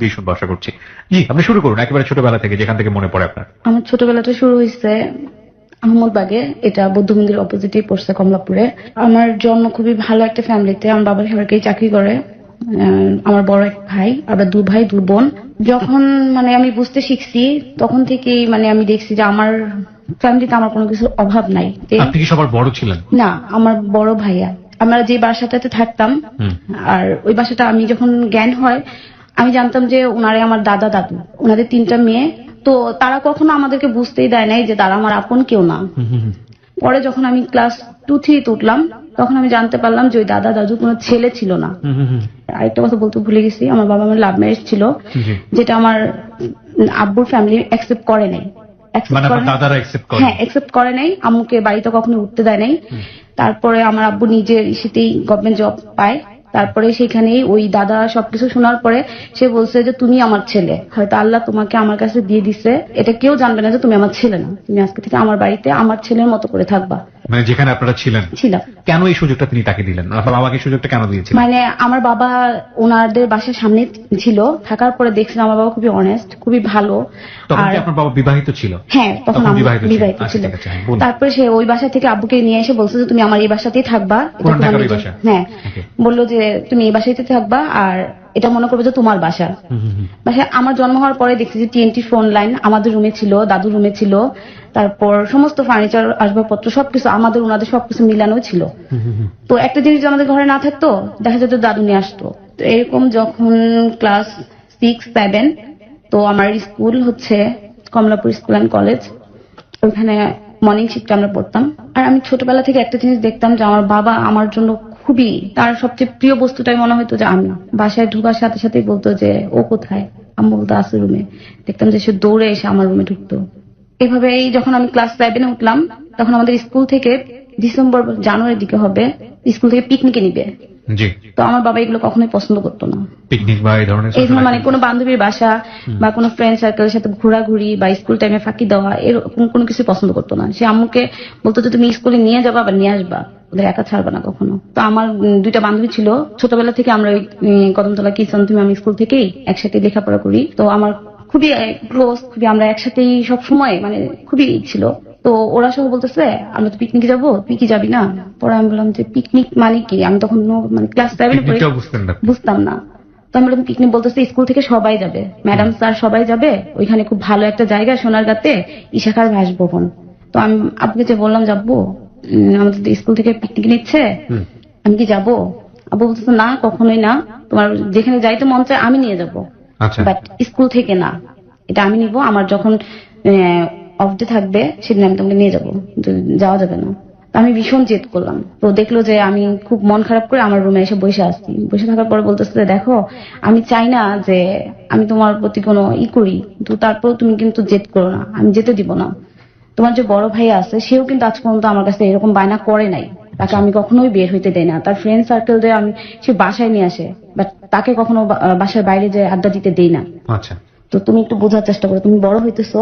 ভীষণ আশা করছি। জি, আপনি শুরু করুন একেবারে ছোটবেলা থেকে, যেখান থেকে মনে পড়ে আপনার। আমার ছোটবেলাটা শুরু হয়েছে আহমদবাগে, এটা বৌদ্ধ মন্দির অপোজিটে পড়ছে, কমলাপুরে। আমার জন্ম খুবই ভালো একটা ফ্যামিলিতে। আমার বাবা সরকারি চাকরি করে। আমার বড় এক ভাই, আমরা 2 ভাই 2 বোন। যখন আমি বুঝতে শিখছি, তখন থেকেই আমি দেখছি যে আমার ফ্যামিলিতে আমার কোনো কিছুর অভাব নাই। আপনি কি সবার বড় ছিলেন? না, আমার বড় ভাইয়া। আমরা যে বাসাটাতে থাকতাম, আর ওই বাসাটা আমি যখন জ্ঞান হয়, আমি জানতাম যে ওনারে আমার দাদা দাদু, ওনাদের 3টা মেয়ে। তো তারা কখনো আমাদেরকে বুঝতেই দেয় নাই যে তারা আমার আপন কেউ না। পরে যখন আমি ক্লাস 2-3 উঠলাম, তখন আমি জানতে পারলাম যে ওই দাদা দাদু কোনো ছেলে ছিল না। আরেকটা কথা বলতে ভুলে গেছি, আমার বাবা আমার লাভ ম্যারেজ ছিল, যেটা আমার আব্বুর ফ্যামিলি অ্যাকসেপ্ট করে নাই। হ্যাঁ, অ্যাকসেপ্ট করে নাই। আম্মুকে বাড়িতে কখনো উঠতে দেয় নাই। তারপরে আমার আব্বু নিজের ইসেতেই গভর্নমেন্ট জব পায়। তারপরে সেখানেই ওই দাদা সবকিছু শোনার পরে সে বলছে যে তুমি আমার ছেলে, হয়তো আল্লাহ তোমাকে আমার কাছে দিয়ে দিছে, এটা কেউ জানবে না যে তুমি আমার ছেলে না। তুমি আজকে থেকে আমার বাড়িতে আমার ছেলের মতো করে থাকবা। যেখানে আপনারা ছিলাম। কেন এই সুযোগটা তিনি তাকে দিলেন? আপনার বাবাকে সুযোগটা কেন দিয়েছিলেন? আমার বাবা ওনাদের বাসার সামনে ছিল, থাকার পরে দেখছিলাম আমার বাবা খুবই অনেস্ট, খুবই ভালো। আর আপনার বাবা বিবাহিত ছিল? হ্যাঁ, তখন বিবাহিত ছিল। তারপরে সে ওই বাসা থেকে আব্বুকে নিয়ে এসে বলছে যে তুমি আমার এই বাসাতেই থাকবা। হ্যাঁ, বললো যে তুমি এই বাসাতে থাকবা, আর এটা মনে করবে যে তোমার বাসা। আমার জন্ম হওয়ার পরে দেখছি যে TNT ফোন লাইন আমাদের রুমে ছিল, দাদুর রুমে ছিল। তারপর সমস্ত ফার্নিচার, আসবাবপত্র সবকিছু আমাদের ওনাদের সবকিছু মিলানো ছিল। তো একটা জিনিস আমাদের ঘরে না থাকতো, দেখা যেত দাদু নিয়ে আসতো। তো এরকম যখন ক্লাস 6-7, তো আমার স্কুল হচ্ছে কমলাপুর স্কুল অ্যান্ড কলেজ। ওখানে মর্নিং শিফটে আমরা পড়তাম। আর আমি ছোটবেলা থেকে একটা জিনিস দেখতাম যে আমার বাবা আমার জন্য খুবই, তার সবচেয়ে প্রিয় বস্তুটাই মনে হতো যে আমি। বাসায় ঢুকার সাথে সাথেই বলতো যে ও কোথায়, আম্মু বলতো আছে রুমে। দেখতাম যে সে দৌড়ে এসে আমার রুমে ঢুকতো। এভাবেই যখন আমি ক্লাস 7-এ উঠলাম, তখন আমাদের স্কুল থেকে ডিসেম্বর জানুয়ারির দিকে হবে, স্কুল থেকে পিকনিকে নিবে। তো আমার বাবা এগুলো কখনোই পছন্দ করতো না। পিকনিক বা এই ধরনের কোনো বান্ধবীর বাসা বা কোনো ফ্রেন্ড সার্কেলের সাথে ঘোরাঘুরি বা স্কুল টাইমে ফাঁকি দেওয়া, এরকম কোনো কিছু পছন্দ করতো না। সে আম্মুকে বলতো যে তুমি স্কুলে নিয়ে যাবা, আবার নিয়ে আসবা, ওদের একা ছাড়বা না কখনো। তো আমার 2টা বান্ধবী ছিল ছোটবেলা থেকে, আমরা ওই কদমতলা কিষান তুমি আমি স্কুল থেকেই একসাথে লেখাপড়া করি। তো আমার খুবই ক্লোজ, খুবই আমরা একসাথেই সব সময় খুবই ছিল। তো ওরা সব বলতেছে আমরা তো পিকনিকে যাবো, তুই কি যাবি না? পরে আমি বললাম যে পিকনিক মানে কি, আমি তখন ক্লাস 7-এ পড়ি, বুঝতাম না। তো আমি বললাম পিকনিক বলতেছে স্কুল থেকে সবাই যাবে, ম্যাডাম স্যার সবাই যাবে, ওইখানে খুব ভালো একটা জায়গা সোনারগাঁতে, ইশাখার ভাসভবন। তো আমি আব্বুকে যে বললাম যাবো, আমাদের স্কুল থেকে পিকনিক নিচ্ছে, আমি কি যাবো? আব্বু বলতেছে না, কখনোই না, তোমার যেখানে যাইতে মন চায় আমি নিয়ে যাবো, বাট স্কুল থেকে না, এটা আমি নিবো। আমার যখন অফ ডে থাকবে সেদিন আমি তোমাকে নিয়ে যাবো, যাওয়া যাবে না। আমি ভীষণ জেদ করলাম। তো দেখলো যে আমি খুব মন খারাপ করে আমার রুমে এসে বসে আসছি। বসে থাকার পরে বলতেছে দেখো, আমি চাই না যে আমি তোমার প্রতি কোনো করি, তো তারপর তুমি কিন্তু জেদ করো না, আমি যেতে দিব না। তোমার যে বড় ভাই আছে সেও কিন্তু আজ পর্যন্ত আমার কাছে এরকম বায়না করে নাই, তাকে আমি কখনোই বের হইতে দেই না। তার ফ্রেন্ড সার্কেল দিয়ে আমি সে বাসায় নিয়ে আসে, বাট তাকে কখনো বাসার বাইরে যে আড্ডা দিতে দেই না। তো তুমি একটু বোঝার চেষ্টা করো, তুমি বড় হইতেছো,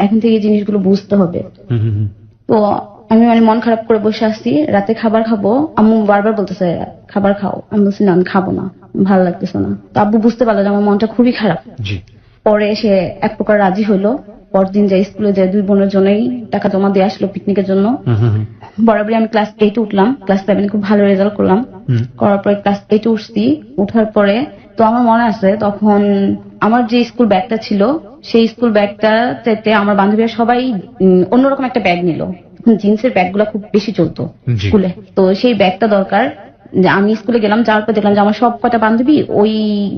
এখন থেকে এই জিনিসগুলো বুঝতে হবে। তো আমি মন খারাপ করে বসে আসছি, রাতে খাবার খাবো, আম্মু বারবার বলতেছে খাবার খাও, আমি বলছি না আমি খাবো না, ভালো লাগতেছে না। তো আব্বু বুঝতে পারলো যে আমার মনটা খুবই খারাপ। পরে সে এক প্রকার রাজি হইলো। পরদিন যাই স্কুলে যাই, 2 বোনের জন্যই টাকা জমা দিয়ে আসলো পিকনিকের জন্য। বরাবরই আমি ক্লাস 8-এ উঠলাম, ক্লাস 7-এ খুব ভালো রেজাল্ট করলাম। করার পরে ক্লাস 8-এ উঠছি, উঠার পরে তো আমার মনে আছে তখন আমার যে স্কুল ব্যাগটা ছিল, সেই স্কুল ব্যাগটা চাইতে আমার বান্ধবীরা সবাই অন্যরকম একটা ব্যাগ নিল। জিন্সের ব্যাগ গুলা খুব বেশি চলতো স্কুলে, তো সেই ব্যাগটা দরকার। যে আমি স্কুলে গেলাম, যাওয়ার পর দেখলাম যে আমার সব কটা বান্ধবী ওই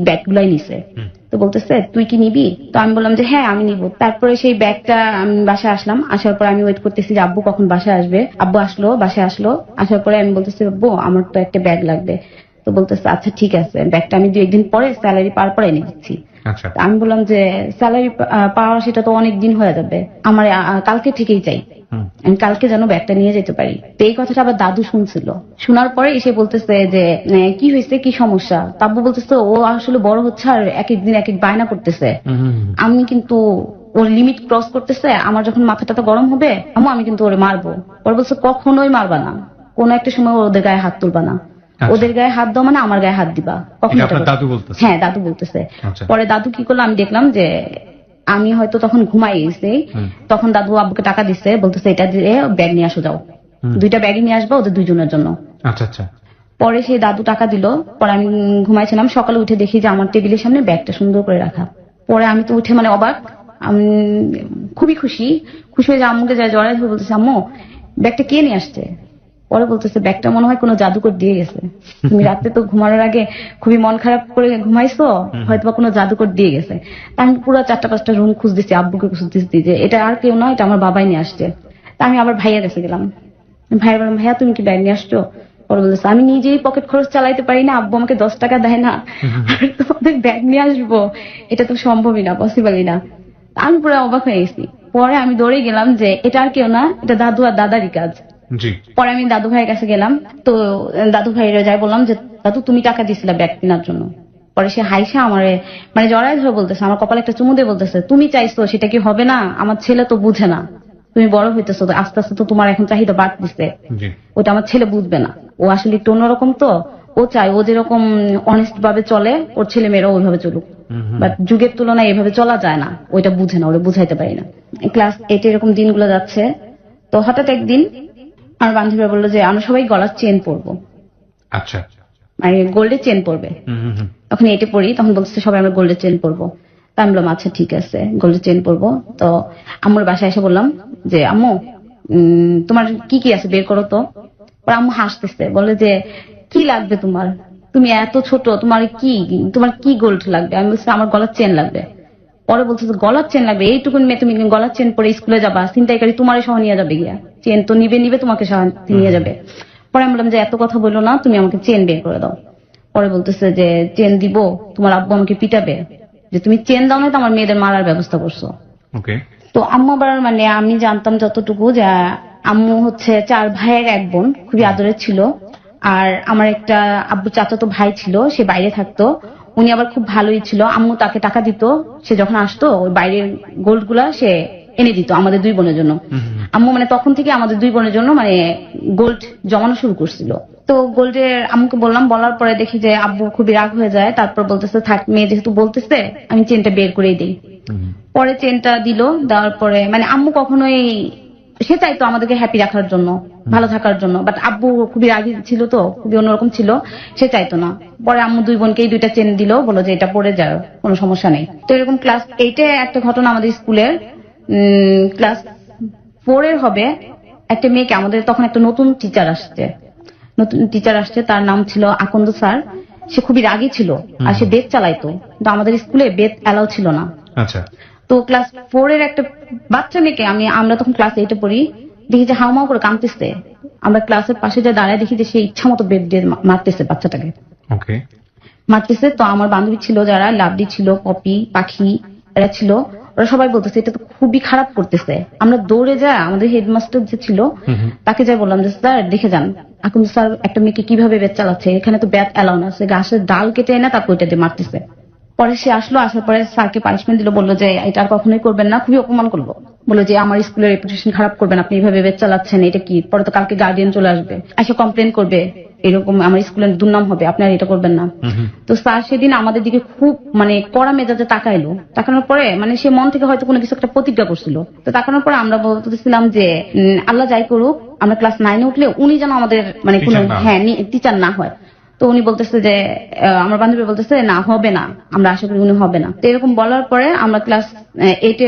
ব্যাগ গুলাই নিছে। তো বলতেছে তুই কি নিবি? তো আমি বললাম যে হ্যাঁ আমি নিব। তারপরে সেই ব্যাগটা আমি বাসায় আসলাম, আসার পর আমি ওয়েট করতেছি যে আব্বু কখন বাসায় আসবে। আব্বু আসলো, বাসায় আসলো, আসার পরে আমি বলতেছি আব্বু আমার তো একটা ব্যাগ লাগবে। তো বলতেছে আচ্ছা ঠিক আছে, ব্যাগটা আমি 2-1 দিন পরে স্যালারি পাওয়ার পরে এনে দিচ্ছি। আমি বললাম যে স্যালারি পাওয়া সেটা তো অনেক দিন হয়ে যাবে, আমার কালকে থেকেই চাই, আমি কালকে যেন ব্যাগটা নিয়ে যেতে পারি। তো এই কথাটা আবার দাদু শুনছিল, শোনার পরে এসে বলতেছে যে কি হয়েছে, কি সমস্যা? আব্বু বলতেছে ও আসলে বড় হচ্ছে আর এক এক দিন এক এক বায়না করতেছে, আমি কিন্তু ওর লিমিট ক্রস করতেছে, আমার যখন মাথাটা গরম হবে আমি কিন্তু ওরে মারবো। ওর বলছে কখনোই মারবা না, কোন একটা সময় ওদের গায়ে হাত তুলবা না। ওদের গায়ে হাত দাও মানে আমার গায়ে হাত দিবা, কখন এটা আপনার দাদু বলতেছে? হ্যাঁ দাদু বলতেছে। আচ্ছা। পরে দাদু কি করলো, আমি দেখলাম যে আমি হয়তো তখন ঘুমাই গেছি, তখন দাদু আব্বুকে টাকা দিচ্ছে, বলতেছে এটা দিয়ে ব্যাগ নিয়ে আসো যাও, 2টা ব্যাগই নিয়ে আসবা ওদের 2জনের জন্য। আচ্ছা আচ্ছা। পরে সেই দাদু টাকা দিল, পরে আমি ঘুমাইছিলাম, সকালে উঠে দেখি যে আমার টেবিলের সামনে ব্যাগটা সুন্দর করে রাখা। পরে আমি তো উঠে মানে অবাক, আমি খুবই খুশি হয়ে যে আম্মুকে যায় জড়াই ধরে বলতেছে আম্মু ব্যাগটা কে নিয়ে আসছে? পরে বলতেছে ব্যাগটা মনে হয় কোনো জাদুকর দিয়ে গেছে, তুমি রাতে তো ঘুমানোর আগে খুবই মন খারাপ করে ঘুমাইছো, হয়তো বা কোনো জাদুকর দিয়ে গেছে। তা আমি পুরো 4টা-5টা রুম খুঁজতেছি, আব্বুকে খুঁজতেছি যে এটা আর কেউ না, এটা আমার বাবাই নিয়ে আসছে। তা আমি আবার ভাইয়া কাছে গেলাম, ভাইয়া বললাম ভাইয়া তুমি কি ব্যাগ নিয়ে আসছো? পরে বলতেছে আমি নিজেই পকেট খরচ চালাইতে পারি না, আব্বু আমাকে 10 টাকা দেয় না, আর তোমাদের ব্যাগ নিয়ে আসবো, এটা তো সম্ভবই না, পসিবলই না। আমি পুরো অবাক হয়ে গেছি। পরে আমি দৌড়ে গেলাম যে এটা আর কেউ না, এটা দাদু আর দাদারই কাজ। পরে আমি দাদু ভাইয়ের কাছে গেলাম, তো দাদু ভাইয়ের যাই বললাম যে দাদু তুমি টাকা দিয়েছিলে ব্যাগ কেনার জন্য। পরে সে হাইসা আমার মানে জড়াই ধরে বলতেছে, আমার কপালে একটা চুমু দিয়ে বলতেছে তুমি চাইছো সেটা কি হবে না, আমার ছেলে তো বুঝে না, তুমি বড় হইতেছো, আস্তে আস্তে তো তোমার এখন চাহিদা বাড়তেছে, ওটা আমার ছেলে বুঝবে না, ও আসলে একটু অন্যরকম, তো ও চাই ও যেরকম অনেস্ট ভাবে চলে ওর ছেলে মেয়েরা ওইভাবে চলুক, বাট যুগের তুলনায় এইভাবে চলা যায় না, ওইটা বুঝে না, ওরা বুঝাইতে পারি না। ক্লাস 8 এরকম দিনগুলো যাচ্ছে, তো হঠাৎ একদিন আমার বান্ধবীরা বললো যে আমরা সবাই গলার চেন পরবো, আচ্ছা, মানে গোল্ডের চেন পরবে। তখন 8 পড়ি, তখন বলছে সবাই আমরা গোল্ডের চেন পরবো। তা আমি বললাম আচ্ছা ঠিক আছে গোল্ডের চেন পরবো। তো আম্মুর বাসায় এসে বললাম যে আম্মু তোমার কি কি আছে বের করো তো। পরে আম্মু হাসতেছে, বলে যে কি লাগবে তোমার, তুমি এত ছোট, তোমার কি গোল্ড লাগবে? আমি বলছি আমার গলার চেন লাগবে। পরে বলছে গলার চেন লাগবে, এইটুকু মেয়ে তুমি গলার চেন পরে স্কুলে যাবা, ছিনতাইকারী তোমার সহ নিয়ে যাবে গিয়া, চেন তো নিবে তোমাকে সহ নিয়ে যাবে। পরে আমি বললাম যে এত কথা বললো না, তুমি আমাকে চেন বের করে দাও। পরে বলতেছে যে চেন দিব, তোমার আব্বু আমাকে পিটাবে, যে তুমি চেন দাও না তো আমার মেয়েদের মারার ব্যবস্থা করছো। তো আম্মু আবার মানে আমি জানতাম যতটুকু যে আম্মু হচ্ছে 4 ভাইয়ের 1 বোন, খুবই আদরের ছিল। আর আমার একটা আব্বু চাচাতো ভাই ছিল, সে বাইরে থাকতো, উনি আবার খুব ভালোই ছিল। আম্মু তাকে টাকা দিত, সে যখন আসতো ওই বাইরের গোল্ড গুলা সে এনে দিত আমাদের 2 বোনের জন্য। আম্মু মানে তখন থেকে আমাদের 2 বোনের জন্য মানে গোল্ড জমানো শুরু করছিল। তো গোল্ডের আম্মুকে বললাম, বলার পরে দেখি যে আব্বু খুবই রাগ হয়ে যায়, তারপর বলতেছে থাক মেয়ে যেহেতু বলতেছে আমি চেনটা বের করেই দিই। পরে চেনটা দিল, দেওয়ার পরে মানে আম্মু কখনোই, সে চাইতো আমাদেরকে হ্যাপি রাখার জন্য, ভালো থাকার জন্য, বাট আব্বু খুবই রাগী ছিল, তো খুবই অন্যরকম ছিল, সে চাইতো না। পরে আম্মু 2 বোনকেই 2টা চেন দিল, বলো যে এটা পরে যাও, কোনো সমস্যা নেই। তো এরকম ক্লাস 8 একটা ঘটনা আমাদের স্কুলের, ক্লাস 4 হবে, একটা মেয়েকে, আমাদের তখন একটা নতুন টিচার আসছে, তার নাম ছিল আকন্দ স্যার। সে খুবই রাগী ছিল আর সে বেত চালাইতো, কিন্তু আমাদের স্কুলে বেত অ্যালাউ ছিল না। আচ্ছা। তো ক্লাস 4 একটা বাচ্চা মেয়েকে আমরা তখন ক্লাস 8 পড়ি, দেখি যে হাউমাউ করে কাঁদতেছে। আমরা ক্লাসের পাশে যা দাঁড়ায় দেখি যে সে ইচ্ছা মতো বেত দিয়ে মারতেছে বাচ্চাটাকে, মারতেছে। তো আমার বান্ধবী ছিল যারা, লাভলি ছিল, পপি, পাখি, এরা ছিল, ওরা সবাই বলতেছে এটা তো খুবই খারাপ করতেছে। আমরা দৌড়ে যা আমাদের হেডমাস্টার যে ছিল তাকে যাই বললাম যে স্যার দেখে যান আকন্দ স্যার একটা মেয়েকে কিভাবে বেত চালাচ্ছে, এখানে তো বেত অ্যালাউ না, সে গাছের ডাল কেটে এনে তারপর ওইটা দিয়ে মারতেছে। পরে সে আসলো, আসার পরে স্যারকে পানিশমেন্ট দিল, বললো যে এটা আর কখনোই করবেন না, খুবই অপমান করলো, বললো যে আমার স্কুলের রেপুটেশন খারাপ করবেন আপনি, এইভাবে বেত চালাচ্ছেন, এটা কি, পরে তো কালকে গার্ডিয়ান চলে আসবে, এসে কমপ্লেন করবে, এরকম আমার স্কুলের দুর্নাম হবে, আপনি আর এটা করবেন না। তো স্যার সেদিন আমাদের দিকে খুব মানে কড়া মেজাজে তাকাইলো, তাকানোর পরে মানে সে মন থেকে হয়তো কোনো কিছু একটা প্রতিজ্ঞা করছিল। তো তাকানোর পরে আমরা বলতেছিলাম যে আল্লাহ যাই করুক, আমরা ক্লাস 9 উঠলে উনি যেন আমাদের মানে কোনো টিচার না হয়। তো উনি বলতেছে যে আমার বান্ধবী বলতেছে না হবে না, আমরা আশা করি উনি হবে না। তো এরকম বলার পরে আমরা ক্লাস 8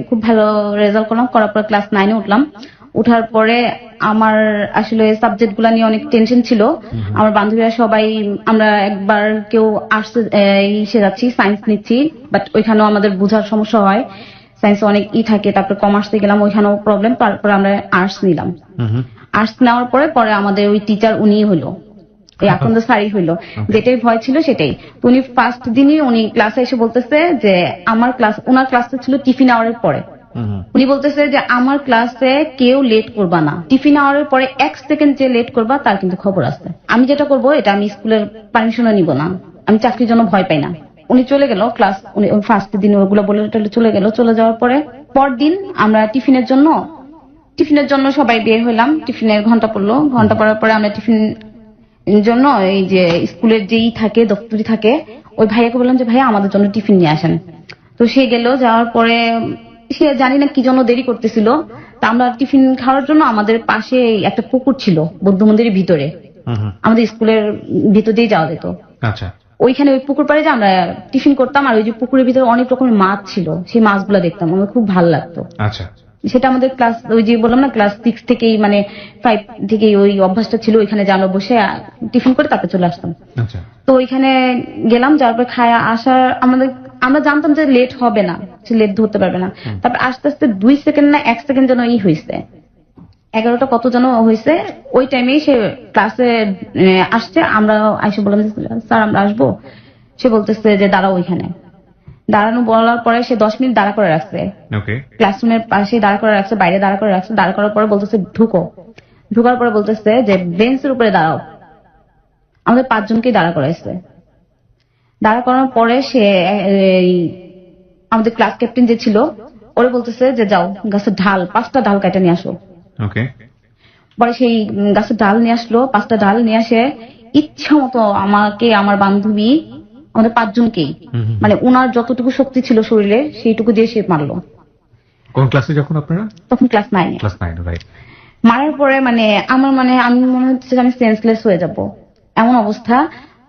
খুব ভালো রেজাল্ট করলাম, করার পরে ক্লাস 9 উঠলাম। উঠার পরে আমার আসলে সাবজেক্ট গুলা নিয়ে অনেক টেনশন ছিল। আমার বান্ধবীরা সবাই, আমরা একবার কেউ আর্টসে যাচ্ছি, সায়েন্স নিচ্ছি, বাট ওইখানেও আমাদের বোঝার সমস্যা হয়, সায়েন্স অনেক থাকে। তারপরে কমার্সে গেলাম, ওইখানেও প্রবলেম, তারপরে আমরা আর্টস নিলাম। আর্টস নেওয়ার পরে আমাদের ওই টিচার উনি হলো, এই আকন্দ স্যারই হইলো, যেটাই ভয় ছিল সেটাই। উনি ফার্স্ট দিনই উনি ক্লাসে এসে বলতেছে যে আমার ক্লাস, ওনার ক্লাসটা ছিল টিফিন আওয়ারের পরে, উনি বলতেছে যে আমার ক্লাসে কেউ লেট করবা না, টিফিন আওয়ারের পরে 1 সেকেন্ড যে লেট করবা তার কিন্তু খবর আছে। আমি যেটা করবো এটা আমি স্কুলের পারমিশনও নিব না, আমি চাকরির জন্য ভয় পাই না। উনি চলে গেল, ক্লাস উনি ফার্স্ট দিন ওগুলো বলে চলে গেল। চলে যাওয়ার পরে পরদিন আমরা টিফিনের জন্য সবাই বের হইলাম, টিফিনের ঘন্টা পড়লো, ঘন্টা পড়ার পরে আমরা টিফিন জন্য এই যে স্কুলের যেই থাকে দপ্তরি থাকে ওই ভাইয়াকে বললাম যে ভাইয়া আমাদের জন্য টিফিন নিয়ে আসেন। তো সে গেল, যাওয়ার পরে সে জানি না কি জন্য দেরি করতেছিল। তা আমরা টিফিন খাওয়ার জন্য আমাদের পাশে একটা পুকুর ছিল বৌদ্ধ মন্দিরের ভিতরে, আমাদের স্কুলের ভিতর দিয়ে যাওয়া যেত। আচ্ছা, ওইখানে ওই পুকুর পাড়ে যে আমরা টিফিন করতাম, আর ওই যে পুকুরের ভিতরে অনেক রকমের মাছ ছিল, সেই মাছগুলো দেখতাম, আমার খুব ভালো লাগতো। আচ্ছা, সেটা আমাদের ক্লাস ওই যে বললাম না ক্লাস 6 থেকেই মানে 5 থেকেই ওই অভ্যাসটা ছিল, ওইখানে যে আমরা বসে টিফিন করে তারপরে চলে আসতাম। আচ্ছা, তো ওইখানে গেলাম, যাওয়ার পর খায়া আসার আমরা জানতাম যে লেট হবে না, সে লেট ধরতে পারবে না। তারপর আস্তে আস্তে 2 সেকেন্ড না 1 সেকেন্ড যেন হয়েছে, 11টা কত যেন হয়েছে, ওই টাইমেই সে ক্লাসে আসছে। আমরা আইসে বললাম স্যার আমরা আসবো। সে বলতেছে যে দাঁড়াও ওইখানে। দাঁড়ানো বলার পরে সে 10 মিনিট দাঁড়া করে রাখছে, ক্লাসরুমের পাশে দাঁড়া করে রাখছে, বাইরে দাঁড়া করে রাখছে। দাঁড়া করার পরে বলতেছে ঢুকো। ঢুকার পরে বলতেছে যে বেঞ্চের উপরে দাঁড়াও। আমাদের 5 জনকেই দাঁড়া করাইছে। দাঁড়া করানোর পরে সে আমাদের ক্লাস ক্যাপ্টেন যে ছিল ওরে বলতেছে যে যাও গাছের ঢাল 5টা ডাল কাটা নিয়ে আসো। পরে সেই গাছের ডাল নিয়ে আসলো, 5টা ডাল নিয়ে আসে ইচ্ছা মতো আমাকে আমার বান্ধবী আমাদের 5 জনকেই মানে উনার যতটুকু শক্তি ছিল শরীরে সেইটুকু দিয়ে সে মারলো। কোন ক্লাসে যখন আপনারা? তখন ক্লাস 9। রাইট। মারার পরে মানে আমার আমি মনে হচ্ছে যে আমি সেন্সলেস হয়ে যাব এমন অবস্থা।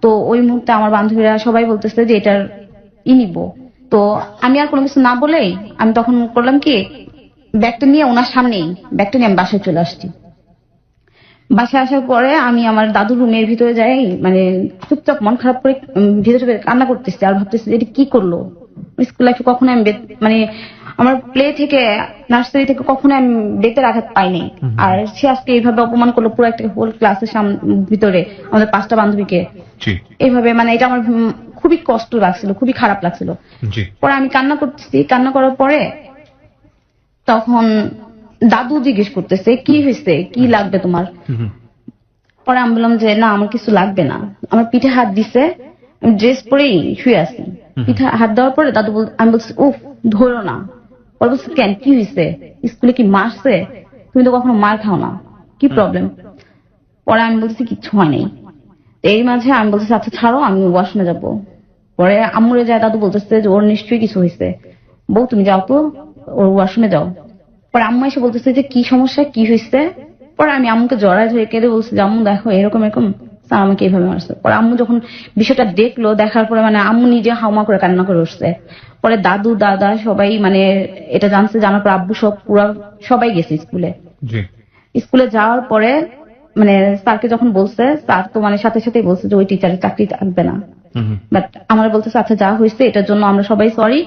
তো ওই মুহূর্তে আমার বান্ধবীরা সবাই বলতেছে যে এটার নিব। তো আমি আর কোনো কিছু না বলেই আমি তখন করলাম কি, ব্যাগটা নিয়ে ওনার সামনেই ব্যাগটা নিয়ে আমি বাসায় চলে আসছি। বাসায় আসার পরে আমি আমার দাদুর রুমের ভিতরে যাই, মানে চুপচাপ মন খারাপ করে ভিতরে কান্না করতেছি আর ভাবতেছি এটা কি করলো। স্কুল লাইফে কখনো আমি মানে আমার প্লে থেকে নার্সারি থেকে কখনো আমি বেতের আঘাত পাইনি, আর সে আজকে এইভাবে অপমান করলো পুরো একটা হোল ক্লাসের ভিতরে আমাদের 5টা বান্ধবীকে এইভাবে। মানে এটা আমার খুবই কষ্ট লাগছিল, খুবই খারাপ লাগছিল। পরে আমি কান্না করতেছি, কান্না করার পরে তখন দাদু জিজ্ঞেস করতেছে কি হয়েছে, কি লাগবে তোমার। পরে আমি বললাম যে না আমার কিছু লাগবে না। আমার পিঠে হাত দিছে, আমি ড্রেস পরেই শুয়ে আছি। পিঠে হাত দেওয়ার পরে দাদু আমি বলছি উফ ধরো না। পরে বলছে কেন কি হয়েছে, স্কুলে কি মারছে, তুমি তো কখনো মার খাও না, কি প্রবলেম। পরে আমি বলছি কিচ্ছু হয়নি। এই মাঝে আমি বলতেছি আচ্ছা ছাড়ো আমি ওয়াশরুমে যাবো। পরে আম্মুরে যায় দাদু বলতেছে যে ওর নিশ্চয়ই কিছু হয়েছে, বউ তুমি যাও তো ওর ওয়াশরুমে যাও। পরে আম্মু এসে বলতেছে যে কি সমস্যা কি হয়েছে। পরে আমি আম্মুকে জড়ায় ধরে কেঁদে বলছি যে আম্মু দেখো এরকম এরকম স্যার আমাকে এইভাবে মারছে। পরে আম্মু যখন বিষয়টা দেখলো, দেখার পরে মানে আম্মু নিজে হাউমা করে কান্না করে উঠছে। পরে দাদু দাদা সবাই মানে এটা জানছে, জানার পর আব্বু সব পুরা সবাই গেছে স্কুলে। স্কুলে যাওয়ার পরে মানে স্যারকে যখন বলছে, স্যার তো মানে সাথে সাথেই বলছে যে ওই টিচারের চাকরি থাকবে না। বাট আমার বলতেছে আচ্ছা যা হয়েছে এটার জন্য আমরা সবাই সরি,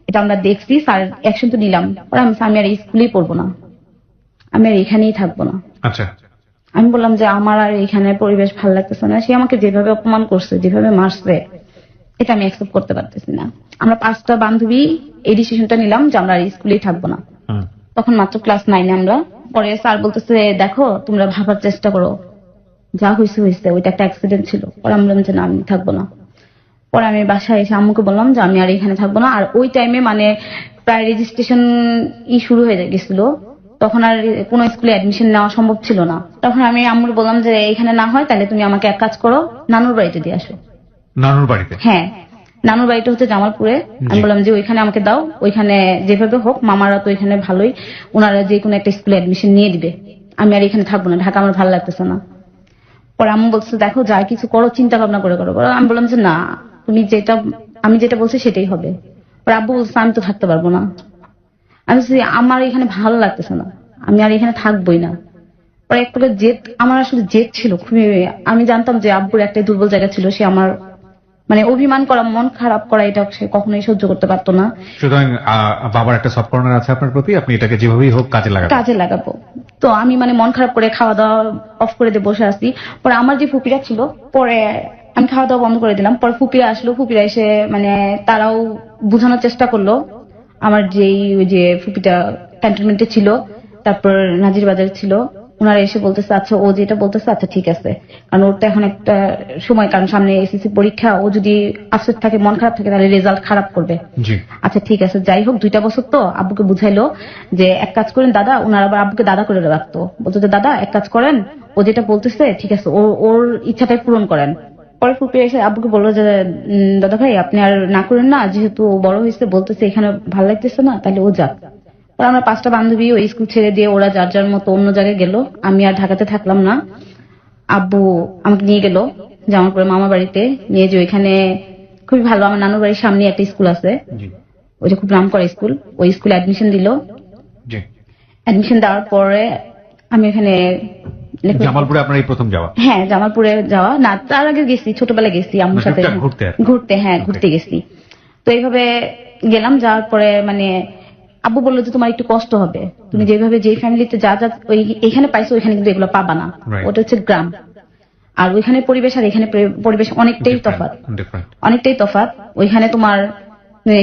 এটা আমরা দেখছি, স্যার অ্যাকশন তো নিলাম। পরে আমি আর স্কুলেই পড়বো না, আমি আর এখানেই থাকবো না। আচ্ছা, আমি বললাম যে আমার আর এখানে পরিবেশ ভালো লাগতেছে না, সে আমাকে যেভাবে অপমান করছে যেভাবে মারছে এটা আমি অ্যাকসেপ্ট করতে পারতেছি না। আমরা 5টা বান্ধবী এই ডিসিশনটা নিলাম যে আমরা আর স্কুলেই থাকবো না। তখন মাত্র ক্লাস 9 আমরা। পরে স্যার বলতেছে দেখো তোমরা ভাবার চেষ্টা করো, যা হয়েছে হয়েছে, ওইটা একটা অ্যাক্সিডেন্ট ছিল। পরে আমি বললাম যে না আমি থাকবো না। পরে আমি বাসায় এসে আম্মুকে বললাম যে আমি আর এখানে থাকবো না। আর ওই টাইমে মানে প্রায় রেজিস্ট্রেশন শুরু হয়ে গেছিল, তখন আর কোনো স্কুলে অ্যাডমিশন নেওয়া সম্ভব ছিল না। তখন আমি আম্মুর বললাম যে এখানে না হয় তাহলে তুমি আমাকে এক কাজ করো, নানুর বাড়িতে দিয়ে আসো। নানুর বাড়িতে? হ্যাঁ, নানুর বাড়িটা হচ্ছে জামালপুরে। আমি বললাম যে ওইখানে আমাকে দাও, ওইখানে যেভাবে হোক মামারা তো এখানে ভালোই, ওনারা যে কোনো একটা স্কুলে অ্যাডমিশন নিয়ে দিবে, আমি আর এখানে থাকবো না, ঢাকা আমার ভালো লাগতেছে না। পরে আম্মু বলছে দেখো যা কিছু করো চিন্তা ভাবনা করে করো। আমি বললাম যে না আমি যেটা বলছি সেটাই হবে। পরে আব্বু বলছে আমি তো থাকতে পারবো না। আমি বলছি আমার এখানে ভালো লাগতেছে না, আমি আর এখানে থাকবোই না। পরে একটা জেদ, আমার আসলে জেদ ছিল খুবই। আমি জানতাম যে আব্বুর একটাই দুর্বল জায়গা ছিল, সে আমার মানে অভিমান করা, মন খারাপ করা, এটা সে কখনোই সহ্য করতে পারতো না। সুতরাং বাবার একটা সফট কর্নার আছে আপনার প্রতি, আপনি এটাকে যেভাবেই হোক কাজে লাগাবো। তো আমি মানে মন খারাপ করে খাওয়া দাওয়া অফ করে দিয়ে বসে আছি। পরে আমার যে ফুপিরা ছিল, পরে আমি খাওয়া দাওয়া বন্ধ করে দিলাম। পরে ফুপিরা আসলো, ফুপিরা এসে মানে তারাও বোঝানোর চেষ্টা করলো। আমার যেই ওই যে ফুপিটা ক্যান্টনমেন্টে ছিল, তারপর নাজির বাজার ছিল, ওনারা এসে বলতেছে আচ্ছা ও যেটা বলতেছে আচ্ছা ঠিক আছে, কারণ ওর তো এখন একটা সময়, কারণ সামনে এসএসসি পরীক্ষা, ও যদি আফসোস থাকে মন খারাপ থাকে তাহলে রেজাল্ট খারাপ করবে। আচ্ছা ঠিক আছে, যাই হোক 2টা বছর তো আব্বুকে বুঝাইলো যে এক কাজ করেন দাদা, ওনারা আবার আব্বুকে দাদা করে রাখতো, বলতো যে দাদা এক কাজ করেন, ও যেটা বলতেছে ঠিক আছে, ওর ইচ্ছাটাই পূরণ করেন। পরে ফুপি এসে আব্বুকে বললো যে দাদা ভাই আপনি আর না করেন না, যেহেতু ও বড় হয়েছে বলতেছে এখানে ভালো লাগতেছে না, তাহলে ও যাক। আমরা 5টা বান্ধবী ওই স্কুল ছেড়ে দিয়ে ওরা যার যার মতো অন্য জায়গায় গেল, আমি আর ঢাকাতে থাকলাম না। আব্বু আমাকে নিয়ে গেল জামালপুরে মামা বাড়িতে, নিয়ে যে ওইখানে খুবই ভালো, আমার নানুর বাড়ির সামনে একটা স্কুল আছে, ওইটা খুব নাম করা স্কুল, ওই স্কুলে অ্যাডমিশন দিল। অ্যাডমিশন দেওয়ার পরে আমি এখানে জামালপুরে আপনার এই প্রথম যাওয়া? হ্যাঁ জামালপুরে যাওয়া না, তার আগে গেছি, ছোটবেলায় গেছি আম্মুর সাথে ঘুরতে, হ্যাঁ ঘুরতে গেছি। তো এইভাবে গেলাম, যাওয়ার পরে মানে আব্বু বললো যে তোমার একটু কষ্ট হবে, তুমি যেভাবে যে ফ্যামিলিতে যা যা ওই এখানে পাইছো ওইখানে কিন্তু এগুলো পাবা না, ওটা হচ্ছে গ্রাম, আর ওইখানে পরিবেশ আর এখানে পরিবেশ অনেকটাই তফাৎ, অনেকটাই তফাৎ। ওইখানে তোমার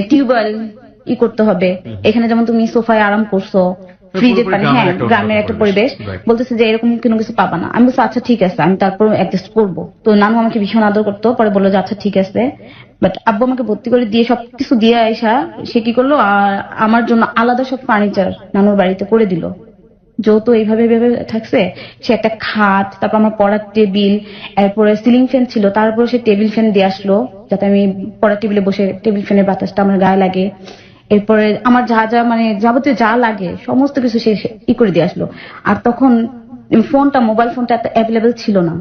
টিউবওয়েল করতে হবে, এখানে যেমন তুমি সোফায় আরাম করছো, ফ্রিজের পানি, হ্যাঁ গ্রামের একটা পরিবেশ। বলতেছে যে এরকম কোনো কিছু পাবা না। আমি বলছি আচ্ছা ঠিক আছে, আমি তারপর অ্যাডজাস্ট করবো। তো নানু আমাকে ভীষণ আদর করতো, পরে বললো যে আচ্ছা ঠিক আছে, বাট আব্বু আমাকে ভর্তি করে দিয়ে সবকিছু দিয়ে আইসা সে কি করলো, আমার জন্য আলাদা সব ফার্নিচার নানুর বাড়িতে করে দিল। যৌথ এইভাবে থাকছে, সে একটা খাট, তারপর আমার পড়ার টেবিল, এরপরে সিলিং ফ্যান ছিল, তারপরে সে টেবিল ফ্যান দিয়ে আসলো যাতে আমি পড়ার টেবিলে বসে টেবিল ফ্যানের বাতাসটা আমার গায়ে লাগে। এরপরে আমার যা যা মানে যাবতীয় যা লাগে সমস্ত কিছু সে করে দিয়ে আসলো। আর তখন ফোনটা, মোবাইল ফোনটা এত অ্যাভেলেবেল ছিল না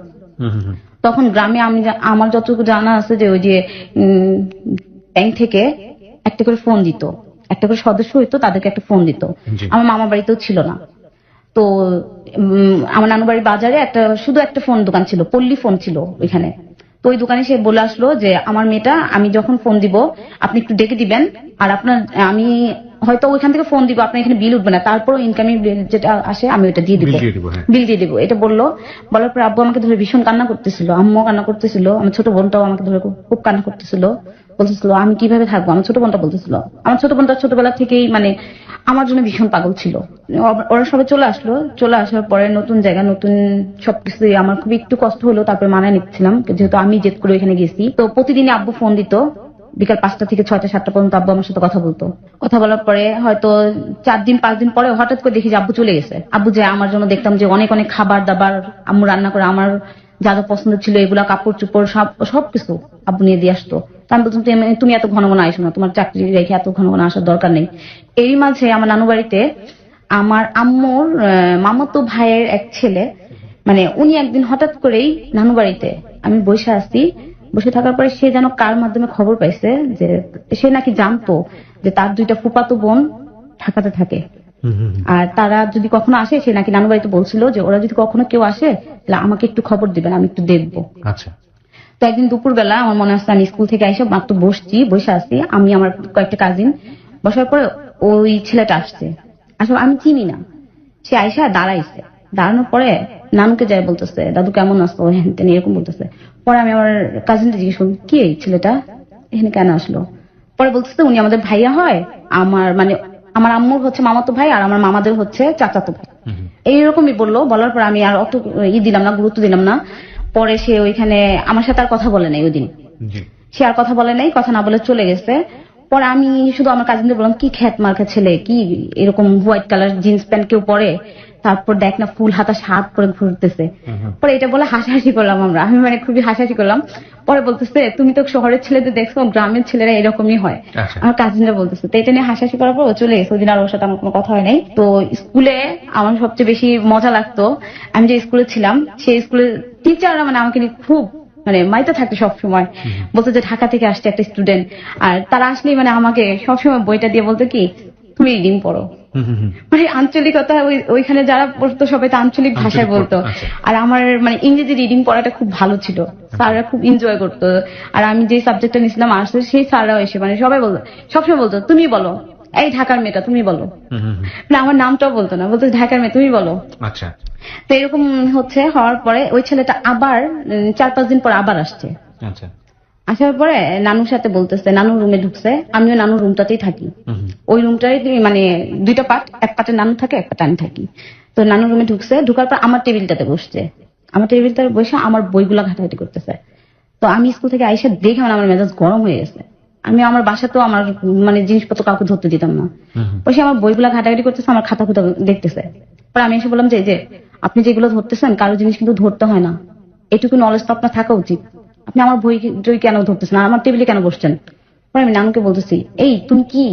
তখন গ্রামে। আমি আমার যতটুকু জানা আছে যে ওই যে ব্যাংক থেকে একটা করে ফোন দিত, একটা করে সদস্য হইতো, তাদেরকে একটা ফোন দিত। আমার মামা বাড়িতেও ছিল না। তো আমার নানু বাড়ির বাজারে শুধু একটা ফোন দোকান ছিল, পল্লী ফোন ছিল ওইখানে। তো ওই দোকানে সে বলে আসলো যে আমার মেয়েটা, আমি যখন ফোন দিব আপনি একটু ডেকে দিবেন, আর আপনার আমি হয়তো ওইখান থেকে ফোন দিব, আপনার এখানে বিল উঠবে না, তারপর ইনকামিং বিল যেটা আসে আমি ওইটা দিয়ে দিব, বিল দিয়ে দিব। এটা বললো। বলার পর আব্বু আমাকে ধরে ভীষণ কান্না করতেছিল, আম্মু কান্না করতেছিল, আমার ছোট বোনটাও আমাকে ধরে খুব কান্না করতেছিল, বলতেছিল আমি কিভাবে থাকবো। আমার ছোট বোনটা বলতেছিল, আমার ছোট বোনটা ছোটবেলা থেকেই মানে আমার জন্য ভীষণ পাগল ছিল। ওরা সবাই চলে আসলো, চলে আসার পরে নতুন জায়গা, নতুন সবকিছু, আমার খুব একটু কষ্ট হলো, তারপরে মানায় নিচ্ছিলাম, যেহেতু আমি জেদ করে ওইখানে গেছি। তো প্রতিদিনই আব্বু ফোন দিত, বিকাল 5টা থেকে 6টা 7টা পর্যন্ত আব্বু আমার সাথে কথা বলতো। কথা বলার পরে হয়তো 4 দিন 5 দিন পরে হঠাৎ করে দেখি যে আব্বু চলে গেছে। আব্বু যে আমার জন্য দেখতাম যে অনেক অনেক খাবার দাবার আম্মু রান্না করে, আমার যা যা পছন্দ ছিল এগুলা, কাপড় চোপড় সবকিছু আব্বু নিয়ে দিয়ে আসতো। আমি বলতাম তুমি এত ঘন ঘন আইসো না, তোমার চাকরি রেখে এত ঘন ঘন আসার দরকার নেই। এরই মাঝে আমার নানু বাড়িতে আমার আম্মুর মামাতো ভাইয়ের এক ছেলে, মানে উনি একদিন হঠাৎ করেই নানু বাড়িতে, আমি বসে আছি, বসে থাকার পরে সে যেন কার মাধ্যমে খবর পাইছে যে সে নাকি জানতো যে তার 2টা ফুফাতো বোন ঢাকাতে থাকে, আর তারা যদি কখনো আসে, সে নাকি নানু বাড়িতে বলছিল যে ওরা যদি কখনো কেউ আসে তাহলে আমাকে একটু খবর দিবেন, আমি একটু দেখবো। আচ্ছা। তো একদিন দুপুরবেলা আমার মনে আছে আমি স্কুল থেকে এসে মাত্র বসে আছি, আমি আমার কয়েকটা কাজিন, বসার পরে ওই ছেলেটা আসছে, আসলে আমি চিনি না, সে আইসা দাঁড়াইছে, দাঁড়ানোর পরে নানুকে যাই বলতেছে দাদু কেমন আসতো, হ্যান এরকম বলতেছে। পরে আমি আমার কাজিনকে জিজ্ঞেস করলাম কি এই ছেলেটা এখানে কেন আসলো। পরে বলতেছে উনি আমাদের ভাইয়া হয়, আমার আম্মুর হচ্ছে মামাতো ভাই, আর আমার মামাদের হচ্ছে চাচাতো ভাই, এইরকমই বললো। বলার পর আমি আর অত দিলাম না, গুরুত্ব দিলাম না। পরে সে ওইখানে আমার সাথে আর কথা বলে নাই, ওই দিন সে আর কথা বলে নাই, কথা না বলে চলে গেছে। পরে আমি শুধু আমার কাজিনদের বললাম কি খ্যাত মার্কা ছেলে, কি এরকম হোয়াইট কালার জিন্স প্যান্ট কেউ পরে, তারপর দেখ না ফুল হাতা শার্ট পরে ঘুরতেছে। পরে এটা বলে হাসাহাসি করলাম আমি মানে খুবই হাসাহাসি করলাম। পরে বলতেছে তুমি তো শহরের ছেলেদের দেখছো, গ্রামের ছেলেরা এরকমই হয়। আমার কাজিনরা বলতেছে, তো এটা নিয়ে হাসাহাসি করার পর ও চলে গেছে। ওই দিন আর ওর সাথে আমার কোনো কথা হয় নাই। তো স্কুলে আমার সবচেয়ে বেশি মজা লাগতো, আমি যে স্কুলে ছিলাম সেই স্কুলের টিচাররা মানে আমাকে নিয়ে খুব মানে মাইতে থাকতো সবসময়, বলতো যে ঢাকা থেকে আসছে একটা স্টুডেন্ট, আর তারা আসলেই মানে আমাকে সবসময় বইটা দিয়ে বলতো কি তুমি রিডিং পড়ো, মানে আঞ্চলিকতা, ওইখানে যারা পড়তো সবাই তো আঞ্চলিক ভাষায় বলতো। আর আমার মানে ইংরেজি রিডিং পড়াটা খুব ভালো ছিল, স্যাররা খুব এনজয় করতো। আর আমি যে সাবজেক্টটা নিয়েছিলাম আর্টস, সেই স্যাররাও এসে মানে সবাই বলতো, সবসময় বলতো তুমি বলো, এই ঢাকার মেয়েটা তুমি বলো, মানে আমার নামটাও বলতো না, বলতো ঢাকার মেয়ে তুমি বলো। আচ্ছা। তো এরকম হওয়ার পরে ওই ছেলেটা আবার 4-5 দিন পর আবার আসছে। আচ্ছা। আসার পরে নানুর সাথে বলতেছে, নানুর রুমে ঢুকছে, আমিও নানুর রুমটাতেই থাকি। ওই রুমটাই মানে দুইটা পার্ট, এক পার্টে নানু থাকে, এক পার্টে আমি থাকি। তো নানুর রুমে ঢুকছে, ঢুকার পর আমার টেবিলটাতে বসছে, আমার টেবিলটাতে বসে আমার বইগুলা ঘাটাঘাটি করতেছে। তো আমি স্কুল থেকে আইসা দেখে মানে আমার মেজাজ গরম হয়ে গেছে। আমি আমার বাসাতেও আমার মানে জিনিসপত্র কাউকে ধরতে দিতাম না। বসে আমার বইগুলা ঘাটাঘাটি করতেছে, আমার খাতা খুঁতা দেখতেছে। পরে আমি এসে বললাম যে আপনি যেগুলো ধরতেছেন কারো জিনিস কিন্তু ধরতে হয় না, এটুকু নলেজ তো আপনার থাকা উচিত। আপনি আমার বই কেন ধরতেছেন, আমার টেবিলে কেন বসছেন? পরে আমি নানুকে বলতেছি, এই তুমি কি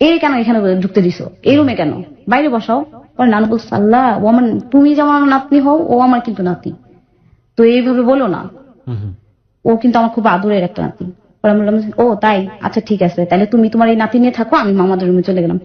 এই কেন এখানে ঢুকতে দিছো, এই রুমে কেন, বাইরে বসাও। পরে নানু বলছে, আল্লাহ, ও আমার, তুমি যেমন আমার নাতনি হও, ও আমার কিন্তু নাতি, তো এইভাবে বলো না, ও কিন্তু আমার খুব আদরের একটা নাতি। পরে আমি বললাম, ও তাই, আচ্ছা ঠিক আছে, তাহলে তুমি তোমার এই নাতি নিয়ে থাকো, আমি মামাদের রুমে চলে গেলাম।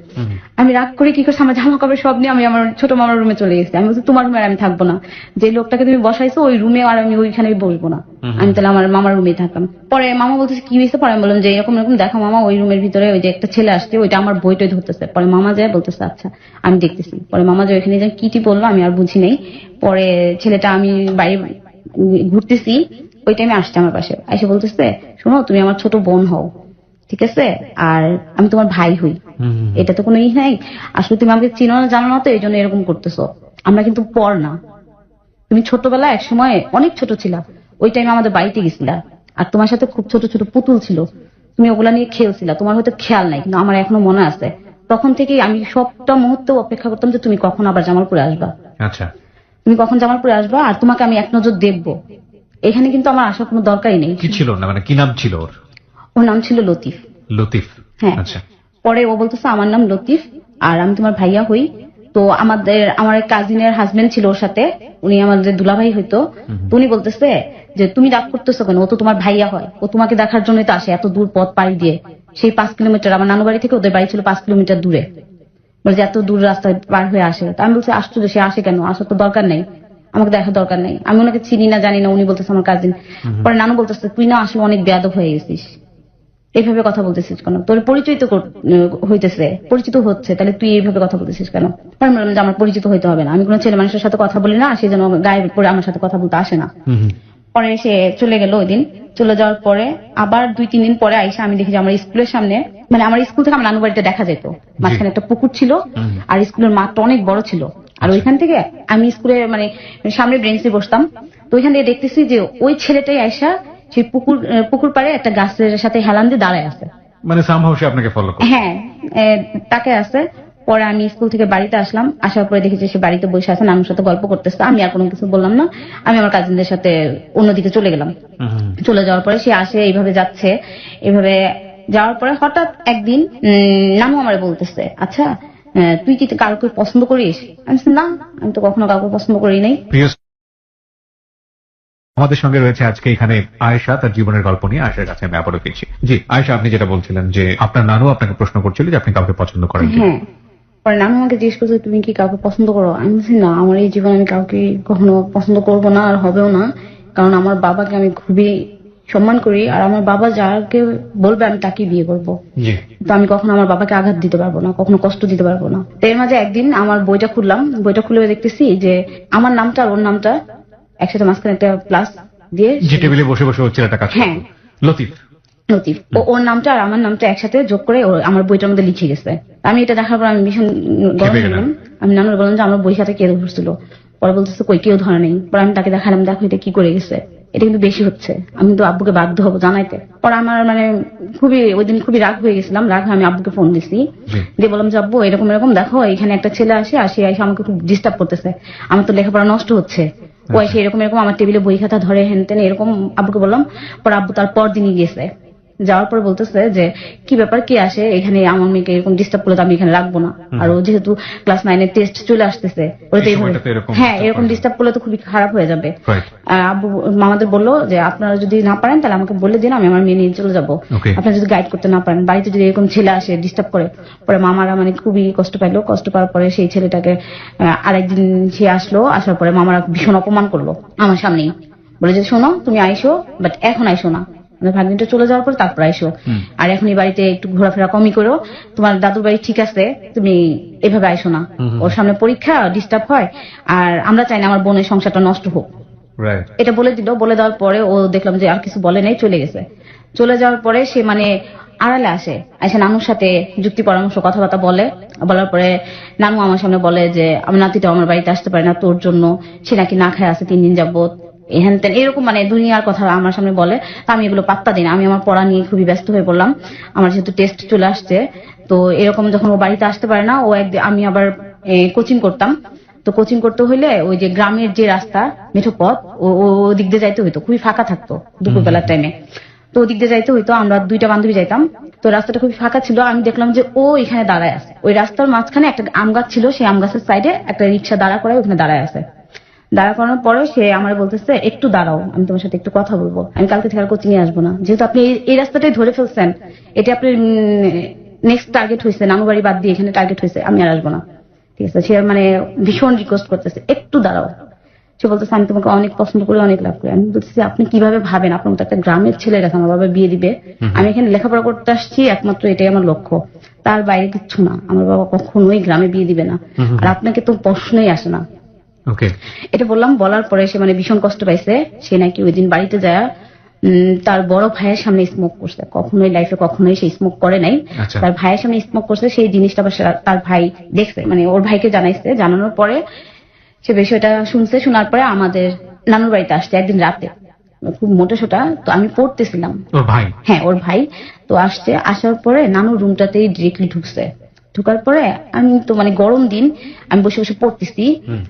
আমি রাগ করে কি করছি, আমার জামা কাপড় সব নিয়ে আমি আমার ছোট মামার রুমে চলে গেছি। আমি বলছি, তোমার রুমে আমি থাকবো না, যে লোকটাকে তুমি বসাইছো ওই রুমে আর আমি ওইখানে বসবো না, আমি তাহলে আমার মামার রুমেই থাকলাম। পরে মামা বলতেছে কি হয়েছে? পরে আমি বললাম যে এরকম এরকম দেখো মামা, ওই রুমের ভিতরে ওই যে একটা ছেলে আসছে, ওইটা আমার বইটাই ধরতেছে। পরে মামা যায় বলতেছে আচ্ছা আমি দেখতেছি। পরে মামা যায় ওইখানে যে কি বললো আমি আর বুঝি নেই। পরে ছেলেটা, আমি বাইরে ঘুরতেছি, ওই টাইমে আসছে আমার পাশে, এসে বলতেছে, শোনো তুমি আমার ছোট বোন হও, ঠিক আছে, আর আমি তোমার ভাই হই, এটা তো কোনো ই নাই, আসলে তুমি আমাকে চিনো না জানো না, তো এই জন্য এরকম করতেছো, আমরা কিন্তু পর না, তুমি ছোটবেলা এক সময় অনেক ছোট ছিলা, ওই টাইমে আমাদের বাড়িতে গেছিলা, আর তোমার সাথে খুব ছোট ছোট পুতুল ছিল, তুমি ওগুলা নিয়ে খেলছিলা, তোমার হয়তো খেয়াল নাই, কিন্তু আমার এখনো মনে আছে। তখন থেকে আমি সবটা মুহূর্তে অপেক্ষা করতাম যে তুমি কখন আবার জামালপুরে আসবা, আচ্ছা তুমি কখন জামালপুরে আসবা, আর তোমাকে আমি এক নজর দেখবো। এখানে কিন্তু আমার আসার কোনো দরকারই নেই। কি ছিল না, মানে কি নাম ছিল ওর? ওর নাম ছিল লতিফ। লতিফ, হ্যাঁ। আচ্ছা। পরে ও বলতেছে আমার নাম লতিফ আর আমি তোমার ভাইয়া হই। তো আমার কাজিনের হাজবেন্ড ছিল ওর সাথে, উনি আমাদের দুলাভাই হইতো। তো উনি বলতেছে যে তুমি রাগ করতেছো কেন, ও তো তোমার ভাইয়া হয়, ও তোমাকে দেখার জন্যই তো আসে এত দূর পথ পাড়ি দিয়ে, সেই 5 কিলোমিটার, আমার নানু বাড়ি থেকে ওদের বাড়ি ছিল 5 কিলোমিটার দূরে, বলে যে এত দূর রাস্তায় পার হয়ে আসে। তা আমি বলছি আশ্চর্য, সে আসে কেন, আসার তো দরকার নেই, আমাকে দেখার দরকার নেই, আমি ওনাকে চিনি না জানি না, উনি বলতেছে আমার কাজিন। পরে নানু বলতেছে তুই না আসলে অনেক বেয়াদব হয়ে গেছিস, এইভাবে কথা বলতেছিস কেন, তোর পরিচয় তো হইতেছে, পরিচিত হচ্ছে, তাহলে তুই এইভাবে কথা বলতেছিস কেন? আমি বললাম যে আমার পরিচিত হইতে হবে না, আমি কোনো ছেলে মানুষের সাথে কথা বলি না, সে যেন গায়ে পরে আমার সাথে কথা বলতে আসে না। পরে সে চলে গেল, ওই দিন চলে যাওয়ার পরে আবার 2-3 দিন পরে আইসা আমি দেখি যে আমার স্কুলের সামনে, মানে আমার স্কুল থেকে আমার নানু বাড়িতে দেখা যেত, মাঝখানে একটা পুকুর ছিল, আর স্কুলের মাঠটা অনেক বড় ছিল, আর ওইখান থেকে আমি স্কুলে মানে সামনে বেঞ্চে বসতাম। তো ওইখান থেকে দেখতেছি যে ওই ছেলেটাই আইসা সেই পুকুর পাড়ে একটা গাছের সাথে হেলান দিয়ে দাঁড়ায় আছে, মানে সামহাউ সে আপনাকে ফলো করে। হ্যাঁ, তাকে আছে। পরে আমি স্কুল থেকে বাড়িতে আসলাম, আসার পরে দেখেছি সে বাড়িতে বসে আছে, নানুর সাথে গল্প করতেছে, আমি আর কোনো কিছু বললাম না, আমি আমার কাজিনদের সাথে অন্যদিকে চলে গেলাম। চলে যাওয়ার পরে সে আসে, এইভাবে যাচ্ছে, এইভাবে যাওয়ার পরে হঠাৎ একদিন নানু আমারে বলতেছে, আচ্ছা তুই কি কাউকে পছন্দ করিস? আমি বলছি, না, আমি তো কখনো কাউকে পছন্দ করি নাই। আমাদের সঙ্গে রয়েছে আজকে এখানে আয়েশা, তার জীবনের গল্প নিয়ে। আয়েশার কাছে আমি আবারও ফিরছি। জি আয়েশা, আপনি যেটা বলছিলেন যে আপনার নানু আপনাকে প্রশ্ন করছিল যে আপনি কাউকে পছন্দ করেন কিনা। হ্যাঁ, পরে নানু আমাকে জিজ্ঞেস করছে তুমি কি কাউকে পছন্দ করো? আমি বলছি না, আমার এই জীবনে আমি কাউকে কখনো পছন্দ করবো না, আর হবেও না, কারণ আমার বাবাকে আমি খুবই সম্মান করি, আর আমার বাবা যাকে বলবে আমি তাকে বিয়ে করবো। তো আমি কখনো আমার বাবাকে আঘাত দিতে পারবো না, কখনো কষ্ট দিতে পারবো না। তো এর মাঝে একদিন আমার বইটা খুললাম, বইটা খুলে দেখতেছি যে আমার নামটা আর ওর নামটা একসাথে মাঝখানে একটা প্লাস দিয়ে, যে টেবিলে বসে বসে ও ছেলেটা কাজ হ্যাঁ লতিফ, লতিফ, ওর নামটা আর আমার নামটা একসাথে যোগ করে আমার বইটার মধ্যে লিখে গেছে। আমি এটা দেখার পর আমি ভীষণ গরম হলাম। আমি নানুর বললাম যে আমার বই সাথে কে ধরছিল? পরে বলতেছে কই কেউ ধরে নেই। পরে আমি তাকে দেখালাম, দেখো এটা কি করে গেছে, এটা কিন্তু বেশি হচ্ছে, আমি তো আব্বুকে বাধ্য হবো জানাইতে। পরে আমার মানে ওই দিন খুবই রাগ হয়ে গেছিলাম, রাগ হয়ে আমি আব্বুকে ফোন দিছি, দিয়ে বললাম যে আব্বু এরকম এরকম দেখো এখানে একটা ছেলে আসে আমাকে খুব ডিস্টার্ব করতেছে, আমার তো লেখাপড়া নষ্ট হচ্ছে, ও এসে এরকম এরকম আমার টেবিলে বই খাতা ধরে হেনতেন এরকম আব্বুকে বললাম। পরে আব্বু তার পর দিনই গেছে, যাওয়ার পর বলতেছে যে কি ব্যাপার, কে আসে এখানে, আমার মেয়েকে এরকম ডিস্টার্ব করলে তো আমি এখানে রাখবো না, আর ও যেহেতু ক্লাস 9-এর টেস্ট চলে আসতেছে, হ্যাঁ এরকম ডিস্টার্ব করলে তো খুবই খারাপ হয়ে যাবে। আব্বু মামাদের বললো যে আপনারা যদি না পারেন তাহলে আমাকে বলে দিন, আমি আমার মেয়ে নিয়ে চলে যাবো, আপনারা যদি গাইড করতে না পারেন, বাড়িতে যদি এরকম ছেলে আসে ডিস্টার্ব করে। পরে মামারা মানে খুবই কষ্ট পাইলো, কষ্ট পাওয়ার পরে সেই ছেলেটাকে আরেকদিন সে আসলো, আসার পরে মামারা ভীষণ অপমান করলো আমার সামনেই, বলে যে শোনো তুমি আইসো, বাট এখন আইসো না, মানে ভাগ্নিটা চলে যাওয়ার পর তারপর আইসো, আর এখন এই বাড়িতে একটু ঘোরাফেরা কমই করো, তোমার দাদুর বাড়ি ঠিক আছে, তুমি এভাবে আইসো না, ওর সামনে পরীক্ষা, ডিস্টার্ব হয়, আর আমরা চাই না আমার বোনের সংসারটা নষ্ট হোক, রাইট। এটা বলে দিল। বলে দেওয়ার পরে ও দেখলাম যে আর কিছু বলে নাই, চলে গেছে। চলে যাওয়ার পরে সে মানে আড়ালে আসে নানুর সাথে যুক্তি পরামর্শ কথাবার্তা বলে। বলার পরে নানু আমার সামনে বলে যে আমার নাতিটা আমার বাড়িতে আসতে পারে না তোর জন্য, সে নাকি না খায় আছে 3 দিন যাবত, হ্যান তেন এরকম মানে দুনিয়ার কথা আমার সামনে বলে। তা আমি এগুলো পাত্তা দিই না, আমি আমার পড়া নিয়ে খুবই ব্যস্ত হয়ে পড়লাম। আমার যেহেতু টেস্ট চলে আসছে, তো এরকম যখন ও বাড়িতে আসতে পারে না, ও একদিন আমি আবার কোচিং করতাম। তো কোচিং করতে হইলে ওই যে গ্রামের যে রাস্তা মেঠো পথ ও দিক দিয়ে যাইতে হইতো, খুবই ফাঁকা থাকতো দুপুরবেলার টাইমে। তো ওদিক দিয়ে যাইতে হইতো, আমরা 2টা বান্ধবী যাইতাম। তো রাস্তাটা খুবই ফাঁকা ছিল। আমি দেখলাম যে ও এখানে দাঁড়ায় আছে, ওই রাস্তার মাঝখানে একটা আম গাছ ছিল, সেই আম গাছের সাইডে একটা রিক্সা দাঁড়া করে ওখানে দাঁড়ায় আছে। দাঁড়া করানোর পরে সে আমার বলতেছে একটু দাঁড়াও, আমি তোমার সাথে একটু কথা বলবো, আমি কালকে থেকে আর কোচিং এ আসবো না, যেহেতু আপনি এই রাস্তাটাই ধরে ফেলছেন, এটা আপনার নেক্সট টার্গেট হয়েছে, নানু বাড়ি বাদ দিয়ে এখানে টার্গেট হয়েছে, আমি আর আসবো না। ঠিক আছে, সে মানে ভীষণ রিকোয়েস্ট করতেছে একটু দাঁড়াও। সে বলতেছে আমি তোমাকে অনেক পছন্দ করি, অনেক লাভ করি। আমি বলতেছি আপনি কিভাবে ভাবেন, আপনার মতো একটা গ্রামের ছেলে গেছে আমার বাবা বিয়ে দিবে, আমি এখানে লেখাপড়া করতে আসছি, একমাত্র এটাই আমার লক্ষ্য, তার বাইরে কিচ্ছু না। আমার বাবা কখনোই গ্রামে বিয়ে দিবে না, আর আপনাকে তো প্রশ্নই আসে না। এটা বললাম। বলার পরে সে মানে ভীষণ কষ্ট পাইছে। সে নাকি ওই দিন বাড়িতে যায় তার বড় ভাইয়ের সামনে স্মোক করছে। কখনোই লাইফে কখনোই সে স্মোক করে নাই। তার ভাইয়ের সামনে স্মোক করছে, সেই জিনিসটা তার ভাই দেখছে, মানে ওর ভাইকে জানাইছে। জানানোর পরে সে বিষয়টা শুনছে। শোনার পরে আমাদের নানুর বাড়িতে আসছে একদিন রাতে, খুব মোটা সোটা। তো আমি পড়তেছিলাম। ওর ভাই? হ্যাঁ, ওর ভাই। তো আসছে, আসার পরে নানুর রুমটাতেই ডিরেক্টলি ঢুকছে। ঢুকার পরে আমি তো মানে গরম দিন, আমি বসে বসে পড়তেছি,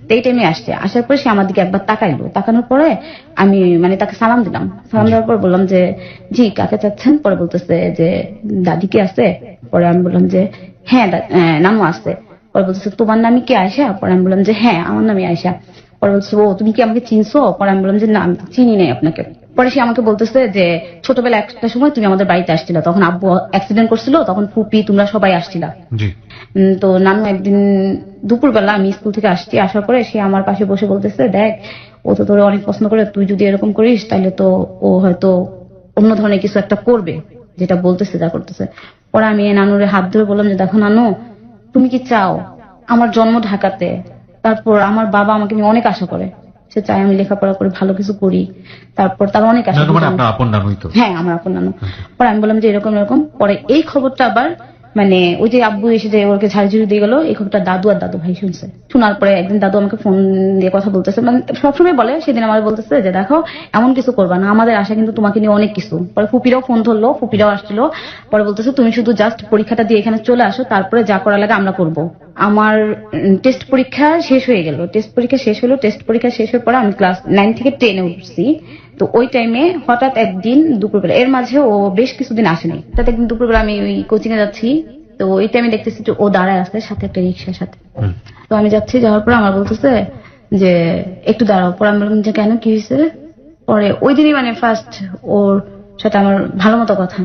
তো এই টাইমে আসছে। আসার পরে সে আমার দিকে একবার তাকাইলো। তাকানোর পরে আমি মানে তাকে সালাম দিলাম। সালাম দেওয়ার পর বললাম যে জি কাকে চাচ্ছেন? পরে বলতেছে যে দাদি কি আছে? পরে আমি বললাম যে হ্যাঁ নানু আছে। পরে বলতেছে তোমার নামই কি আয়শা? পরে আমি বললাম যে হ্যাঁ আমার নামই আয়শা। পরে বলছে ও তুমি কি আমাকে চিনছো? পরে আমি বললাম যে না আমি চিনি নাই আপনাকে। পরে সে আমাকে বলতেছে যে ছোটবেলা একটা সময় তুমি আমাদের বাড়িতে আসছিলা, তখন আব্বু অ্যাক্সিডেন্ট করছিল, তখন ফুপি তোমরা সবাই আসছিলা। তো নানু একদিন দুপুরবেলা আমি স্কুল থেকে আসছি, আসার পরে সে আমার পাশে বসে বলতেছে দেখ ও তো তোরে অনেক পছন্দ করে, তুই যদি এরকম করিস তাহলে তো ও হয়তো অন্য ধরনের কিছু একটা করবে, যেটা বলতেছে যা করতেছে। পরে আমি নানুরে হাত ধরে বললাম যে দেখো নানু, তুমি কি চাও? আমার জন্ম ঢাকাতে, তারপর আমার বাবা আমাকে নিয়ে অনেক আশা করে, সে চায় আমি লেখাপড়া করে ভালো কিছু করি, তারপর তার অনেক আশা। হ্যাঁ আমার আপন নানু। পরে আমি বললাম যে এরকম এরকম। পরে এই খবরটা আবার মানে ওই যে আব্বু এসে যে ওকে ঝাড়ঝুড়ি দিয়ে গেল, এই খবরটা দাদু আর দাদু ভাই শুনছে। শোনার পরে একদিন দাদু আমাকে ফোন দিয়ে কথা বলতেছে, মানে সবসময় বলে, সেদিন আমার বলতেছে যে দেখো এমন কিছু করবা না, আমাদের আশা কিন্তু তোমাকে নিয়ে অনেক কিছু। পরে ফুপিরাও ফোন ধরলো, ফুপিরাও আসছিল। পরে বলতেছে তুমি শুধু জাস্ট পরীক্ষাটা দিয়ে এখানে চলে আসো, তারপরে যা করা লাগে আমরা করব। আমার টেস্ট পরীক্ষা শেষ হয়ে গেল। টেস্ট পরীক্ষা শেষ হলো। টেস্ট পরীক্ষা শেষ হওয়ার পরে আমি ক্লাস 9 থেকে 10-এ উঠছি। তো ওই টাইমে হঠাৎ একদিন দুপুরবেলা, এর মাঝে ও বেশ কিছুদিন আসেনি, হঠাৎ একদিন দুপুরবেলা আমি ওই কোচিং এ যাচ্ছি। তো ওই টাইমে দেখতেছি যে ও দাঁড়ায় আছে সাথে একটা রিক্সার সাথে। তো আমি যাচ্ছি, যাওয়ার পরে আমার বলতেছে যে একটু দাঁড়াও। পরে আমি বললাম যে কেন, কি হয়েছে? পরে ওই দিনই মানে ফার্স্ট ওর সাথে আমার ভালো মতো কথা,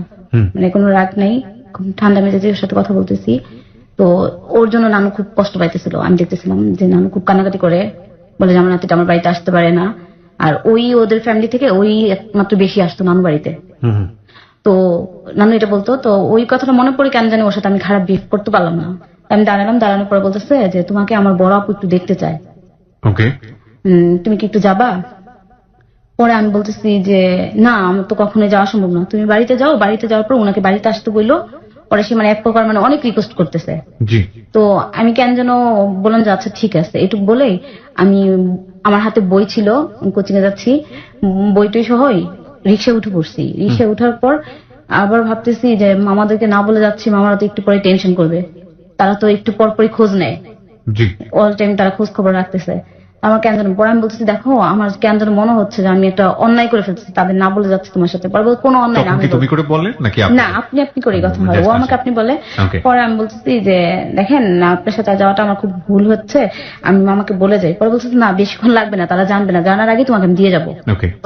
মানে কোনো রাগ নাই, খুব ঠান্ডা মেজাজে ওর সাথে কথা বলতেছি। তো ওর জন্য নানু খুব কষ্ট পাইতেছিল। আমি দেখতেছিলাম যে নানু খুব কান্নাকাটি করে, বলে যে আমার নাতিটা আমার বাড়িতে আসতে পারে না। আর ওই ওদের ফ্যামিলি থেকে ওই একমাত্র বেশি আসতো নানু বাড়িতে। তো নানু এটা বলতো। তো ওই কথাটা মনে পড়ে কেন জানি ওর সাথে আমি খারাপ বিহেভ করতে পারলাম না। আমি দাঁড়ালাম, দাঁড়ানোর পরে বলতেছে যে তোমাকে আমার বড় আপু একটু দেখতে চায়, তুমি কি একটু যাবা? পরে আমি বলতেছি যে না আমার তো কখনোই যাওয়া সম্ভব না, তুমি বাড়িতে যাও। বাড়িতে যাওয়ার পর ওনাকে বাড়িতে আসতে বললো। পরে সে মানে এক প্রকার মানে অনেক রিকোয়েস্ট করতেছে। তো আমি কেন যেন বললাম যে আচ্ছা ঠিক আছে। এটুকু বলেই আমি, আমার হাতে বই ছিল, কোচিং এ যাচ্ছি, বইটই সহই রিক্সায় উঠে পড়ছি। রিক্সায় উঠার পর আবার ভাবতেছি যে মামাদেরকে না বলে যাচ্ছি, মামারা তো একটু পরে টেনশন করবে, তারা তো একটু পরপরই খোঁজ নেয়, অল টাইম তারা খোঁজ খবর রাখতেছে। আমার কেন যেন পরে আমি বলতেছি দেখো আমার কেন যেন মনে হচ্ছে যে আমি একটা অন্যায় করে ফেলতেছি, তাদের না বলে যাচ্ছি তোমার সাথে। পরে কোনো অন্যায় না, না আপনি আপনি করে কথা হয়, ও আমাকে আপনি বলে। পরে আমি বলতেছি যে দেখেন আপনার সাথে যাওয়াটা আমার খুব ভুল হচ্ছে, আমি মামাকে বলে যাই। পরে বলতেছি না বেশিক্ষণ লাগবে না, তারা জানবে না, জানার আগে তোমাকে আমি দিয়ে যাবো।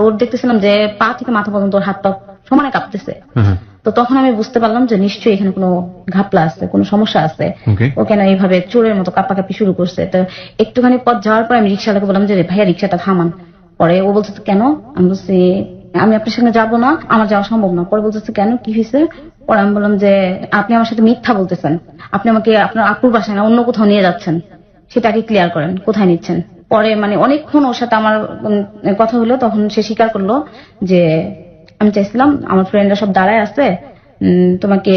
ওর দেখতেছিলাম যে পা থেকে মাথা পর্যন্ত ওর হাত পা সমানে কাঁপতেছে। তো তখন আমি বুঝতে পারলাম যে নিশ্চয়ই এখানে কোনো ঘাপলা আছে, কোনো সমস্যা আছে। ও কেন এইভাবে চোরের মতো কাঁপাকাঁপি শুরু করছে। তো একটুখানি পথ যাওয়ার পর আমি রিক্সাওয়ালাকে বললাম যে ভাইয়া রিক্সাটা থামান। পরে ও বলতেছে কেন? আমি বলছি আমি আপনার সঙ্গে যাবো না, আমার যাওয়া সম্ভব না। পরে বলতেছে কেন, কি হয়েছে? পরে আমি বললাম যে আপনি আমার সাথে মিথ্যা বলতেছেন, আপনি আমাকে আপনার আপুর বাসায় না অন্য কোথাও নিয়ে যাচ্ছেন, সেটাকে ক্লিয়ার করেন, কোথায় নিচ্ছেন। পরে মানে অনেকক্ষণ ওর সাথে আমার কথা হলো, তখন সে স্বীকার করলো যে আমি চাইছিলাম আমার ফ্রেন্ডরা সব দাঁড়ায় আছে, তোমাকে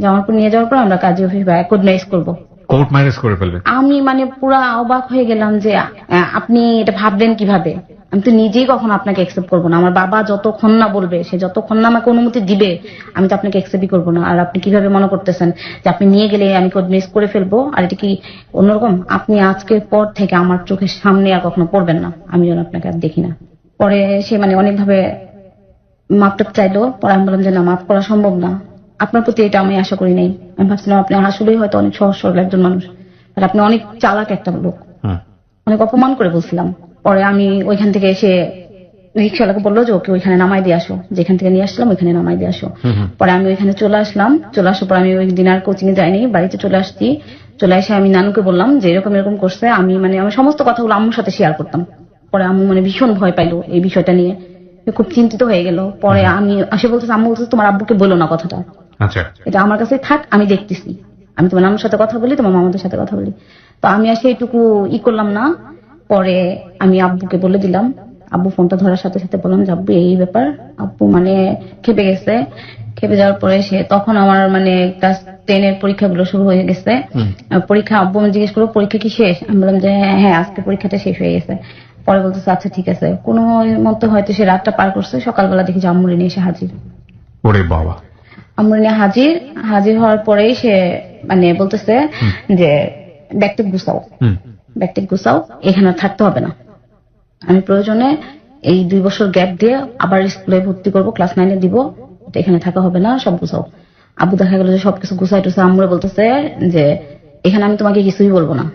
জামালপুর নিয়ে যাওয়ার পর আমরা কাজী অফিস বা কোর্ট ম্যারেজ করবো। কোর্ট ম্যারেজ করে ফেলবে? আমি মানে পুরা অবাক হয়ে গেলাম যে আপনি এটা ভাবলেন কিভাবে, আমি তো নিজেই কখনো আপনাকে অ্যাকসেপ্ট করবো না। আমার বাবা যতক্ষণ না বলবে, সে যতক্ষণ না আমাকে অনুমতি দিবে, আমি তো আপনাকে অ্যাকসেপ্টই করবো না। আর আপনি কিভাবে মনে করতেছেন যে আপনি নিয়ে গেলে আমি কোড মিস করে ফেলবো? আর এটা কি অন্যরকম? আপনি আজকের পর থেকে আমার চোখের সামনে আর কখনো পড়বেন না, আমি যেন আপনাকে আর দেখি না। পরে সে মানে অনেকভাবে মাপটা চাইলো। পরে আমি বললাম যে না, মাফ করা সম্ভব না। আপনার প্রতি এটা আমি আশা করি নাই। আমি ভাবছিলাম আপনি আসলেই হয়তো অনেক সহজ সরল একজন মানুষ, আর আপনি অনেক চালাক একটা লোক। অনেক অপমান করে বলছিলাম। পরে আমি ওইখান থেকে এসে রিক্সাওয়ালাকে বললো যে ওকে ওইখানে নামাই দিয়ে আসো, যেখান থেকে নিয়ে আসলাম ওইখানে নামাই দিয়ে আসো। পরে আমি ওইখানে চলে আসলাম। চলে আসার পর আমি ওই দিন আর কোচিং এ যাইনি, বাড়িতে চলে আসছি। চলে এসে আমি নানুকে বললাম যে এরকম এরকম করছে। আমি মানে আমি সমস্ত কথাগুলো আম্মুর সাথে শেয়ার করতাম। পরে আম্মু মানে ভীষণ ভয় পাইলো এই বিষয়টা নিয়ে, খুব চিন্তিত হয়ে গেল। পরে আমি আসে বলতেছি, আম্মু বলতেছে তোমার আব্বুকে বলো না কথাটা, আচ্ছা এটা আমার কাছে থাক, আমি দেখতেছি। আমি তোমার নানুর সাথে কথা বলি, তোমার মামাদের সাথে কথা বলি। তো আমি আসে এইটুকু করলাম না। পরে আমি আব্বুকে বলে দিলাম। আব্বু ফোনটা ধরার সাথে সাথে বললাম যে আব্বু এই ব্যাপার। আব্বু মানে খেপে গেছে। খেপে যাওয়ার পরে সে তখন আমার মানে ক্লাস 10 এর পরীক্ষাগুলো শুরু হয়ে গেছে। পরীক্ষা আব্বু আমি জিজ্ঞেস করবো পরীক্ষা কি শেষ? আমি বললাম যে হ্যাঁ আজকে পরীক্ষাটা শেষ হয়ে গেছে। পরে বলতেছে আচ্ছা ঠিক আছে। কোনো মতো হয়তো সে রাতটা পার করছে। সকালবেলা দেখি যে আম্মুরে নিয়ে এসে হাজির। ওরে বাবা! আম্মুরে নিয়ে হাজির হওয়ার পরেই সে মানে বলতেছে যে ব্যাগটা গুছাও, এখানে থাকতে হবে না। আমি প্রয়োজনে এই 2 বছর গ্যাপ দিয়ে আবার স্কুলে ভর্তি করবো, ক্লাস 9 দিব, এখানে থাকা হবে না, সব গুছাও। আব্বু দেখা গেল যে সবকিছু গুছাই টুছাই আম্মুরে বলতেছে যে এখানে আমি তোমাকে কিছুই বলবো না।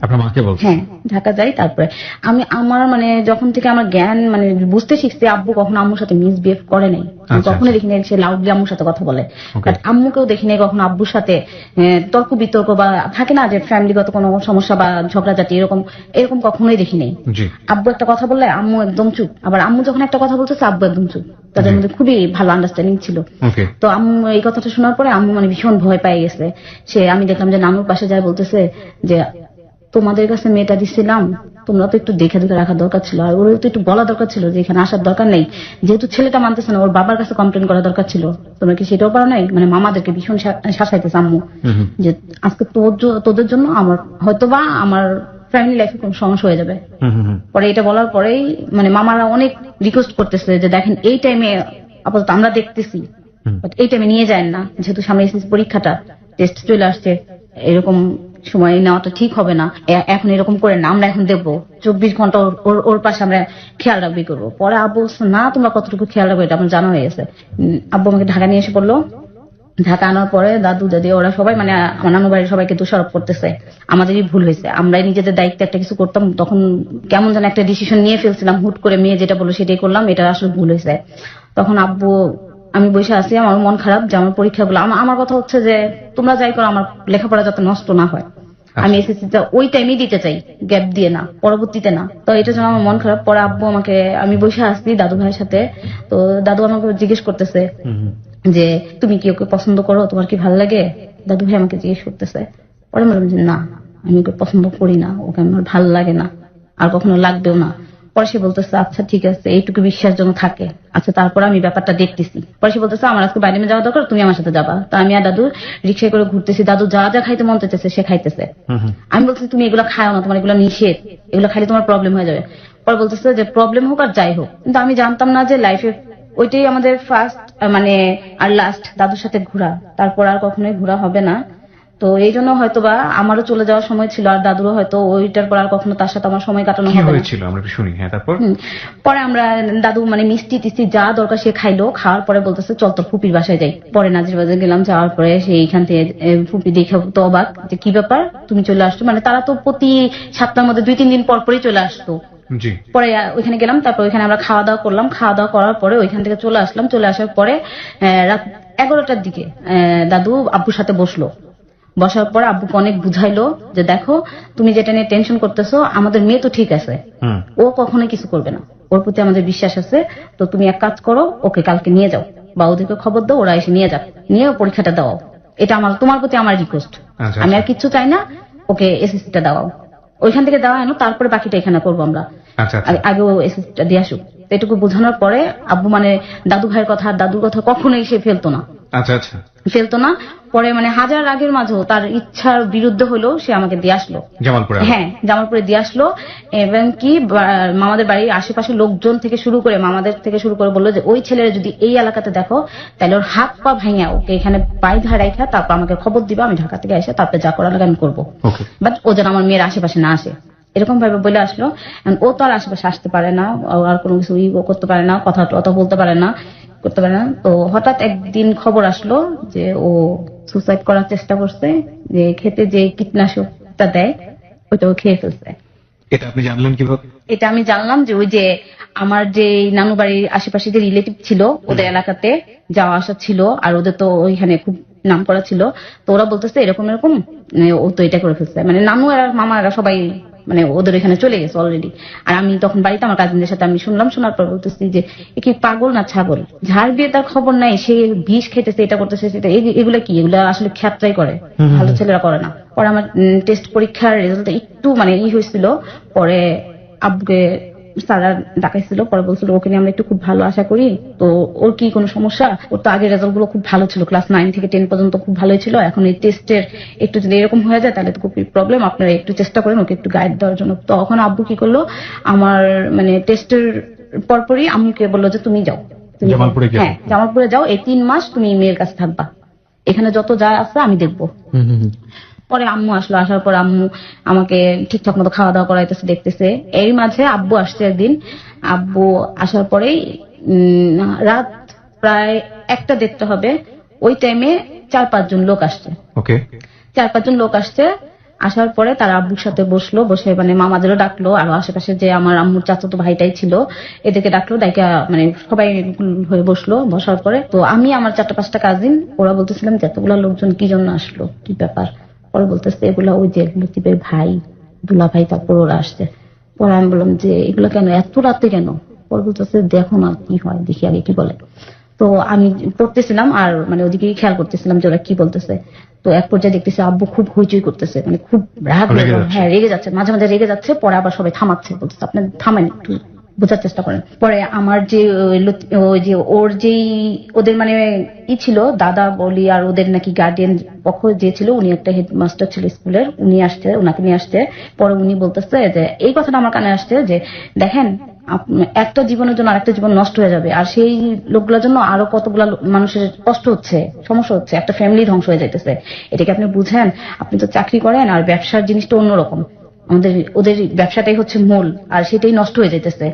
আপনার মাকে বলছেন? হ্যাঁ, ঢাকা যাই। তারপরে আমি আমার মানে যখন থেকে আমার জ্ঞান মানে বুঝতে শিখছি, আব্বু কখনো আম্মুর সাথে মিসবিহেভ করে নাই। আমি কখনো দেখিনি সে লাউডলি আম্মুর সাথে কথা বলে। বাট আম্মুকেও দেখিনি কখনো আব্বুর সাথে তর্ক বিতর্ক বা থাকে না যে ফ্যামিলিগত কোনো সমস্যা বা ঝগড়াঝাটি, এরকম কখনোই দেখি নাই। আব্বু একটা কথা বললে আম্মু একদম চুপ, আবার আম্মু যখন একটা কথা বলতেছে আব্বু একদম চুপ। তাদের মধ্যে খুবই ভালো আন্ডারস্ট্যান্ডিং ছিল। তো আম্মু এই কথাটা শোনার পরে আম্মু মানে ভীষণ ভয় পেয়ে গেছে। আমি দেখলাম যে নানুর পাশে যায় বলতেছে যে তোমাদের কাছে মেয়েটা দিচ্ছিলাম, তোমরা তো একটু দেখে দেখে রাখা দরকার ছিল, আর ওর তো একটু বলা দরকার ছিল যে এখানে আসার দরকার নেই। যেহেতু ছেলেটা মানতেছে না, ওর বাবার কাছে কমপ্লেন করা দরকার ছিল। তোমরা কি সেটাও পারো নাই? মানে মামাদেরকে ভীষণ শাসাইতেছে আম্মু যে আজকে তোদের জন্য আমার হয়তোবা আমার ফ্যামিলি লাইফে কোন সমস্যা হয়ে যাবে। পরে এটা বলার পরেই মানে মামারা অনেক রিকোয়েস্ট করতেছে যে দেখেন এই টাইমে আপাতত আমরা দেখতেছি, এই টাইমে নিয়ে যায় না, যেহেতু সামনে এসএসসি পরীক্ষাটা, টেস্ট চলে আসছে, এরকম সময় নেওয়াটা ঠিক হবে না। এখন এরকম করে না, আমরা এখন দেখবো 24 ঘন্টা ওর পাশে আমরা খেয়াল রাখবি করবো। পরে আব্বু না তোমরা কতটুকু খেয়াল রাখবো এটা আমার জানা হয়ে গেছে। আব্বু আমাকে ঢাকা নিয়ে এসে বললো। ঢাকা আনার পরে দাদু দাদি ওরা সবাই মানে আমার নানু বাড়ির সবাইকে দোষারোপ করতেছে আমাদেরই ভুল হয়েছে, আমরাই নিজেদের দায়িত্বে একটা কিছু করতাম, তখন কেমন যেন একটা ডিসিশন নিয়ে ফেলছিলাম, হুট করে মেয়ে যেটা বললো সেটাই করলাম, এটা আসলে ভুল হয়েছে। তখন আব্বু আমি বসে আছি, আমার মন খারাপ যে আমার পরীক্ষাগুলো, আমার কথা হচ্ছে যে তোমরা যাই করো আমার লেখাপড়া যাতে নষ্ট না হয়, আমি এসএসসিটা ওই টাইমে দিতে চাই, গ্যাপ দিয়ে না, পরবর্তীতে না। তো এটা জন্য আমার মন খারাপ। পরে আব্বু আমাকে, আমি বসে আসছি দাদু ভাইয়ের সাথে, তো দাদু আমাকে জিজ্ঞেস করতেছে যে তুমি কি ওকে পছন্দ করো, তোমার কি ভালো লাগে? দাদু ভাই আমাকে জিজ্ঞেস করতেছে। পরে বললাম যে না, আমি ওকে পছন্দ করি না, ওকে আমার ভালো লাগে না, আর কখনো লাগবেও না। পরে সে বলতেছে আচ্ছা ঠিক আছে, এইটুকু বিশ্বাস যেন থাকে, আচ্ছা তারপর আমি ব্যাপারটা দেখতেছি। পরে সে বলতেছে আমার আজকে বাইরে যাওয়া দরকার, তুমি আমার সাথে যাবা। তো আমি আর দাদু রিক্সায় করে ঘুরতেছি, দাদু যা যা খাইতে মন চাইতেছে সে খাইতেছে। আমি বলতেছি তুমি এগুলো খাও না, তোমার এগুলো নিষেধ, এগুলো খাইলে তোমার প্রবলেম হয়ে যাবে। পরে বলতেছে যে প্রবলেম হোক আর যাই হোক, কিন্তু আমি জানতাম না যে লাইফে ওইটাই আমাদের ফার্স্ট মানে আর লাস্ট দাদুর সাথে ঘোরা, তারপর আর কখনোই ঘোরা হবে না। তো এই জন্য হয়তোবা আমারও চলে যাওয়ার সময় ছিল, আর দাদুরও হয়তো ওইটার পর আর কখনো তার সাথে আমার সময় কাটানো হবে না। আমরা শুনি। হ্যাঁ, তারপর পরে আমরা দাদু মানে মিষ্টি টিষ্টি যা দরকার সে খাইলো, খাওয়ার পরে বলতেছে চল তোর ফুপির বাসায় যাই। পরে নাজিরবাজার গেলাম, যাওয়ার পরে সেইখান থেকে ফুপি দেখে তো অবাক যে কি ব্যাপার তুমি চলে আসছো, মানে তারা তো প্রতি সপ্তাহের মধ্যে 2-3 দিন পর পরই চলে আসতো। পরে ওইখানে গেলাম, তারপর ওইখানে আমরা খাওয়া দাওয়া করলাম, খাওয়া দাওয়া করার পরে ওইখান থেকে চলে আসলাম। চলে আসার পরে রাত 11টার দিকে দাদু আব্বুর সাথে বসার পর আব্বুকে অনেক বুঝাইলো যে দেখো তুমি যেটা নিয়ে টেনশন করতেছো, আমাদের মেয়ে তো ঠিক আছে, ও কখনোই কিছু করবে না, ওর প্রতি আমাদের বিশ্বাস আছে। তো তুমি এক কাজ করো, ওকে কালকে নিয়ে যাও বা ওদেরকে খবর দাও, ওরা এসে নিয়ে যাক, নিয়ে পরীক্ষাটা দাও, এটা আমার তোমার প্রতি আমার রিকোয়েস্ট, আমি আর কিচ্ছু চাই না, ওকে এসএসসিটা দাও। ওইখান থেকে দেওয়া এনো, তারপরে বাকিটা এখানে করবো আমরা, আচ্ছা আচ্ছা আগে ও এসএসসিটা দিয়ে আসুক। তো এটুকু বোঝানোর পরে আব্বু মানে দাদু ভাইয়ের কথা দাদুর কথা কখনোই সে ফেলতো না, আচ্ছা আচ্ছা ফেলতো না। পরে মানে হাজার রাগের মাঝেও তার ইচ্ছার বিরুদ্ধে হলেও সে আমাকে দিয়ে আসলো। জামালপুরে হ্যাঁ, জামালপুরে দিয়ে আসলো। এবং কি মামাদের বাড়ির আশেপাশে লোকজন থেকে শুরু করে মামাদের থেকে শুরু করে বললো যে ওই ছেলের যদি এই এলাকাতে দেখো তাহলে ওর হাত পা ভাঙা ওকে এখানে বাইধা রাখা, তারপর আমাকে খবর দিবা, আমি ঢাকা থেকে এসে তারপরে যা করার লাগে আমি করবো, ওকে বাট ও যেন আমার মেয়ের আশেপাশে না আসে, এরকম ভাবে বলে আসলো। ও তো আর আশেপাশে আসতে পারে না, ও আর কোনো কিছু করতে পারে না, কথা অত বলতে পারে না, করতে পারে না। তো হঠাৎ একদিন খবর আসলো যে ও সুসাইড করার চেষ্টা করছে, যে খেতে যে কীটনাশকটা দেয় ওইটা ও খেয়ে ফেলছে। এটা আপনি জানলেন কিভাবে? এটা আমি জানলাম যে ওই যে আমার যে নানু বাড়ির আশেপাশে যে রিলেটিভ ছিল ওদের এলাকাতে যাওয়া আসা ছিল, আর ওদের তো ওইখানে খুব নাম করা ছিল, তো ওরা বলতেছে এরকম এরকম ও তো এটা করে ফেলছে, মানে নানু আর মামা এরা সবাই মানে ওদের এখানে চলে গেছে অলরেডি। আর আমি তখন বাড়িতে আমার কাজিনদের সাথে আমি শুনলাম, শোনার পর বলতেছি যে এ কি পাগল না ছাগল, ঝাড় বিয়ে তার খবর নাই, সে বিষ খেতেছে, এটা করতেছে সেটা, এগুলা কি, এগুলা আসলে খ্যাতরাই করে, ভালো ছেলেরা করে না। পরে আমার টেস্ট পরীক্ষার রেজাল্ট একটু মানে হয়েছিল, পরে আব্বুকে স্যাররা ডাকাইছিল, পরে বলছিল ওকে নিয়ে আমরা একটু খুব ভালো আশা করি, তো ওর কি কোনো সমস্যা, ওর তো আগের রেজাল্ট গুলো খুব ভালো ছিল, ক্লাস 9 থেকে 10 পর্যন্ত খুব ভালোই ছিল, এখন এই টেস্টের একটু যদি এরকম হয়ে যায় তাহলে তো খুব প্রবলেম, আপনারা একটু চেষ্টা করেন ওকে একটু গাইড দেওয়ার জন্য। তখন আব্বু কি করলো, আমার মানে টেস্টের পরপরই আম্মুকে বললো যে তুমি যাও, জামালপুরে গিয়ে? হ্যাঁ জামালপুরে যাও, এই 3 মাস তুমি মেয়ের কাছে থাকবা, এখানে যত যা আছে আমি দেখবো। পরে আম্মু আসলো, আসার পর আম্মু আমাকে ঠিকঠাক মতো খাওয়া দাওয়া করাইতেছে, দেখতেছে। এর মাঝে আব্বু আসছে একদিন, আব্বু আসার পরেই রাত প্রায় 1টা-1:30 হবে, ওই টাইমে 4-5 জন লোক আসছে। ওকে 4-5 জন লোক আসছে, আসার পরে তারা আব্বুর সাথে বসলো, বসে মানে মামাদেরও ডাকলো, আর আশেপাশে যে আমার আম্মুর চাচাতো ভাইটাই ছিল এদেরকে ডাকলো, ডাইকা মানে সবাই হয়ে বসলো। বসার পরে তো আমি আমার 4-5টা কাজিন, ওরা বলতেছিলাম যে এতগুলা লোকজন কি জন্য আসলো, কি ব্যাপার। পরে বলতেছে এগুলা ওই যে লতিফের ভাই, দুলা ভাই, তারপর ওরা আসছে। পরে আমি বললাম যে এগুলো কেন, এত রাতে কেন? পরে বলতেছে দেখো না কি হয়, দেখি আগে কি বলে। তো আমি পড়তেছিলাম আর মানে ওদিকে খেয়াল করতেছিলাম যে ওরা কি বলতেছে। তো এক পর্যায়ে দেখতেছি আব্বু খুব হইচই করতেছে, মানে খুব রাগ, হ্যাঁ রেগে যাচ্ছে, মাঝে মাঝে রেগে যাচ্ছে। পরে আবার সবাই থামাচ্ছে, বলতেছে আপনি থামেন, একটু বোঝার চেষ্টা করেন। পরে আমার যে ওই যে ওর যেই ওদের মানে ছিল দাদা বলি, আর ওদের নাকি গার্ডিয়ান পক্ষ যে ছিল, উনি একটা হেডমাস্টার ছিল স্কুলের, উনি আসছে, ওনাকে নিয়ে আসছে। পরে উনি বলতেছে যে এই কথাটা আমার কানে আসছে যে দেখেন একটা জীবনের জন্য আরেকটা জীবন নষ্ট হয়ে যাবে, আর সেই লোকগুলোর জন্য আরো কতগুলা মানুষের কষ্ট হচ্ছে, সমস্যা হচ্ছে, একটা ফ্যামিলি ধ্বংস হয়ে যাইতেছে। এটাকে আপনি বুঝেন? আপনি তো চাকরি করেন, আর ব্যবসার জিনিসটা অন্যরকম, ওদের ব্যবসাটাই হচ্ছে মূল, আর সেটাই নষ্ট হয়ে যাইতেছে।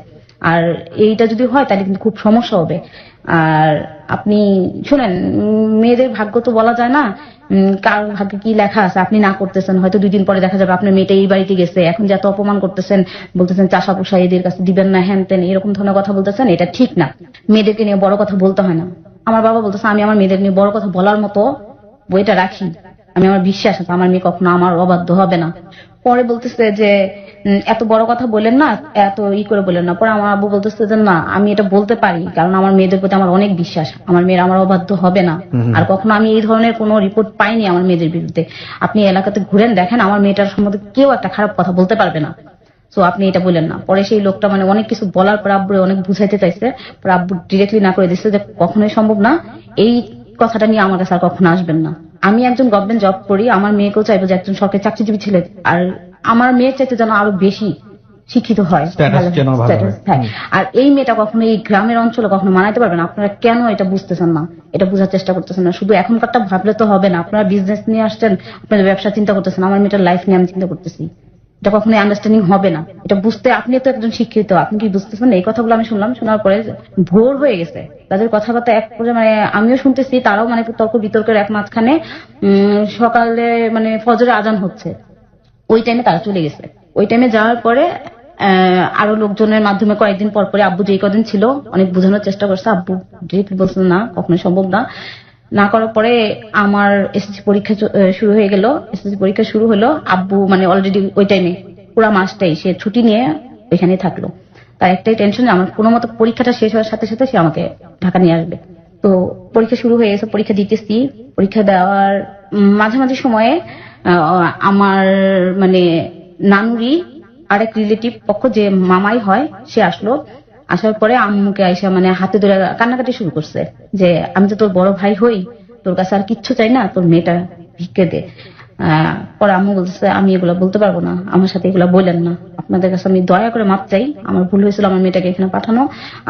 আর এইটা যদি হয় তাহলে কিন্তু খুব সমস্যা হবে। আর আপনি শুনেন, মেয়েদের ভাগ্য তো বলা যায় না, কার ভাগ্যে কি লেখা আছে, আপনি না করতেছেন, হয়তো 2 দিন পরে দেখা যাবে আপনার মেয়েটা এই বাড়িতে গেছে, এখন যত অপমান করতেছেন, বলতেছেন চাষা পোষা এদের কাছে দিবেন না, হ্যান তেন এরকম ধরনের কথা বলতেছেন, এটা ঠিক না। মেয়েদেরকে নিয়ে বড় কথা বলতে হয় না। আমার বাবা বলতেছে আমি আমার মেয়েদের নিয়ে বড় কথা বলার মতো বইটা রাখি, আমি আমার বিশ্বাস আছে আমার মেয়ে কখনো আমার অবাধ্য হবে না। পরে বলতেছে যে এত বড় কথা বলেন না, এত করে বলেন না। পরে আমার আব্বু বলতেছে যে না, আমি এটা বলতে পারি, কারণ আমার মেয়েদের প্রতি আমার অনেক বিশ্বাস, আমার মেয়েরা আমার অবাধ্য হবে না, আর কখনো আমি এই ধরনের কোনো রিপোর্ট পাইনি আমার মেয়েদের বিরুদ্ধে। আপনি এলাকাতে ঘুরেন দেখেন, আমার মেয়েটার সম্বন্ধে কেউ একটা খারাপ কথা বলতে পারবে না, তো আপনি এটা বলেন না। পরে সেই লোকটা মানে অনেক কিছু বলার পর আব্বু অনেক বুঝাইতে চাইছে, পরে আব্বু ডিরেক্টলি না করে দিচ্ছে যে কখনোই সম্ভব না, এই কথাটা নিয়ে আমার কাছে আর কখনো আসবেন না। আমি একজন গভর্নমেন্ট জব করি, আমার মেয়েকেও চাইবো যে একজন সরকারি চাকরিজীবী ছেলে, আর আমার মেয়ের চাইতে যেন আরো বেশি শিক্ষিত হয়। আর এই মেয়েটা কখনো এই গ্রামের অঞ্চলে কখনো মানাইতে পারবে না। আপনারা কেন এটা বুঝতেছেন না, এটা বোঝার চেষ্টা করতেছেন না? শুধু এখনকারটা ভাবলে তো হবে না, আপনারা বিজনেস নিয়ে আসছেন, আপনাদের ব্যবসা চিন্তা করতেছেন, আমার মেয়েটার লাইফ নিয়ে আমি চিন্তা করতেছি, এটা কখনোই আন্ডারস্ট্যান্ডিং হবে না। এটা বুঝতে, আপনি তো একজন শিক্ষিত, আপনি কি বুঝতেছেন? এই কথাগুলো আমি শুনলাম, শোনার পরে ভোর হয়ে গেছে তাদের কথাবার্তা, এক পর্যায়ে মানে আমিও শুনতেছি, তারাও মানে তর্ক বিতর্কের এক মাঝখানে সকালে মানে ফজরে আজান হচ্ছে, ওই টাইমে তারা চলে গেছে। ওই টাইমে যাওয়ার পরে আরো লোকজনের মাধ্যমে কয়েকদিন পর পরে আব্বু যেই কদিন ছিল অনেক বোঝানোর চেষ্টা করছে, আব্বু ডিরেক্টলি বলছেন না, কখনোই সম্ভব না। না করার পরে আমার এসএসসি পরীক্ষা শুরু হয়ে গেল। এসএসসি পরীক্ষা শুরু হলো, আব্বু মানে অলরেডি ওই টাইমে পুরো মাসটাই সে ছুটি নিয়ে ওইখানেই থাকলো। তার একটাই টেনশন, আমার কোনো মতো পরীক্ষাটা শেষ হওয়ার সাথে সাথে সে আমাকে ঢাকা নিয়ে আসবে। তো পরীক্ষা শুরু হয়ে গেছে, পরীক্ষা দিতেছি। পরীক্ষা দেওয়ার মাঝামাঝি সময়ে আমার মানে নানুরি আরেক রিলেটিভ পক্ষ যে মামাই হয় সে আসলো। আসার পরে আম্মুকে আইসা মানে হাতে ধরে কান্নাকাটি শুরু করছে যে আমি তো তোর বড় ভাই হই, তোর কাছে আর কিচ্ছু চাই না, তোর মেয়েটা ভিক্ষে দে। পরে আম্মু বলতেছে আমি এগুলো বলতে পারবো না, আমার সাথে এগুলো বললেন না, আপনাদের কাছে আমি দয়া করে মাপ চাই, আমার ভুল হয়েছিল আমার মেয়েটাকে এখানে পাঠানো,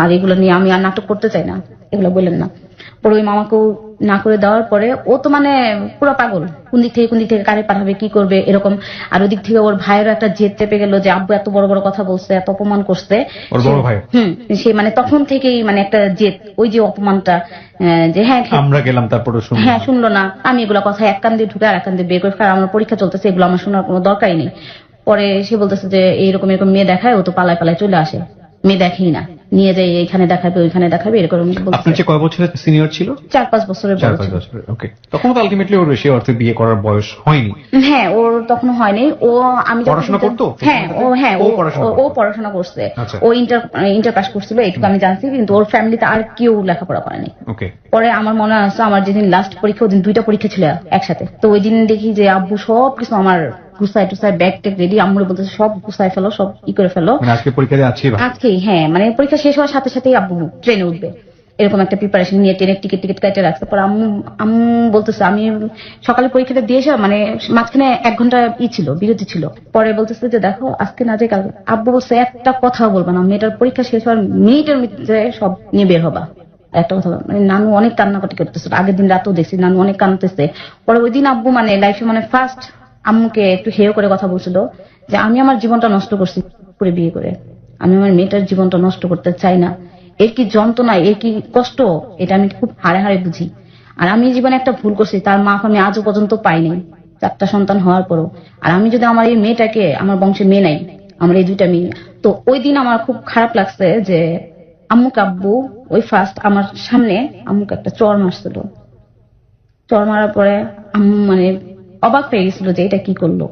আর এগুলো নিয়ে আমি আর নাটক করতে চাই না, এগুলো বললেন না। পরে ওই মামাকেও না করে দেওয়ার পরে ও তো মানে পুরো পাগল, কোন দিক থেকে কারে পাঠাবে কি করবে এরকম। আর ওদিক থেকে ওর ভাইয়েরও একটা জেদ চেপে গেল যে আব্বু এত বড় বড় কথা বলছে, এত অপমান করছে। ওর বড় ভাই সে মানে তখন থেকেই মানে একটা জেদ, ওই যে অপমানটা যে হ্যাঁ আমরা গেলাম তারপরে হ্যাঁ শুনলো না, আমি এগুলো কথা এক কান দিয়ে ঢুকে আর এক কান দিয়ে বের করে ফেলার, আমার পরীক্ষা চলতেছে, এগুলো আমার শোনার কোনো দরকারই নেই। পরে সে বলতেছে যে এইরকম এরকম মেয়ে দেখায়, ও তো পালায় পালায় চলে আসে, মেয়ে দেখেই না, নিয়ে যাই এইখানে দেখাবে ওইখানে দেখাবে এরকম। আপনার চেয়ে কয় বছরের সিনিয়র ছিল? 4-5 বছরের বড় ছিল। ওকে, তখন তো আলটিমেটলি ওর বেশি অর্থে বিয়ে করার বয়স হয়নি। হ্যাঁ ওর তখন হয়নি। ও আমি পড়াশোনা করতো? ও পড়াশোনা করছে, ও ইন্টার পাস করছিল, এইটুকু আমি জানছি, কিন্তু ওর ফ্যামিলিতে আর কেউ লেখাপড়া করেনি। পরে আমার মনে আছে আমার যেদিন লাস্ট পরীক্ষা, ওই দিন 2টা পরীক্ষা ছিল একসাথে, তো ওই দিন দেখি যে আব্বু সবকিছু আমার গুছায় টুসায় ব্যাগ ট্যাগ রেডি, আম্মুরে বলতেছে সব গুছায় ফেলো, সব ই করে ফেলো, আজকে পরীক্ষা আজকেই। হ্যাঁ মানে পরীক্ষা শেষ হওয়ার সাথে সাথেই আব্বু ট্রেনে উঠবে, এরকম একটা প্রিপারেশন নিয়ে ট্রেনের টিকিট কেটে রাখছে। পরে আম্মু বলতেছে আমি সকালে পরীক্ষাটা দিয়ে এসে মানে মাঝখানে 1 ঘন্টা ছিল, বিরতি ছিল, পরে বলতেছে যে দেখো আজকে না যাই কালকে। আব্বু বলছে একটা কথা বলবা না, মেয়েটার পরীক্ষা শেষ হওয়ার মিনিটের মধ্যে সব নিয়ে বের হবা, একটা কথা। মানে নানু অনেক কান্নাকাটি করতেছে, আগের দিন রাতেও দেখছি নানু অনেক কাঁদতেছে। পরে ওই দিন আব্বু মানে লাইফে মানে ফার্স্ট আম্মুকে একটু হেয় করে কথা বলছিল যে আমি আমার জীবনটা নষ্ট করছি করে বিয়ে করে, আমি আমার মেয়েটার জীবনটা নষ্ট করতে চাই না, এর কি যন্ত্রণা এর কি কষ্ট এটা আমি খুব হাড়ে হাড়ে বুঝি, আর আমি জীবনে একটা ভুল করছি, তার মাফ আমি আজও পর্যন্ত পাইনি 4টা সন্তান হওয়ার পরও। আর আমি যদি আমার এই মেয়েটাকে, আমার বংশে মেয়ে নাই, আমার এই 2টা মেয়ে, তো ওই দিন আমার খুব খারাপ লাগছে যে আম্মুকে আব্বু ওই ফার্স্ট আমার সামনে আম্মুকে একটা চর মারছিল। চর মারার পরে আম্মু মানে অবাক হয়ে গেছিল যে এটা কি করলো,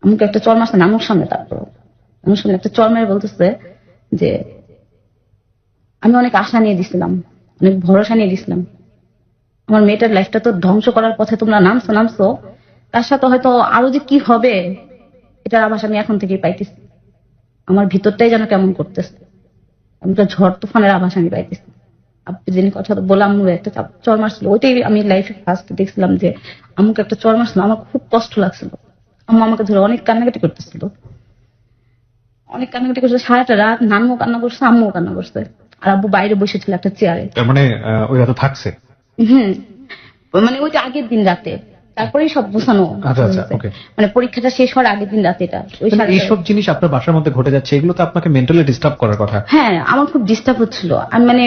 আম্মুকে একটা চর মারছে আম্মুর সামনে, তারপর আম্মুর সামনে একটা চর মেরে বলতেছে যে আমি অনেক আশা নিয়ে দিছিলাম, অনেক ভরসা নিয়ে দিছিলাম, আমার মেয়েটার লাইফটা তো ধ্বংস করার পথে তোমরা নামছো, তার সাথে হয়তো আরো যে কি হবে এটার আভাস আমি এখন থেকেই পাইতেছি, আমার ভিতরটাই যেন কেমন করতেছে, আমি তো ঝড় তুফানের আভাস আমি পাইতেছি। আপনি যিনি কথা বললাম একটা চর মারছিল, ওইটাই আমি লাইফে ফার্স্ট দেখছিলাম যে আম্মুকে একটা চর মারছিল, আমার খুব কষ্ট লাগছিল। আম্মু আমাকে ধরে অনেক কান্নাকাটি করতেছিল, অনেক কান্নাকাটি করছে, সারাটা রাত নানুও কান্না করছে, আম্মুও কান্না করছে, আর আব্বু বাইরে বসেছিল একটা চেয়ারে। মানে ওই রাতে থাকছে? মানে ওইটা আগের দিন রাতে, তারপরেই সব গোছানো। মানে পরীক্ষাটা শেষ হওয়ার আগের দিন রাতে এটা। এইসব জিনিস আপনার বাসার মধ্যে ঘটে যাচ্ছে, এগুলো তো আপনাকে মেন্টালি ডিস্টার্ব করার কথা। হ্যাঁ আমার খুব ডিস্টার্ব হচ্ছিল, আমি মানে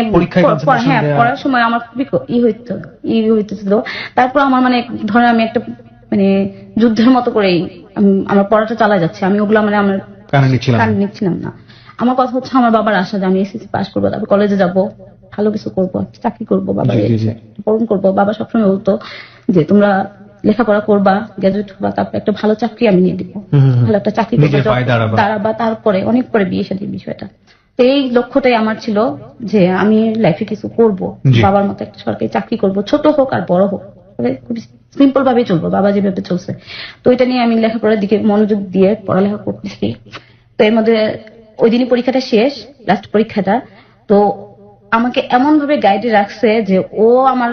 পড়ার সময় আমার খুবই হইতেছিল। তারপর আমার মানে ধরে আমি একটা মানে যুদ্ধের মতো করেই আমার পড়াটা চালা যাচ্ছে, আমি ওগুলো মানে আমার কানে নিচ্ছিলাম না। আমার কথা হচ্ছে আমার বাবার আশা যে আমি এসএসসি পাস করবো, তারপর কলেজে যাবো, ভালো কিছু করবো, চাকরি করবো, বাবার পূরণ করবো। বাবা সবসময় বলতো যে তোমরা লেখাপড়া করবা, গ্রাজুয়েট হবা, তারপর একটা ভালো চাকরি আমি নিয়ে দিব, ভালো একটা চাকরি দাঁড়াবা, তারপরে অনেক পরে বিয়ে শাদীর বিষয়টা। তো এই লক্ষ্যটাই আমার ছিল যে আমি লাইফে কিছু করব, বাবার মতো একটা সরকারি চাকরি করব, ছোট হোক আর বড় হোক, খুব সিম্পল ভাবে চলবো, বাবা যেভাবে চলছে। তো এটা নিয়ে আমি লেখাপড়ার দিকে মনোযোগ দিয়ে পড়ালেখা করতেছি। তো এর মধ্যে ওই দিনই পরীক্ষাটা শেষ, লাস্ট পরীক্ষাটা। তো আমাকে এমন ভাবে গাইডে রাখছে যে ও আমার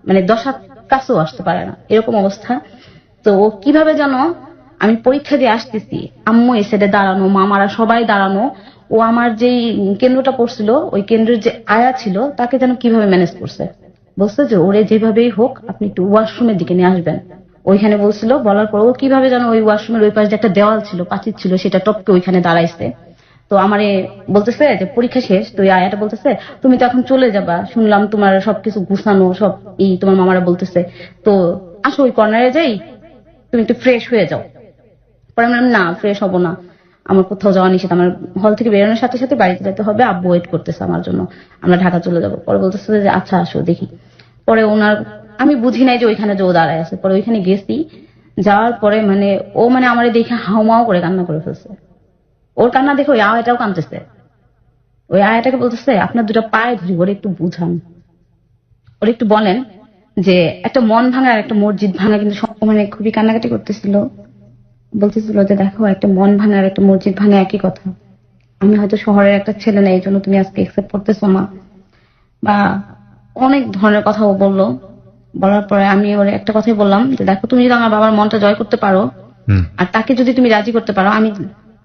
মানে 10 হাত কাছেও আসতে পারে না, এরকম অবস্থা। তো ও কিভাবে যেন আমি পরীক্ষা দিয়ে আসতেছি, আম্মু এই সাইডে দাঁড়ানো, মামারা সবাই দাঁড়ানো, ও আমার যেই কেন্দ্রটা পড়ছিল ওই কেন্দ্রের যে আয়া ছিল তাকে যেন কিভাবে ম্যানেজ করছে। বলছে যে ওরে যেভাবেই হোক আপনি একটু ওয়াশরুমের দিকে নিয়ে আসবেন, ওইখানে বলছিল। বলার পর ও কিভাবে যেন ওই ওয়াশরুমের ওই পাশে একটা দেওয়াল ছিল, পাঁচিল ছিল, সেটা টপকে ওইখানে দাঁড়াইছে। তো আমারে বলতেছে যে পরীক্ষা শেষ, তো আয়াটা বলতেছে তুমি তো এখন চলে যাবা, শুনলাম তোমার সবকিছু গুছানো সব এই তোমার মামারা বলতেছে, তো আসো ওই কর্নারে যাই, তুমি একটু ফ্রেশ হয়ে যাও। পরে আমি বললাম না ফ্রেশ হবো না, আমার কোথাও যাওয়া নিষেধ, আমার হল থেকে বেরোনোর সাথে সাথে বাড়িতে যেতে হবে, আব্বু ওয়েট করতেছে আমার জন্য, আমরা ঢাকা চলে যাবো। পরে বলতেছে যে আচ্ছা আসো দেখি। পরে ওনার আমি বুঝি নাই যে ওইখানে যে ও দাঁড়ায় আছে। পরে ওইখানে গেছি, যাওয়ার পরে মানে ও মানে আমার দেখে হাউমাও করে কান্না করে ফেলছে। ওর কান্না দেখে ওই আয়াটাও কাঁদতেছে, ওই আয়াটাকে বলতেছে আপনার 2টা পায়ে ধরি, ওরে একটু বুঝান, ওরে একটু বলেন যে একটা মন ভাঙা আর একটা মসজিদ ভাঙা কিন্তু মানে খুবই কান্নাকাটি করতেছিল। বলতেছিল যে দেখো একটা মন ভাঙা আর একটা মসজিদ ভাঙা একই কথা। আমি হয়তো শহরের একটা ছেলে না, এই জন্য তুমি আজকে একসেপ্ট করতেছো না, বা অনেক ধরনের কথা ও বললো। বলার পরে আমি ওর একটা কথাই বললাম যে দেখো তুমি যদি আমার বাবার মনটা জয় করতে পারো আর তাকে যদি তুমি রাজি করতে পারো, আমি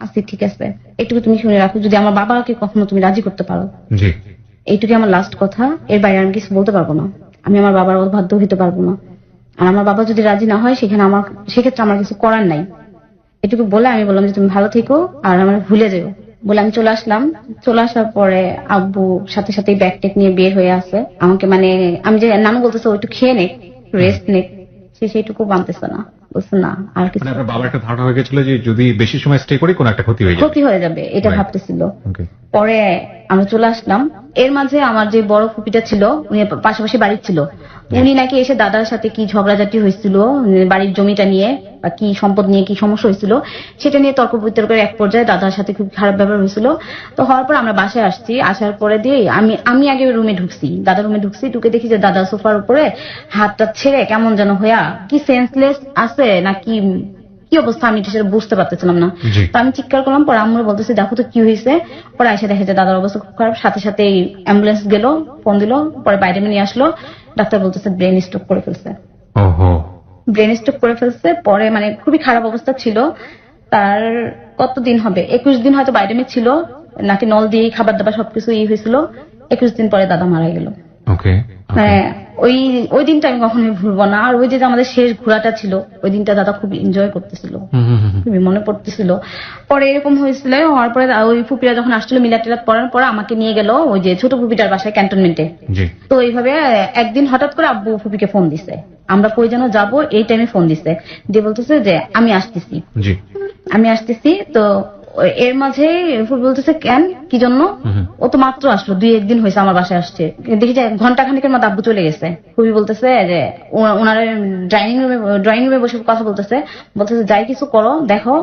আছি, ঠিক আছে, এইটুকু তুমি শুনে রাখো। যদি আমার বাবাকে কখনো তুমি রাজি করতে পারো, জি এইটুকু আমার লাস্ট কথা, এর বাইরে আমি কিছু বলতে পারবো না। আমি আমার বাবার অবাধ্য হইতে পারবো না। আর আমার বাবা যদি রাজি না হয় সেক্ষেত্রে আমার কিছু করার নাই। এটুকু বলে আমি বললাম যে তুমি ভালো থেকো আর আমার ভুলে যেও বলে আমি চলে আসলাম। চলে আসার পরে আব্বু সাথে সাথে ব্যাগ টেক নিয়ে বের হয়ে আসে। আমাকে মানে আমি যে নানু বলতেছে ওইটু খেয়ে নে, রেস্ট নে, সে সেইটুকু মানতেছে না, বলছে না আর কিছু। মানে আপনার বাবার একটা ধারণা হয়ে গেছিল যে যদি বেশি সময় স্টে করি কোনো একটা ক্ষতি হয়ে যাবে। ক্ষতি হয়ে যাবে এটা ভাবতেছিল। Okay. পরে আমরা চলে আসলাম। এর মাঝে আমার যে বড় ফুপিটা ছিল উনি পাশাপাশি বাড়ির ছিল, উনি নাকি এসে দাদার সাথে কি ঝগড়াঝাটি হয়েছিল বাড়ির জমিটা নিয়ে বা কি সম্পদ নিয়ে কি সমস্যা হয়েছিল সেটা নিয়ে তর্ক বিতর্কের এক পর্যায়ে দাদার সাথে খুব খারাপ ব্যবহার হয়েছিল। তো হওয়ার পর আমরা বাসায় আসছি। আসার পরে দিয়ে আমি আগে রুমে ঢুকছি, দাদার রুমে ঢুকছি, ঢুকে দেখি যে দাদা সোফার উপরে হাতটা ছেড়ে কেমন যেন হইয়া কি সেন্সলেস আছে না কি কি অবস্থা আমি সেটা বুঝতে পারতেছিলাম না। তো আমি চিৎকার করলাম। পরে আম্মুর বলতেছি দেখো তো কি হয়েছে। পরে এসে দেখে যে দাদার অবস্থা খুব খারাপ। সাথে সাথে অ্যাম্বুলেন্স গেল, ফোন দিল, পরে বাইরে নিয়ে আসলো। ডাক্তার বলতেছে ব্রেন স্ট্রোক করে ফেলছে। ব্রেন স্ট্রোক করে ফেলছে। পরে মানে খুবই খারাপ অবস্থা ছিল তার। কতদিন হবে, 21 দিন হয়তো বাইরে ছিল, নাকি নল দিয়ে খাবার দাবার সবকিছু হয়েছিল। 21 দিন পরে দাদা মারা গেল। হ্যাঁ, ওই দিনটা আমি কখনোই ভুলবো না। আর ওই যে আমাদের শেষ ঘোরাটা ছিল, ওই দিনটা দাদা খুব এনজয় করতেছিল, খুবই মনে পড়তেছিল। পরে এরকম হয়েছিল, হওয়ার পরে ওই ফুপিরা যখন আসছিল মিলাদ টিলাদ পড়ার পরে আমাকে নিয়ে গেল ওই যে ছোট ফুপিটার বাসায় ক্যান্টনমেন্টে। তো এইভাবে একদিন হঠাৎ করে আব্বু ফুপিকে ফোন দিছে, আমরা কই যেন যাবো, এই টাইমে ফোন দিছে, দিয়ে বলতেছে যে আমি আসতেছি। তো এর মাঝে ফুল বলতেছে কেন কি জন্য, ও তো মাত্র আসলো, 2-1 দিন হয়েছে আমার বাসায় আসছে। দেখি যে ঘন্টা খানিকের মধ্যে আব্বু চলে গেছে। খুবই বলতেছে যে ওনারা ড্রয়িং রুমে বসে কথা বলতেছে যাই কিছু করো, দেখো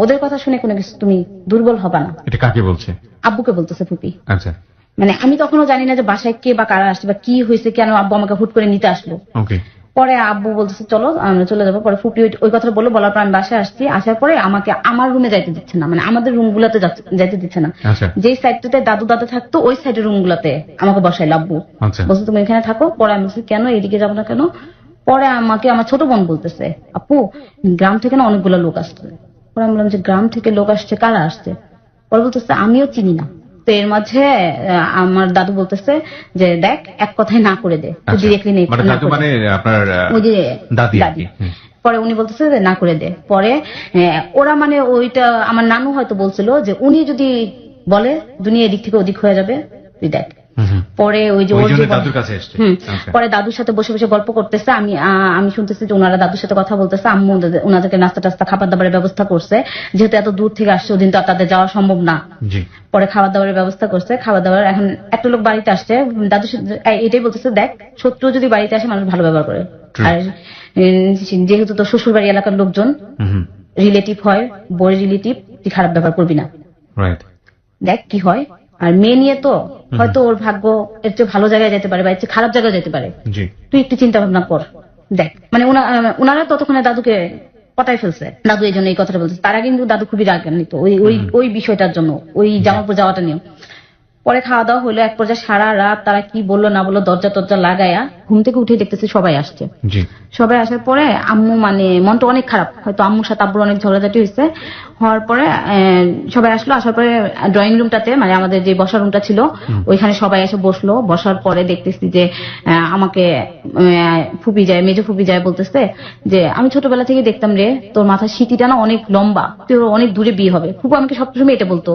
ওদের কথা শুনে কোনো কিছু তুমি দুর্বল হবা না। এটা কাকে বলছে? আব্বুকে বলতেছে ফুপি। আচ্ছা। মানে আমি তখনও জানি না যে বাসায় কে বা কারা আসছে বা কি হয়েছে, কেন আব্বু আমাকে হুট করে নিতে আসলো। পরে আব্বু বলতেছে চলো আমরা চলে যাবো। পরে ফুপি ওই কথাটা বললো, বলার পর আমি বাসায় আসছি। আসার পরে আমাকে আমার রুমে যাইতে দিচ্ছে না, মানে আমাদের রুম গুলাতে যাইতে দিচ্ছে না। যেই সাইডটাতে দাদু দাদা থাকতো ওই সাইডের রুম গুলাতে আমাকে বসাইল আব্বু। বলছে তুমি এখানে থাকো। পরে আমি বলছি কেন, এদিকে যাবো না কেন? পরে আমাকে আমার ছোট বোন বলতেছে আপু গ্রাম থেকে না অনেকগুলো লোক আসছে। পরে আমি বললাম যে গ্রাম থেকে লোক আসছে, কারা আসছে? পরে বলতেছে আমিও চিনি না। তো এর মাঝে আমার দাদু বলতেছে যে দেখ এক কথাই না করে দে, দাদি। পরে উনি বলতেছে যে না করে দে। পরে ওরা মানে ওইটা আমার নানু হয়তো বলছিল যে উনি যদি বলে দুনিয়া এদিক থেকে ওদিক হয়ে যাবে, তুই দেখ। পরে ওই যে পরে দাদুর সাথে বসে বসে গল্প করতেছে। আমি শুনতেছি যে ওনারা দাদুর সাথে কথা বলতেছে। আম্মু ওনাদেরকে নাস্তা টাস্তা খাবার দাবারের ব্যবস্থা করছে, যেহেতু এত দূর থেকে আসছে ওদিন তো তাদের যাওয়া সম্ভব না। পরে খাবার দাবারের ব্যবস্থা করছে। খাবার দাবার এখন একটা লোক বাড়িতে আসছে, দাদুর এটাই বলতেছে দেখ শত্রু যদি বাড়িতে আসে মানুষ ভালো ব্যবহার করে। আর যেহেতু তো শ্বশুর বাড়ি এলাকার লোকজন রিলেটিভ হয়, বড় রিলেটিভ, তুই খারাপ ব্যবহার করবি না, দেখ কি হয়। আর মেয়ে নিয়ে তো হয়তো ওর ভাগ্য এর চেয়ে ভালো জায়গায় যেতে পারে বা এর চেয়ে খারাপ জায়গায় যেতে পারে, তুই একটু চিন্তা ভাবনা কর, দেখ। মানে ওনারা ততক্ষণে দাদুকে পটাই ফেলছে। দাদু এই জন্য এই কথাটা বলছে। তারা কিন্তু দাদু খুবই রাগান্বিত ওই বিষয়টার জন্য, ওই জামালপুর যাওয়াটা নিয়ে। পরে খাওয়া দাওয়া হলো। এক পর্যায়ে সারা রাত তারা কি বললো না বললো দরজা টরজা লাগায়া ঘুম থেকে উঠে দেখতেছি সবাই আসছে। সবাই আসার পরে আম্মু মানে মনটা অনেক খারাপ, হয়তো আম্মুর সাথে আব্বুর অনেক ঝগড়াঝাটি হয়েছে। হওয়ার পরে সবাই আসলো। আসার পরে ড্রয়িং রুমটাতে মানে আমাদের যে বসার রুমটা ছিল ওইখানে সবাই এসে বসলো। বসার পরে দেখতেছি যে আমাকে ফুপি যায়, মেজো ফুপি যায়, বলতেছে যে আমি ছোটবেলা থেকে দেখতাম রে তোর মাথার সিটিটা না অনেক লম্বা, তোর অনেক দূরে বিয়ে হবে। ফুপু আমাকে সবসময় এটা বলতো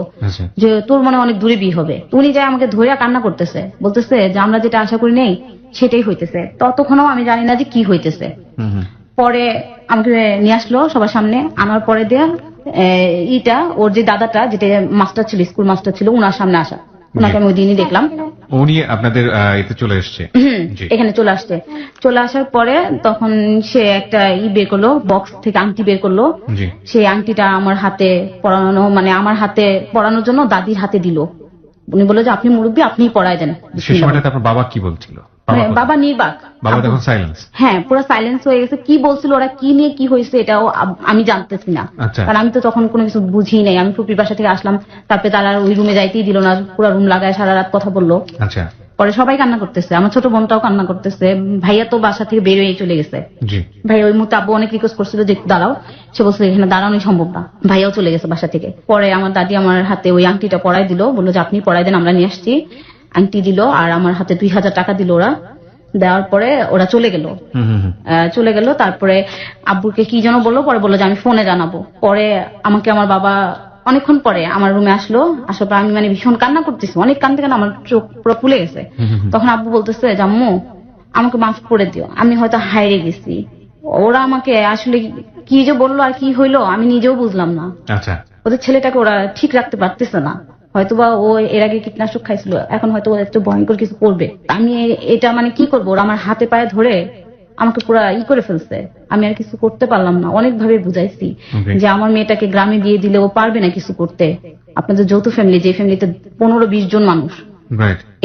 যে তোর মনে অনেক দূরে বিয়ে হবে। উনি যায় আমাকে ধরে কান্না করতেছে, বলতেছে যে আমরা যেটা আশা করি নেই সেটাই হইতেছে। ততক্ষণও আমি জানি না যে কি হইতেছে। পরে আমাকে নিয়ে আসলো সবার সামনে। আনার পরে দিয়ে ওর যে দাদাটা যেটা মাস্টার ছিল, স্কুল মাস্টার ছিল, উনার সামনে আসা। উনাকে আমি ওই দিনই দেখলাম। উনি আপনাদের এতে চলে এসছে, এখানে চলে আসছে। চলে আসার পরে তখন সে একটা বের করলো, বক্স থেকে আংটি বের করলো। সেই আংটিটা আমার হাতে পরানো, মানে আমার হাতে পরানোর জন্য দাদির হাতে দিল। উনি বললো যে আপনি মুরব্বী, আপনি পরায় দেন। সেই সময়টাতে আপনার বাবা কি বলছিল? বাবা নির্বাক, বাবা তখন সাইলেন্স? হ্যাঁ পুরো সাইলেন্স হয়ে গেছে। কি বলছিল ওরা, কি নিয়ে কি হয়েছে এটাও আমি জানতেছি না, আচ্ছা। কারণ আমি তো তখন কোনো কিছু বুঝি নাই। আমি ফুপির বাসা থেকে আসলাম, তারপরে তারা ওই রুমে যাইতেই দিল না, পুরো রুম লাগায় সারা রাত কথা বললো। আচ্ছা। পরে সবাই কান্না করতেছে, আমার ছোট বোনটাও কান্না করতেছে, ভাইয়া তো বাসা থেকে বের হয়ে চলে গেছে। জি। ভাই ওই মুহূর্তে আব্বু অনেক রিকোয়েস্ট করছিল যে একটু দাঁড়াও, সে বলছিল এখানে দাঁড়ানোই সম্ভব না, ভাইয়াও চলে গেছে বাসা থেকে। পরে আমার দাদি আমার হাতে ওই আংটিটা পরাই দিল, বললো যে আপনি পরাই দেন, আমরা নিয়ে আসছি। আংটি দিল আর আমার হাতে 2000 টাকা দিল ওরা। দেওয়ার পরে ওরা চলে গেল। চলে গেল, তারপরে আব্বুকে কি যেন বললো, পরে বললো যে আমি ফোনে জানাবো। পরে আমাকে আমার বাবা অনেকক্ষণ পরে আমার রুমে আসলো, আসার পর আমি মানে ভীষণ কান্না করতেছি, অনেক কান্দতে কান্না আমার চোখ পুরো ফুলে গেছে। তখন আব্বু বলতেছে যে আম্মু আমাকে মাফ করে দিও, আমি হয়তো হারিয়ে গেছি। ওরা আমাকে আসলে কি যে বললো আর কি হইলো আমি নিজেও বুঝলাম না। আচ্ছা। ওদের ছেলেটাকে ওরা ঠিক রাখতে পারতেছে না, হয়তোবা ও এর আগে কীটনাশক খাইছিল, এখন হয়তো ও একটু ভয়ঙ্কর কিছু করবে। আমি এটা মানে কি করবো, ওরা আমার হাতে পায়ে ধরে আমাকে পুরো করে ফেলছে, আমি আর কিছু করতে পারলাম না। অনেক ভাবে বুঝাইছি যে আমার মেয়েটাকে গ্রামে বিয়ে দিলে ও পারবে না কিছু করতে। আপনাদের যৌথ ফ্যামিলি, যে ফ্যামিলিতে 15-20 জন মানুষ,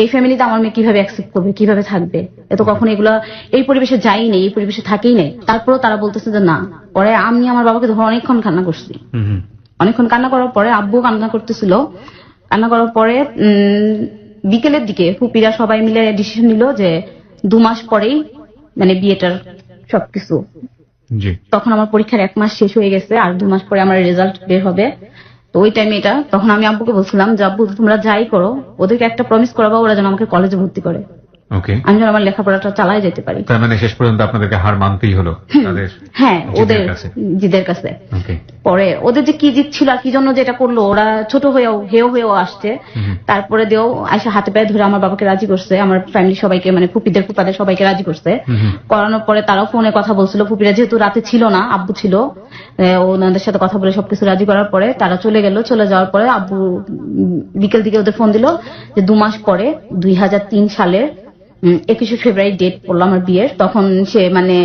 এই ফ্যামিলিতে আমার মেয়ে কিভাবে অ্যাকসেপ্ট করবে, কিভাবে থাকবে? এত কখনো এগুলা এই পরিবেশে যাই নেই, এই পরিবেশে থাকেই নেই। তারপরেও তারা বলতেছে যে না। পরে আমি আমার বাবাকে ধরে অনেকক্ষণ কান্না করছি, অনেকক্ষণ কান্না করার পরে আব্বু কান্না করতেছিল। কান্না করার পরে বিকেলের দিকে ফুপিরা সবাই মিলে ডিসিশন নিল যে 2 মাস পরেই মানে বিয়েটার সবকিছু। তখন আমার পরীক্ষার 1 মাস শেষ হয়ে গেছে, আর 2 মাস পরে আমার রেজাল্ট বের হবে। তো ওই টাইমে এটা, তখন আমি আব্বুকে বলছিলাম যে আব্বু তোমরা যাই করো, ওদেরকে একটা প্রমিস করাবো ওরা যেন আমাকে কলেজে ভর্তি করে, আমি যেন আমার লেখাপড়াটা চালাই যেতে পারি। তার মানে শেষ পর্যন্ত আপনাদেরকে হার মানতেই হলো তাদের? হ্যাঁ, ওদের জিদের কাছে। পরে ওদের যে কি জিদ ছিল আর কি জন্য যেটা করলো, ওরা ছোট হয়েও হয়েও আসছে। তারপরে দিয়েও আইসা হাতে পায়ে ধরে আমার বাবাকে রাজি করছে, আমার ফ্যামিলি সবাইকে মানে ফুপিদের ফুপাদের সবাইকে রাজি করছে। করানোর পরে তারাও ফোনে কথা বলছিল, ফুপিরা যেহেতু রাতে ছিল না, আব্বু ছিল, ওনাদের সাথে কথা বলে সবকিছু রাজি করার পরে তারা চলে গেল। চলে যাওয়ার পরে আব্বু বিকেল দিকে ওদের ফোন দিল যে 2 মাস পরে 2003 সালের 21শে ফেব্রুয়ারি ডেট পড়লো আমার বিয়ের। তখন সে মানে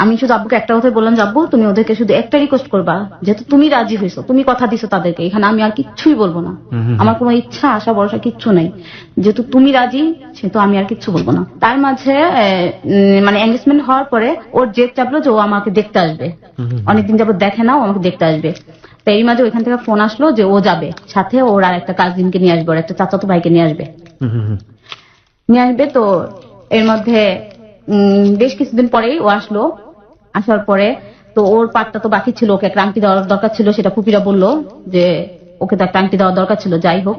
আমি শুধু আব্বুকে একটা কথাই বললাম যে আব্বু তুমি ওদেরকে শুধু একটা রিকোয়েস্ট করবা, যেহেতু তুমি রাজি হয়েছো, তুমি কথা দিছো তাদেরকে, এখানে আমি আর কিচ্ছুই বলবো না, আমার কোনো ইচ্ছা আশা ভরসা কিচ্ছু নেই, যেহেতু তুমি রাজি সেহেতু আমি আর কিচ্ছু বলবো না। তার মাঝে মানে এঙ্গেজমেন্ট হওয়ার পরে ওর জেদ চাপলো যে ও আমাকে দেখতে আসবে, অনেকদিন যাবত দেখে না, ও আমাকে দেখতে আসবে। তো এই মাঝে ওইখান থেকে ফোন আসলো যে ও যাবে, সাথে ওর আর একটা কাজিনকে নিয়ে আসবে, ওর একটা চাচাতো ভাইকে নিয়ে আসবে। তো এর মধ্যে বেশ কিছুদিন পরেই ও আসলো। আসার পরে তো ওর পাটটা তো বাকি ছিল, ওকে একটা আংটি দেওয়ার দরকার ছিল, সেটা ফুপিরা বললো যে ওকে তো একটা আংটি দেওয়ার দরকার ছিল। যাই হোক,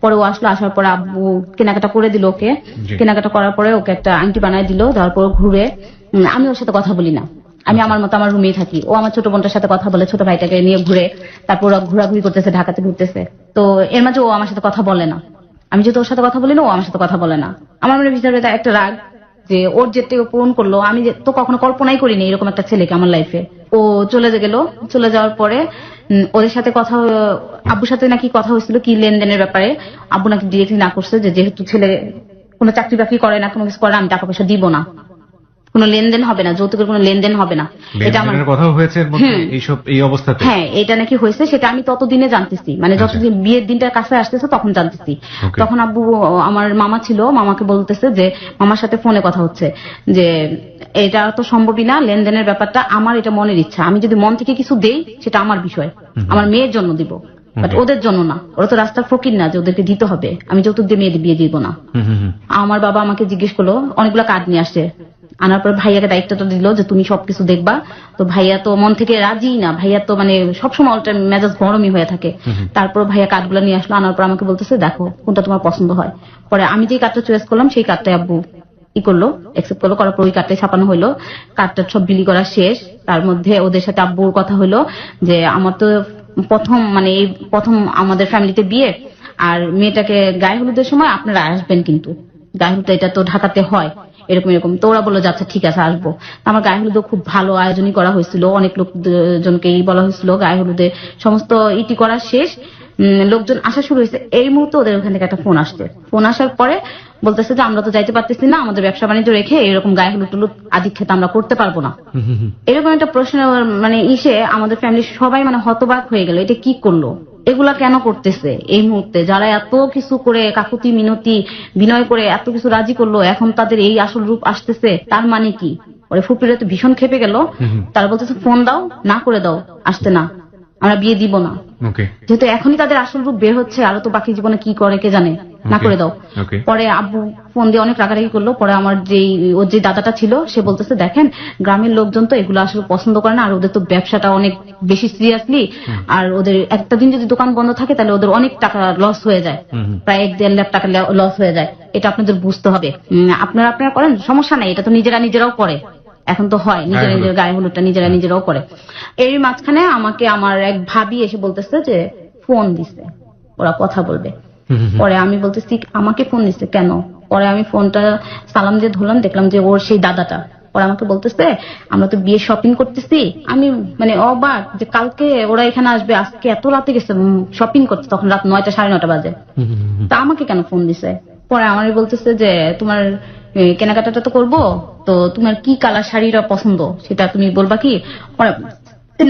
পরে ও আসলো, আসার পরে আব্বু কেনাকাটা করে দিল ওকে। কেনাকাটা করার পরে ওকে একটা আংটি বানায় দিল, তারপর ঘুরে আমি ওর সাথে কথা বলি না, আমি আমার মতো আমার রুমেই থাকি। ও আমার ছোট বোনটার সাথে কথা বলে, ছোট ভাইটাকে নিয়ে ঘুরে, তারপর ওরা ঘোরাঘুরি করতেছে, ঢাকাতে ঘুরতেছে। তো এর মাঝে ও আমার সাথে কথা বলে না, আমি যেহেতু ওর সাথে কথা বলি না, ও আমার সাথে কথা বলে না। আমার মনে ভিতরে একটা রাগ যে ওর যেটা পূরণ করলো, আমি তো কখনো কল্পনাই করিনি এরকম একটা ছেলেকে আমার লাইফে। ও চলে গেল, চলে যাওয়ার পরে ওদের সাথে কথা, আব্বুর সাথে নাকি কথা হয়েছিল কি লেনদেনের ব্যাপারে। আব্বু নাকি ডিরেক্টলি না করছে যে যেহেতু ছেলে কোনো চাকরি বাকরি করে না, কোনো কিছু করে না, আমি টাকা পয়সা দিব না, কোনো লেনদেন হবে না, যৌতুকের কোনো লেনদেন হবে না। এটা আমার কথা হয়েছে এই অবস্থাতে। হ্যাঁ, এটা নাকি হয়েছে, সেটা আমি ততদিনে জানতেছি, মানে যতদিন বিয়ের দিনটার কাছে আসতেছে তখন জানতেছি। তখন আব্বু, আমার মামা ছিল, মামাকে বলতেছে যে মামার সাথে ফোনে কথা হচ্ছে যে এটা তো সম্ভবই না, লেনদেনের ব্যাপারটা আমার এটা মনের ইচ্ছা, আমি যদি মন থেকে কিছু দেই সেটা আমার বিষয়, আমার মেয়ের জন্য দিব, বাট ওদের জন্য না, ওরা তো রাস্তার ফকির না যে ওদেরকে দিতে হবে, আমি যৌতুক দিয়ে মেয়েদের বিয়ে দিব না। আমার বাবা আমাকে জিজ্ঞেস করলো, অনেকগুলো কার্ড নিয়ে আসছে, আনার পর ভাইয়াকে দায়িত্বটা দিল যে তুমি সবকিছু দেখবা। তো ভাইয়া তো মন থেকে রাজি না, ভাইয়া তো মানে সবসময় অলটা মেজাজ গরমই হয়ে থাকে। তারপর ভাইয়া কার্ডগুলো নিয়ে আসলো, আনার পর আমাকে বলতেছে দেখো কোনটা তোমার পছন্দ হয়। পরে আমি যে কার্ডটা চয়েস করলাম সেই কার্ডটাই আব্বু করলো, একসেপ্ট করলো, করার পর ওই কার্ডটাই ছাপানো হলো। কার্ডটা সব বিলি করা শেষ, তার মধ্যে ওদের সাথে আব্বুর কথা হলো যে আমার তো প্রথম আমাদের ফ্যামিলিতে বিয়ে, আর মেয়েটাকে গায়ে হলুদের সময় আপনারা আসবেন, কিন্তু গায়ে হলুদ এটা তো ঢাকাতে হয়, এরকম। তো ওরা বললো যাচ্ছে ঠিক আছে আসবো। আমার গায়ে হলুদও খুব ভালো আয়োজনই করা হয়েছিল, অনেক লোকজনকেই বলা হয়েছিল, গায়ে হলুদে সমস্ত ইটি করা শেষ, লোকজন আসা শুরু হয়েছে। এই মুহূর্তে ওদের ওখান থেকে একটা ফোন আসছে। ফোন আসার পরে বলতেছে যে আমরা তো যাইতে পারতেছি না, আমাদের ব্যবসা বাণিজ্য রেখে এরকম গায়ে হলুদ টুলুদ আদিক্ষেত আমরা করতে পারবো না। এরকম একটা প্রশ্ন মানে ইসে আমাদের ফ্যামিলির সবাই মানে হতবাক হয়ে গেল, এটা কি করলো, এগুলা কেন করতেছে এই মুহূর্তে, যারা এত কিছু করে কাকুতি মিনতি বিনয় করে এত কিছু রাজি করলো, এখন তাদের এই আসল রূপ আসতেছে, তার মানে কি? ওরে ফুপিরা তো ভীষণ খেপে গেল। তারা বলতেছে ফোন দাও, না করে দাও, আসতে না, আমরা বিয়ে দিব না। যেহেতু এখনই তাদের আসল রূপ বের হচ্ছে, আরো তো বাকি জীবনে কি করে কে জানে, না করে দাও। পরে আব্বু ফোন দিয়ে অনেক রাগারাগি করলো। পরে আমার ওর যে দাদাটা ছিল সে বলতেছে দেখেন গ্রামের লোকজন তো এগুলো আসলে পছন্দ করে না, আর ওদের তো ব্যবসাটা অনেক বেশি সিরিয়াসলি, আর ওদের একটা দিন যদি দোকান বন্ধ থাকে তাহলে ওদের অনেক টাকা লস হয়ে যায়, প্রায় 1-1.5 লাখ টাকা লস হয়ে যায়, এটা আপনাদের বুঝতে হবে। আপনারা করেন, সমস্যা নাই, এটা তো নিজেরাও করে, এখন তো হয় নিজের গায়ে হলুদটা নিজেরাও করে। এর মাঝখানে আমাকে আমার এক ভাবি এসে বলতেছে যে ফোন দিছে, ওরা কথা বলবে। পরে আমি বলতেছি আমাকে ফোন দিচ্ছে কেন? পরে আমি ফোনটা সালাম দিয়ে ধরলাম, দেখলাম যে ওর সেই দাদাটা। পরে আমাকে বলতেছে আমরা তো বিয়ে শপিং করতেছি। আমি মানে অবাক যে কালকে ওরা এখানে আসবে, আজকে এত রাতে গেছে শপিং করতে, তখন রাত 9টা 9:30 বাজে, তা আমাকে কেন ফোন দিছে? পরে আমারই বলতেছে যে তোমার কেনাকাটাটা তো করবো, তো তোমার কি কালার শাড়িটা পছন্দ সেটা তুমি বলবা কি?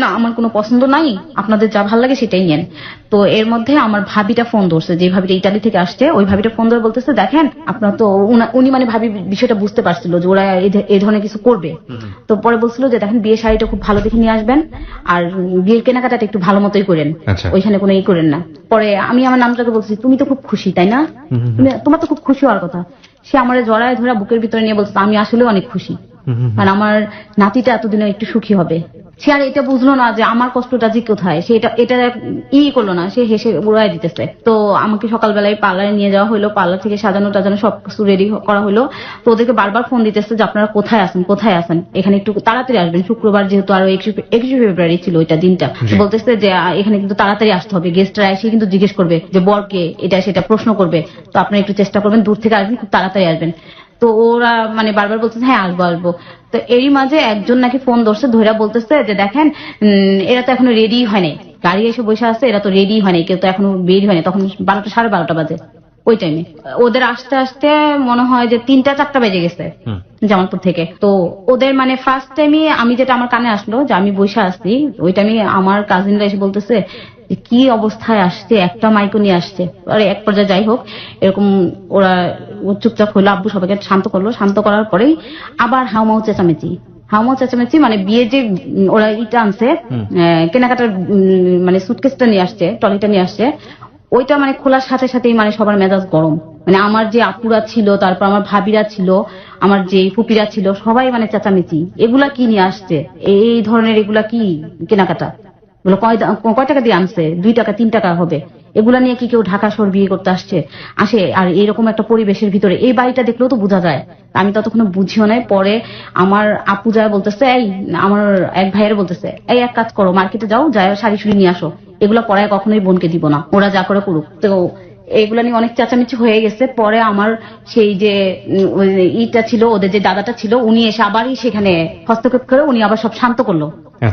না আমার কোনো পছন্দ নাই, আপনাদের যা ভালো লাগে সেটাই নেন। তো এর মধ্যে আমার ভাবিটা ফোন ধরছে, যে ভাবিটা ইতালি থেকে আসছে, ওই ভাবিটা ফোন ধরে বলতেছে দেখেন আপনার তো উনি মানে ভাবি বিষয়টা বুঝতে পারছিল যে ওরা এই ধরনের কিছু করবে। তো পরে বলছিল যে দেখেন বিয়ের শাড়িটা খুব ভালো দেখে নিয়ে আসবেন, আর বিয়ের কেনাকাটাটা একটু ভালো মতোই করেন, ওইখানে কোনো করেন না। পরে আমি আমার নামটাকে বলছি তুমি তো খুব খুশি তাই না, তোমার তো খুব খুশি হওয়ার কথা। সে আমার জড়ায় ধরা বুকের ভিতরে নিয়ে বলছে আমি আসলে অনেক খুশি, কারণ আমার নাতিটা এতদিনে একটু সুখী হবে। সে আর এটা বুঝলো না যে আমার কষ্টটা যে কোথায়, সে এটা করলো না, সে হেসে উড়াই দিতেছে। তো আমাকে সকালবেলায় পার্লারে নিয়ে যাওয়া হলো, পার্লার থেকে সাজানো টাজানো সবকিছু রেডি করা হলো। তো ওদেরকে বারবার ফোন দিতেছে যে আপনারা কোথায় আছেন, এখানে একটু তাড়াতাড়ি আসবেন, শুক্রবার যেহেতু আরো 21 ফেব্রুয়ারি ছিল ওইটা দিনটা। বলতেছে যে এখানে কিন্তু তাড়াতাড়ি আসতে হবে, গেস্টরা এসে কিন্তু জিজ্ঞেস করবে যে বরকে এটা সেটা প্রশ্ন করবে, তো আপনারা একটু চেষ্টা করবেন দূর থেকে আসবেন, খুব তাড়াতাড়ি আসবেন। তো ওরা মানে বারবার বলতেছে হ্যাঁ আসবো। তো এরই মাঝে একজন নাকি ফোন ধরছে, ধৈরা বলতেছে যে দেখেন এরা তো এখনো রেডি হয়নি, গাড়ি এসে বসে আছে, এরা তো রেডি হয়নি, কেউ তো এখনো বের হয়নি। তখন 12টা 12:30 বাজে ওই টাইমে। ওদের আসতে আসতে মনে হয় যে 3টা 4টা বেজে গেছে জামালপুর থেকে। তো ওদের মানে ফার্স্ট টাইমে আমি যেটা আমার কানে আসলো যে আমি বসে আসছি, ওই টাইমে আমার কাজিনরা এসে বলতেছে কি অবস্থায় আসছে, একটা মাইকও নিয়ে আসছে। আর এক পর্যায়ে যাই হোক এরকম ওরা চুপচাপ হইলো, আব্বু সবাইকে শান্ত করলো, শান্ত করার পরেই আবার হাউমাউ চেঁচামেচি মানে বিয়ে যে ওরা ইটা আনছে কেনাকাটার মানে সুটকেসটা নিয়ে আসছে, ট্রলিটা নিয়ে আসছে, ওইটা মানে খোলার সাথে সাথেই মানে সবার মেজাজ গরম। মানে আমার যে আপুরা ছিল, তারপর আমার ভাবিরা ছিল, আমার যে ফুপিরা ছিল, সবাই মানে চেঁচামেচি এগুলা কি নিয়ে আসছে, এই ধরনের এগুলা কি কেনাকাটা, এগুলো কয় টাকা দিয়ে আনছে, 2 টাকা 3 টাকা হবে, এগুলা নিয়ে কি কেউ ঢাকা শহর বিয়ে করতে আসে? আর এরকম একটা পরিবেশের ভিতরে এই বাড়িটা দেখলেও তো বোঝা যায়। আমি ততক্ষণ বুঝিও নাই। পরে আমার আপু যায় বলতেছে, এই আমার এক ভাইয়ের বলতেছে এই এক কাজ করো, মার্কেটে যাও, যায় শাড়ি শুড়ি নিয়ে আসো, এগুলো পরায় কখনোই বোনকে দিব না, ওরা যা করে করুক। তো এইগুলা নিয়ে অনেক চেঁচামেচি হয়ে গেছে। পরে আমার সেই যে ইটা ছিল, ওদের যে দাদাটা ছিল, উনি এসে আবারই সেখানে হস্তক্ষেপ করে উনি আবার সব শান্ত করলো,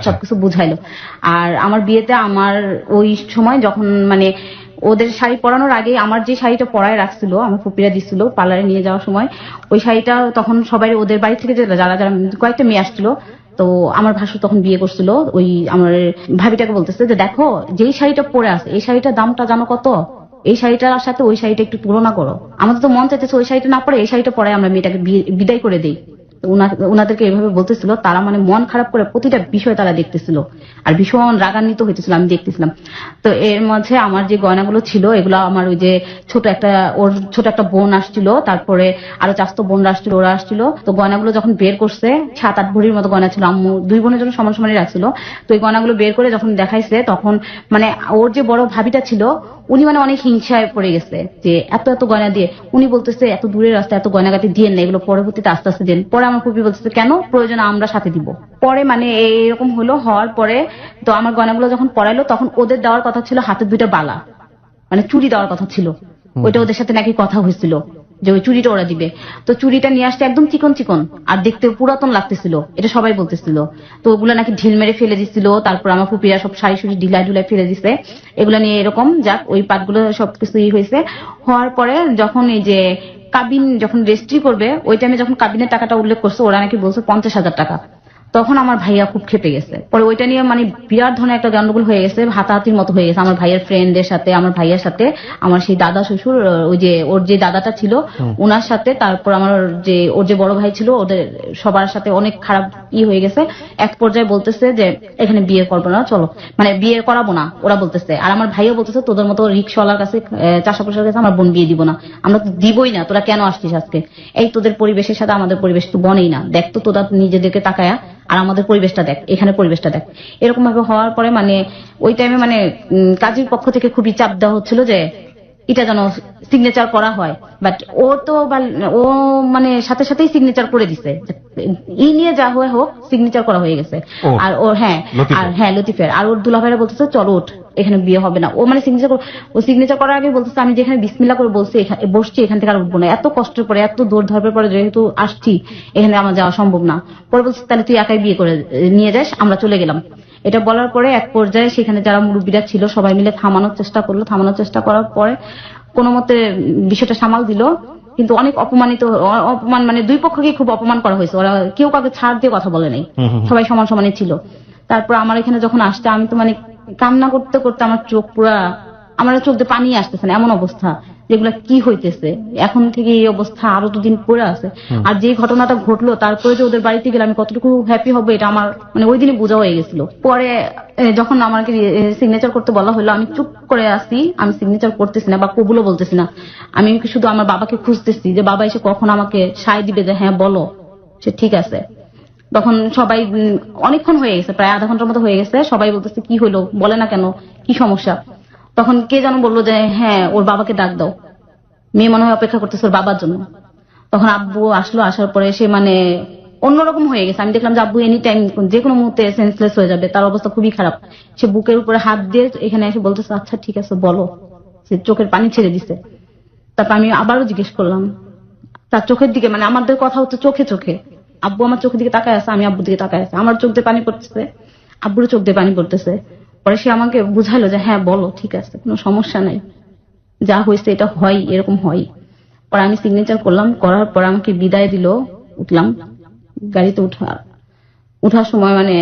সবকিছু বুঝাইলো। আর আমার বিয়েতে আমার ওই সময় যখন মানে ওদের শাড়ি পরানোর আগে আমার যে শাড়িটা পরায় রাখছিল, আমার ফুপিরা দিচ্ছিল পার্লারে নিয়ে যাওয়ার সময়, ওই শাড়িটা তখন সবাই ওদের বাড়ি থেকে যারা কয়েকটা মেয়ে আসছিল, তো আমার ভাসুর তখন বিয়ে করছিল, ওই আমার ভাবিটাকে বলতেছে যে দেখো যেই শাড়িটা পরে আছে এই শাড়িটার দামটা জানো কত, এই শাড়িটার সাথে ওই শাড়িটা একটু তুলনা করো। আমাদের তো মন চাইতেছে ওই শাড়িটা না পরে এই শাড়িটা পরে আমরা মেয়েটাকে বিদায় করে দিই। ওনাদেরকে এভাবে বলতেছিল, তারা মানে মন খারাপ করে প্রতিটা বিষয় তারা দেখতেছিল, আর ভীষণ রাগান্বিত হইতেছিল, আমি দেখতেছিলাম। তো এর মাঝে আমার যে গয়নাগুলো ছিল এগুলো আমার ওই যে ওর ছোট একটা বোন আসছিল, তারপরে আরো চাস্তো বোনরা আসছিল, ওরা আসছিল। তো গয়নাগুলো যখন বের করছে 7-8 ভরির মতো গয়না ছিল, আম্মু 2 বোনের জন্য সমান সমানই রাখছিল। তো এই গয়নাগুলো বের করে যখন দেখাইছে, তখন মানে ওর যে বড় ভাবিটা ছিল উনি মানে অনেক হিংসায় পড়ে গেছে যে এত গয়না দিয়ে, উনি বলতেছে এত দূরের রাস্তা এত গয়নাগাটি দিয়ে না, এগুলো পরবর্তীতে আস্তে আস্তে দেন। পরে আমার ফুপি বলতেছে কেন, প্রয়োজন আমরা সাথে দিব। পরে মানে এরকম হলো, হওয়ার পরে তো আমার গয়নাগুলো যখন পরাইলো তখন ওদের দেওয়ার কথা ছিল হাতের 2টা বালা, মানে চুড়ি দেওয়ার কথা ছিল, ওইটা ওদের সাথে নাকি কথা হয়েছিল যে ওই চুড়িটা ওরা দিবে। তো চুড়িটা নিয়ে আসতে একদম চিকন আর দেখতে পুরাতন লাগতেছিল, এটা সবাই বলতেছিল। তো ওগুলো নাকি ঢিল মেরে ফেলে দিচ্ছিল, তারপর আমার ফুপিরা সব শাড়ি শুড়ি ঢিলাই ফেলে দিছে, এগুলো নিয়ে এরকম যাক ওই পাটগুলো সবকিছু হয়েছে। হওয়ার পরে যখন এই যে কাবিন যখন রেজিস্ট্রি করবে ওই টাইমে যখন কাবিনের টাকাটা উল্লেখ করছে ওরা নাকি বলছে 50,000 টাকা। তখন আমার ভাইয়া খুব খেপে গেছে। পরে ওইটা নিয়ে মানে বিরাট ধরনের একটা গন্ডগোল হয়ে গেছে, হাতাহাতির মতো হয়ে গেছে আমার ভাইয়ের ফ্রেন্ডের সাথে, আমার ভাইয়ের সাথে, আমার সেই দাদা শ্বশুর, ওই যে ওর যে দাদাটা ছিল ওনার সাথে, তারপর আমার যে ওর যে বড় ভাই ছিল ওদের সবার সাথে অনেক খারাপ হয়ে গেছে। এক পর্যায়ে বলতেছে যে এখানে বিয়ে করবো না, চলো, মানে বিয়ে করাবো না ওরা বলতেছে। আর আমার ভাইও বলতেছে তোদের মতো রিক্সাওয়ালার কাছে, চাষাপোষার কাছে আমার বোন বিয়ে দিব না, আমরা তো দিবই না, তোরা কেন আসছিস আজকে, এই তোদের পরিবেশের সাথে আমাদের পরিবেশ তো বনেই না, দেখ তো তোরা নিজেদেরকে তাকায়া আর আমাদের পরিবেশটা দেখ, এখানে পরিবেশটা দেখ। এরকম ভাবে হওয়ার পরে মানে ওই টাইমে মানে কাজীর পক্ষ থেকে খুবই চাপ দেওয়া হচ্ছিল যে এটা যেন সিগনেচার করা হয়। বাট ও তো ও মানে সাথে সাথেই সিগনেচার করে দিছে, এই নিয়ে যা হয়ে হোক সিগনেচার করা হয়ে গেছে। আর ওর লতিফের আর ওর দুলাভাইরা বলতেছে চলো ওঠ, এখানে বিয়ে হবে না। ও মানে সিগনেচার করার আগে বলতেছে আমি যেখানে বিসমিল্লাহ করে বসছি এখান থেকে আর উঠবো না, এত কষ্টের পরে এত দৌড় ধরপের পরে যেহেতু আসছি এখানে আমার যাওয়া সম্ভব না। পরে বলছে তাহলে তুই একাই বিয়ে করে নিয়ে যাস, আমরা চলে গেলাম। এটা বলার পরে এক পর্যায়ে সেখানে যারা মুরব্বীরা ছিল সবাই মিলে থামানোর চেষ্টা করলো। থামানোর চেষ্টা করার পরে কোনো মতে বিষয়টা সামাল দিল, কিন্তু অনেক অপমান মানে দুই পক্ষকে খুব অপমান করা হয়েছে। ওরা কেউ কাউকে ছাড় দিয়ে কথা বলে নাই, সবাই সমান সমানই ছিল। তারপর আমার এখানে যখন আসছে আমি তো মানে কান্না করতে করতে আমার চোখ দিয়ে পানি আসতেছে না, এমন অবস্থা যেগুলা কি হইতেছে, এখন থেকে এই অবস্থা আরো দুদিন পরে আছে। আর যে ঘটনাটা ঘটলো তারপরে যে ওদের বাড়িতে গেলে আমি কতটুকু হ্যাপি হবো এটা আমার মানে ওই দিনই বোঝা হয়ে গেছিল। পরে যখন আমাকে সিগনেচার করতে বলা হলো আমি চুপ করে আসি, আমি সিগনেচার করতেছি না বা কবুলও বলতেছি না, আমি শুধু আমার বাবাকে খুঁজতেছি যে বাবা এসে কখন আমাকে সায় দিবে যে হ্যাঁ বলো সে ঠিক আছে। তখন সবাই অনেকক্ষণ হয়ে গেছে, প্রায় আধা ঘন্টার মতো হয়ে গেছে, সবাই বলতেছে কি হইলো বলে না কেন, কি সমস্যা। তখন কে যেন বললো যে হ্যাঁ ওর বাবাকে ডাক দাও, মেয়ে মনে হয় অপেক্ষা করতেছে ওর বাবার জন্য। তখন আব্বু আসলো, আসার পরে সে মানে অন্যরকম হয়ে গেছে। আমি দেখলাম যে আব্বু এনি টাইম যে কোনো মুহূর্তে সেন্সলেস হয়ে যাবে, তার অবস্থা খুবই খারাপ। সে বুকের উপরে হাত দিয়ে এখানে এসে বলতেছে আচ্ছা ঠিক আছে বলো, সে চোখের পানি ছেড়ে দিছে। তারপর আমি আবারও জিজ্ঞেস করলাম তার চোখের দিকে, মানে আমাদের কথা হচ্ছে চোখে চোখে, আব্বু আমার চোখের দিকে তাকায় আছে, আমি আব্বুর দিকে তাকায় আছে, আমার চোখ দিয়ে পানি পড়তেছে, আব্বুর চোখ দিয়ে পানি পড়তেছে। পরে সে আমাকে বুঝাইলো যে হ্যাঁ বলো ঠিক আছে কোনো সমস্যা নাই, যা হয়েছে এটা হয়, এরকম হয়। পরে আমি সিগনেচার করলাম, করার পর আমাকে বিদায় দিল। উঠলাম গাড়িতে, উঠার সময় মানে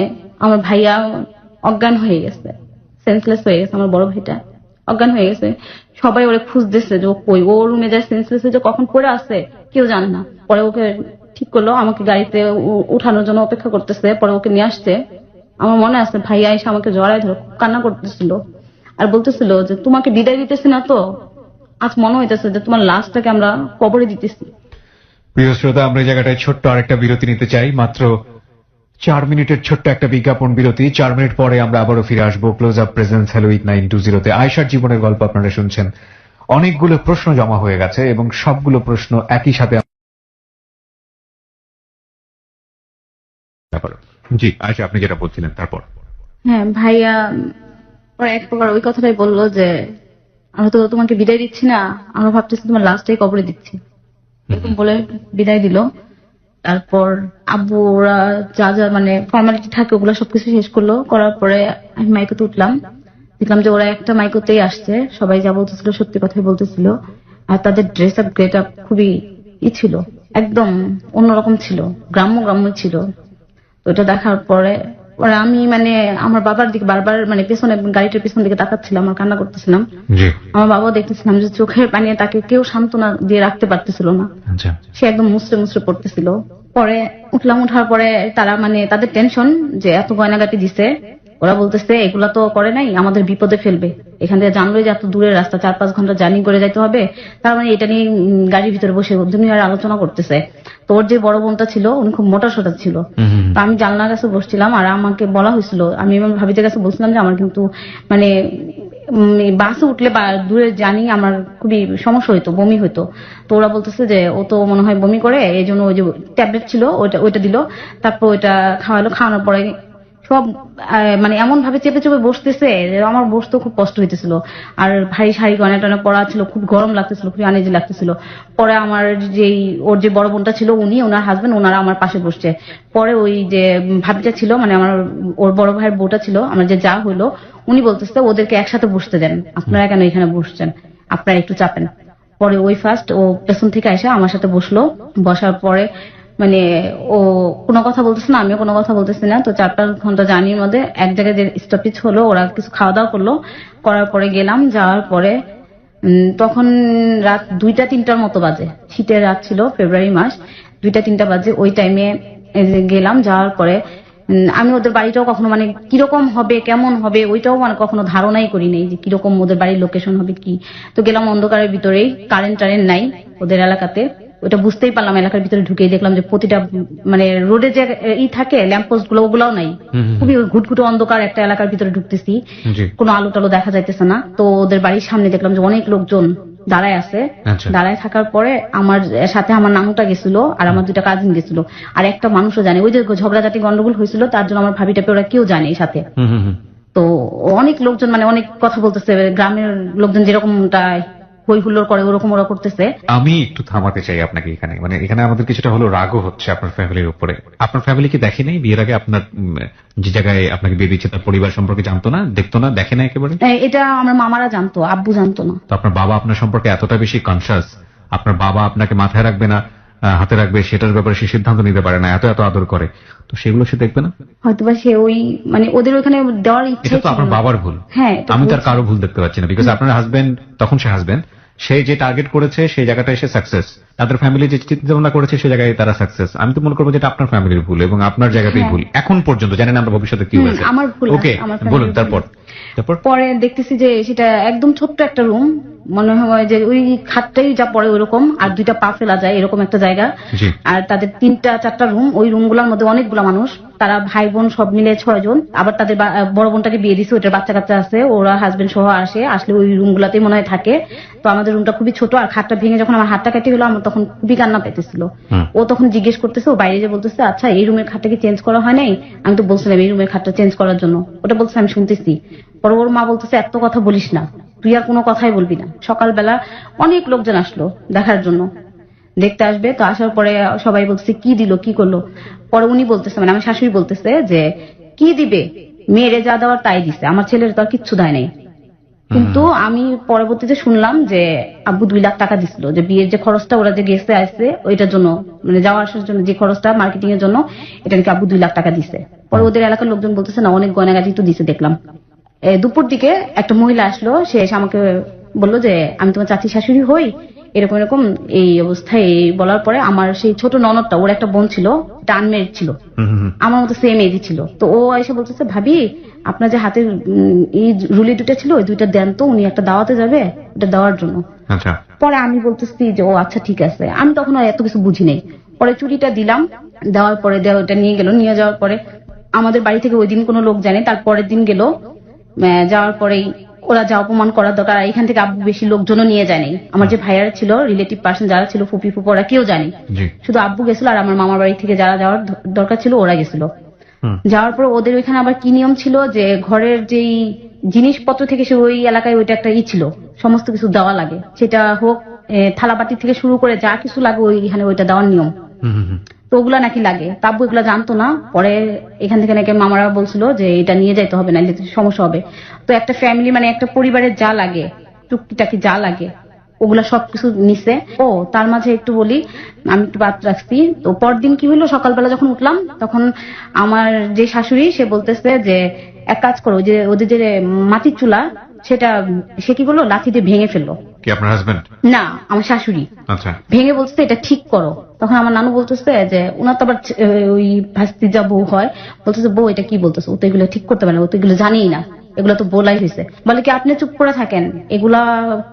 আমার ভাইয়া অজ্ঞান হয়ে গেছে, সেন্সলেস হয়ে গেছে, আমার বড় ভাইটা অজ্ঞান হয়ে গেছে। সবাই ওরে খুঁজতেছে যে ও কই, ও রুমে যায় সেন্সলেস হয়ে কখন পড়ে আছে কেউ জানে না। পরে ওকে ঠিক করলো, আমাকে গাড়িতে উঠানোর জন্য অপেক্ষা করতেছে। পরে ওকে নিয়ে আসছে, আমার মনে আছে ভাইয়া এসে আমাকে জড়ায় ধরে কান্না করতেছিল আর বলতেছিল যে তোমাকে বিদায় দিতেছি না তো, আজ মনে হইতেছে যে তোমার লাশটাকে আমরা কবরে দিতেছি। প্রিয় শ্রোতা, আমরা এই জায়গাটায় ছোট্ট আরেকটা বিরতি নিতে চাই, মাত্র 4 মিনিটের ছোট্ট একটা বিজ্ঞাপন বিরতি। 4 মিনিট পরে আমরা আবারও ফিরে আসবো close up presence hello with 920 তে। আয়েশার জীবনের গল্প আপনারা শুনছেন। অনেকগুলো প্রশ্ন জমা হয়ে গেছে এবং সবগুলো প্রশ্ন একই সাথে। জি আয়েশা, আপনি যেটা বলছিলেন তারপর। হ্যাঁ ভাইয়া পরে এক প্রকার ওই কথাটাই বললো যে আমরা তো তোমাকে বিদায় দিচ্ছি না, আমরা ভাবতেছি তোমার লাস্টটাই কবরে দিচ্ছি, এরকম বলে বিদায় দিল। তারপর আব্বু ওরা যা যা মানে ফর্মালিটি থাকে ওগুলো সবকিছু শেষ করলো, করার পরে আমি মাইকোতে উঠলাম, দেখলাম যে ওরা একটা মাইকোতেই আসছে, সবাই যা বলতেছিল সত্যি কথাই বলতেছিল। আর তাদের ড্রেস আপ গেট আপ খুবই ছিল, একদম অন্যরকম ছিল, গ্রাম্য ছিল। ওটা দেখার পরে আমি মানে আমার বাবার দিকে বারবার মানে পেছনে গাড়িটার পেছন দিকে তাকাচ্ছিলাম, আমার কান্না করতেছিলাম। আমার বাবাও দেখতেছিলাম যে চোখের পানি তাকে কেউ সান্ত্বনা দিয়ে রাখতে পারতেছিল না, সে একদম মুচড়ে মুচড়ে পড়তেছিল। পরে উঠলাম, উঠার পরে তারা মানে তাদের টেনশন যে এত গয়নাগাটি দিছে, ওরা বলতেছে এগুলা তো করে নাই, আমাদের বিপদে ফেলবে, এখান থেকে জানলোই যে এত দূরের রাস্তা, 4-5 ঘন্টা জার্নি করে যাইতে হবে। তার মানে এটা নিয়ে গাড়ির ভিতরে বসে দুনিয়ার আলোচনা করতেছে। তোর যে বড় বোনটা ছিল উনি খুব মোটা সোটা ছিল, তো আমি জানলার কাছে বসছিলাম আর আমাকে বলা হয়েছিল, আমি আমার ভাবিদের কাছে বলছিলাম যে আমার কিন্তু মানে বাসে উঠলে বা দূরে জানি আমার খুবই সমস্যা হইতো, বমি হইতো। তো ওরা বলতেছে যে ও তো মনে হয় বমি করে, এই জন্য ওই যে ট্যাবলেট ছিল ওইটা দিল, তারপর ওইটা খাওয়ালো। খাওয়ানোর পরে সব মানে এমন ভাবে চেপে চেপে বসতেছে আমার বসতে খুব কষ্ট হইতেছিল। আর ভারী শাড়ি গয়না টয়না পরা ছিল, খুব গরম লাগতেছিল, খুবই আনইজি লাগতেছিল। পরে আমার ওর যে বড় বোনটা ছিল উনি, ওনার হাজবেন্ড, ওনারা আমার পাশে বসছে। পরে ওই যে ভাবিটা ছিল মানে আমার ওর বড় ভাইয়ের বউটা ছিল, আমার যে যা হইলো, উনি বলতেছে ওদেরকে একসাথে বসতে দেন, আপনারা কেন এখানে বসছেন, আপনারা একটু চাপেন। পরে ওই ফার্স্ট ও পেছন থেকে এসে আমার সাথে বসলো, বসার পরে মানে ও কোনো কথা বলতেছে না, আমিও কোনো কথা বলতেছি না। তো 4-5 ঘন্টা জার্নির মধ্যে এক জায়গায় যে স্টপেজ হলো, ওরা কিছু খাওয়া দাওয়া করলো, করার পরে গেলাম। যাওয়ার পরে তখন রাত 2টা-3টার মতো বাজে, শীতের রাত ছিল, ফেব্রুয়ারি মাস, 2টা-3টা বাজে। ওই টাইমে গেলাম। যাওয়ার পরে আমি ওদের বাড়িটাও কখনো মানে কিরকম হবে কেমন হবে ওইটাও মানে কখনো ধারণাই করি নাই যে কিরকম ওদের বাড়ির লোকেশন হবে কি। তো গেলাম অন্ধকারের ভিতরেই, কারেন্ট টারেন্ট নাই ওদের এলাকাতে, ওটা বুঝতেই পারলাম। এলাকার ভিতরে ঢুকেই দেখলাম যে প্রতিটা মানে রোডে যে থাকে ল্যাম্প পোস্ট গুলো ওগুলাও নাই, খুবই ঘুটঘুটে অন্ধকার একটা এলাকার ভিতরে ঢুকতেছি, কোনো আলো টালো দেখা যাইতেছে না। তো ওদের বাড়ির সামনে দেখলাম যে অনেক লোকজন দাঁড়ায় আছে। দাঁড়ায় থাকার পরে আমার সাথে আমার নানুটা গেছিল আর আমার 2টা কাজিন গেছিল, আর একটা মানুষও জানে। ওই যে ঝগড়াঝাটি গন্ডগোল হয়েছিল তার জন্য আমার ভাবি টাপি ওরা কেউ জানে সাথে। তো অনেক লোকজন মানে অনেক কথা বলতেছে, গ্রামের লোকজন যেরকমটা হই হুল্লোড় করে ওরকম ওরা করতেছে। আমি একটু থামাতে চাই আপনাকে এখানে, মানে এখানে আমাদের কিছুটা হলো রাগও হচ্ছে আপনার ফ্যামিলির উপরে। আপনার ফ্যামিলি কি দেখে নাই বিয়ের আগে আপনার যে জায়গায় আপনাকে বিয়ে দিচ্ছে তার পরিবার সম্পর্কে জানতো না, দেখতো না, দেখে না একেবারে? এটা আমার মামারা জানতো, আব্বু জানতো না। তো আপনার বাবা আপনার সম্পর্কে এতটা বেশি কনসাস, আপনার বাবা আপনাকে মাথায় রাখবে না হাতে রাখবে সেটার ব্যাপারে সে সিদ্ধান্ত নিতে পারে না, এত এত আদর করে, তো সেগুলো সে দেখবে না? হয়তোবা সে ওই মানে ওদের ওখানে দেওয়ার ইচ্ছা। এটা তো আপনার বাবার ভুল। হ্যাঁ, আমি তার কারো ভুল দেখতে পাচ্ছি না, বিকজ আপনার হাজবেন্ড তখন সে হাজবেন্ড, সে যে টার্গেট করেছে সেই জায়গাটায় সে সাকসেস, তাদের ফ্যামিলি যে চিন্তা ভাবনা করেছে সেই জায়গায় তারা সাকসেস। আমি তো মনে করবো যেটা আপনার ফ্যামিলির ভুল এবং আপনার জায়গাতেই ভুল এখন পর্যন্ত, জানেন আমরা ভবিষ্যতে কি হয়েছে। আমার ভুল। ওকে বলুন। তারপর পরে দেখতেছি যে সেটা একদম ছোট্ট একটা রুম, মনে হয় যে ওই খাটটাই যা পড়ে ওইরকম, আর 2টা পা ফেলা যায় এরকম একটা জায়গা। আর তাদের 3-4টা রুম, ওই রুমগুলোর মধ্যে অনেকগুলো মানুষ, তারা ভাই বোন সব মিলে 6 জন। আবার তাদের বড় বোনটাকে বিয়ে দিছে, ওটার বাচ্চা কাচ্চা আছে, ওরা হাজবেন্ড সহ আসলে ওই রুমগুলাতেই মনে হয় থাকে। তো আমাদের রুমটা খুবই ছোট, আর খাটটা ভেঙে যখন আমার হাতটা কেটে গেলো আমার তখন খুবই কান্না পেতেছিল। ও তখন জিজ্ঞেস করতেছে, ও বাইরে যে বলতেছে আচ্ছা এই রুমের খাটটা কি চেঞ্জ করা হয় নাই? আমি তো বলছিলাম এই রুমের খাটটা চেঞ্জ করার জন্য, ওটা বলছে আমি শুনতেছি। পরে ওর মা বলতেছে এত কথা বলিস না, তুই আর কোনো কথাই বলবি না। সকালবেলা অনেক লোকজন আসলো দেখার জন্য, দেখতে আসবে। তো আসার পরে সবাই বলতেছে কি দিল কি করলো। পরে উনি বলতেছে মানে আমার শাশুড়ি বলতেছে যে কি দিবে, মেয়েরে যা দেওয়ার তাই দিছে, আমার ছেলের তো আর কিচ্ছু দেয় নাই। কিন্তু আমি পরবর্তীতে শুনলাম যে আব্বু 2 লাখ টাকা দিছিল, যে বিয়ের যে খরচটা ওরা যে গেছে আসছে ওইটার জন্য, মানে যাওয়া আসার জন্য যে খরচটা মার্কেটিং এর জন্য, এটা নাকি আব্বু 2 লাখ টাকা দিছে। পরে ওদের এলাকার লোকজন বলতেছে না অনেক গয়নাগাটি তো দিছে দেখলাম। দুপুর দিকে একটা মহিলা আসলো, সে এসে আমাকে বললো যে আমি তোমার চাচি শাশুড়ি হই, এরকম এরকম এই অবস্থায়। বলার পরে আমার সেই ছোট ননদটা, ওর একটা বোন ছিল, এটা আনমেরিড ছিল, আমার মতো সেম এজই ছিল। তো ও এসে বলতেছে ভাবি আপনার যে হাতের এই রুলি 2টা ছিল ওই 2টা দেন তো, উনি একটা দাওয়াতে যাবে, ওটা দেওয়ার জন্য। পরে আমি বলতেছি যে ও আচ্ছা ঠিক আছে, আমি তখন আর এত কিছু বুঝি নেই। পরে চুরিটা দিলাম, দেওয়ার পরে ওটা নিয়ে গেল। নিয়ে যাওয়ার পরে আমাদের বাড়ি থেকে ওই দিন কোনো লোক জানে, তারপরের দিন গেল। যাওয়ার পরেই ওরা যা অপমান করার দরকার, এখান থেকে আব্বু বেশি লোকজনও নিয়ে যায়নি। আমার যে ভাইয়ারা ছিল, রিলেটিভ পার্সন যারা ছিল, ফুপি ফুপু, ওরা কেউ জানে, শুধু আব্বু গেছিল আর আমার মামার বাড়ি থেকে যারা যাওয়ার দরকার ছিল ওরা গেছিল। যাওয়ার পর ওদের ওইখানে আবার কি নিয়ম ছিল যে ঘরের যেই জিনিসপত্র থেকে সে ওই এলাকায় ওইটা একটা ছিল, সমস্ত কিছু দেওয়া লাগে, সেটা হোক থালাবাটি থেকে শুরু করে যা কিছু লাগে ওইখানে ওইটা দেওয়ার নিয়ম। তো ওগুলা নাকি লাগে, তাব্বু এগুলা জানতো না। পরে এখান থেকে নাকি মামারা বলছিল যে এটা নিয়ে যাইতে হবে, নাহলে সমস্যা হবে। তো একটা ফ্যামিলি মানে একটা পরিবারের যা লাগে, টুকটাকি যা লাগে, ওগুলা সবকিছু নিছে। ও তার মাঝে একটু বলি, আমি একটু বাদ রাখছি। তো পরদিন কি হলো, সকালবেলা যখন উঠলাম তখন আমার যে শাশুড়ি সে বলতেছে যে এক কাজ করো, যে ওদের যে মাটির চুলা সেটা সে কি করলো, লাঠি দিয়ে ভেঙে ফেললো। কি আপনার হাজবেন্ড? না, আমার শাশুড়ি। আচ্ছা। ভেঙে বলছে এটা ঠিক করো। তখন আমার নানু বলতেছে যে উনার তো আবার ওই ভাস্তিজা বউ হয়, বলতেছে বউ এটা কি বলতেছে, ও তো এগুলো ঠিক করতে পারে না, ও তো এগুলো জানেই না, এগুলো তো বলাই হয়েছে। বলে কি আপনি চুপ করে থাকেন, এগুলা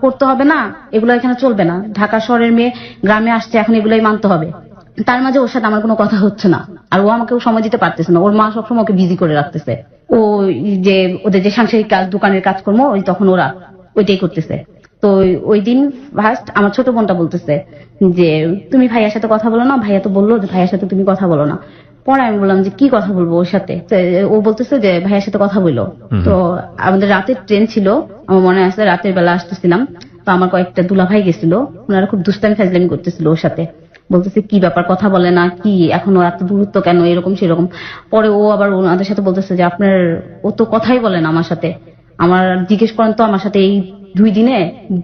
করতে হবে না, এগুলো এখানে চলবে না, ঢাকা শহরের মেয়ে গ্রামে আসছে, এখন এগুলাই মানতে হবে। তার মাঝে ওর সাথে আমার কোনো কথা হচ্ছে না, আর ও আমাকে সময় দিতে পারতেছে না। ওর মা সবসময় ওকে বিজি করে রাখতেছে। ও যে ওদের যে সাংসারিক কাজ, দোকানের কাজকর্ম, ওই তখন ওরা ওইটাই করতেছে। তো ওই দিন ফার্স্ট আমার ছোট বোনটা বলতেছে যে তুমি ভাইয়ার সাথে কথা বলো না, ভাইয়া তো বললো যে ভাইয়ার সাথে তুমি কথা বলো না। পরে আমি বললাম যে কি কথা বলবো ওর সাথে, ও বলতেছে যে ভাইয়ার সাথে কথা বললো। তো আমাদের রাতের ট্রেন ছিল, আমার মনে আছে রাতের বেলা আসতেছিলাম। তো আমার কয়েকটা দুলাভাই গেছিল, ওনারা খুব দুষ্টামি ফাজলামি করতেছিল ওর সাথে, বলতেছে কি ব্যাপার কথা বলে না, কি এখনো এত দূরত্ব কেন, এরকম সেরকম। পরে ও আবার ওনাদের সাথে বলতেছে যে আপনার ও তো কথাই বলে না আমার সাথে, আমার জিজ্ঞেস করেন তো আমার সাথে এই 2 দিনে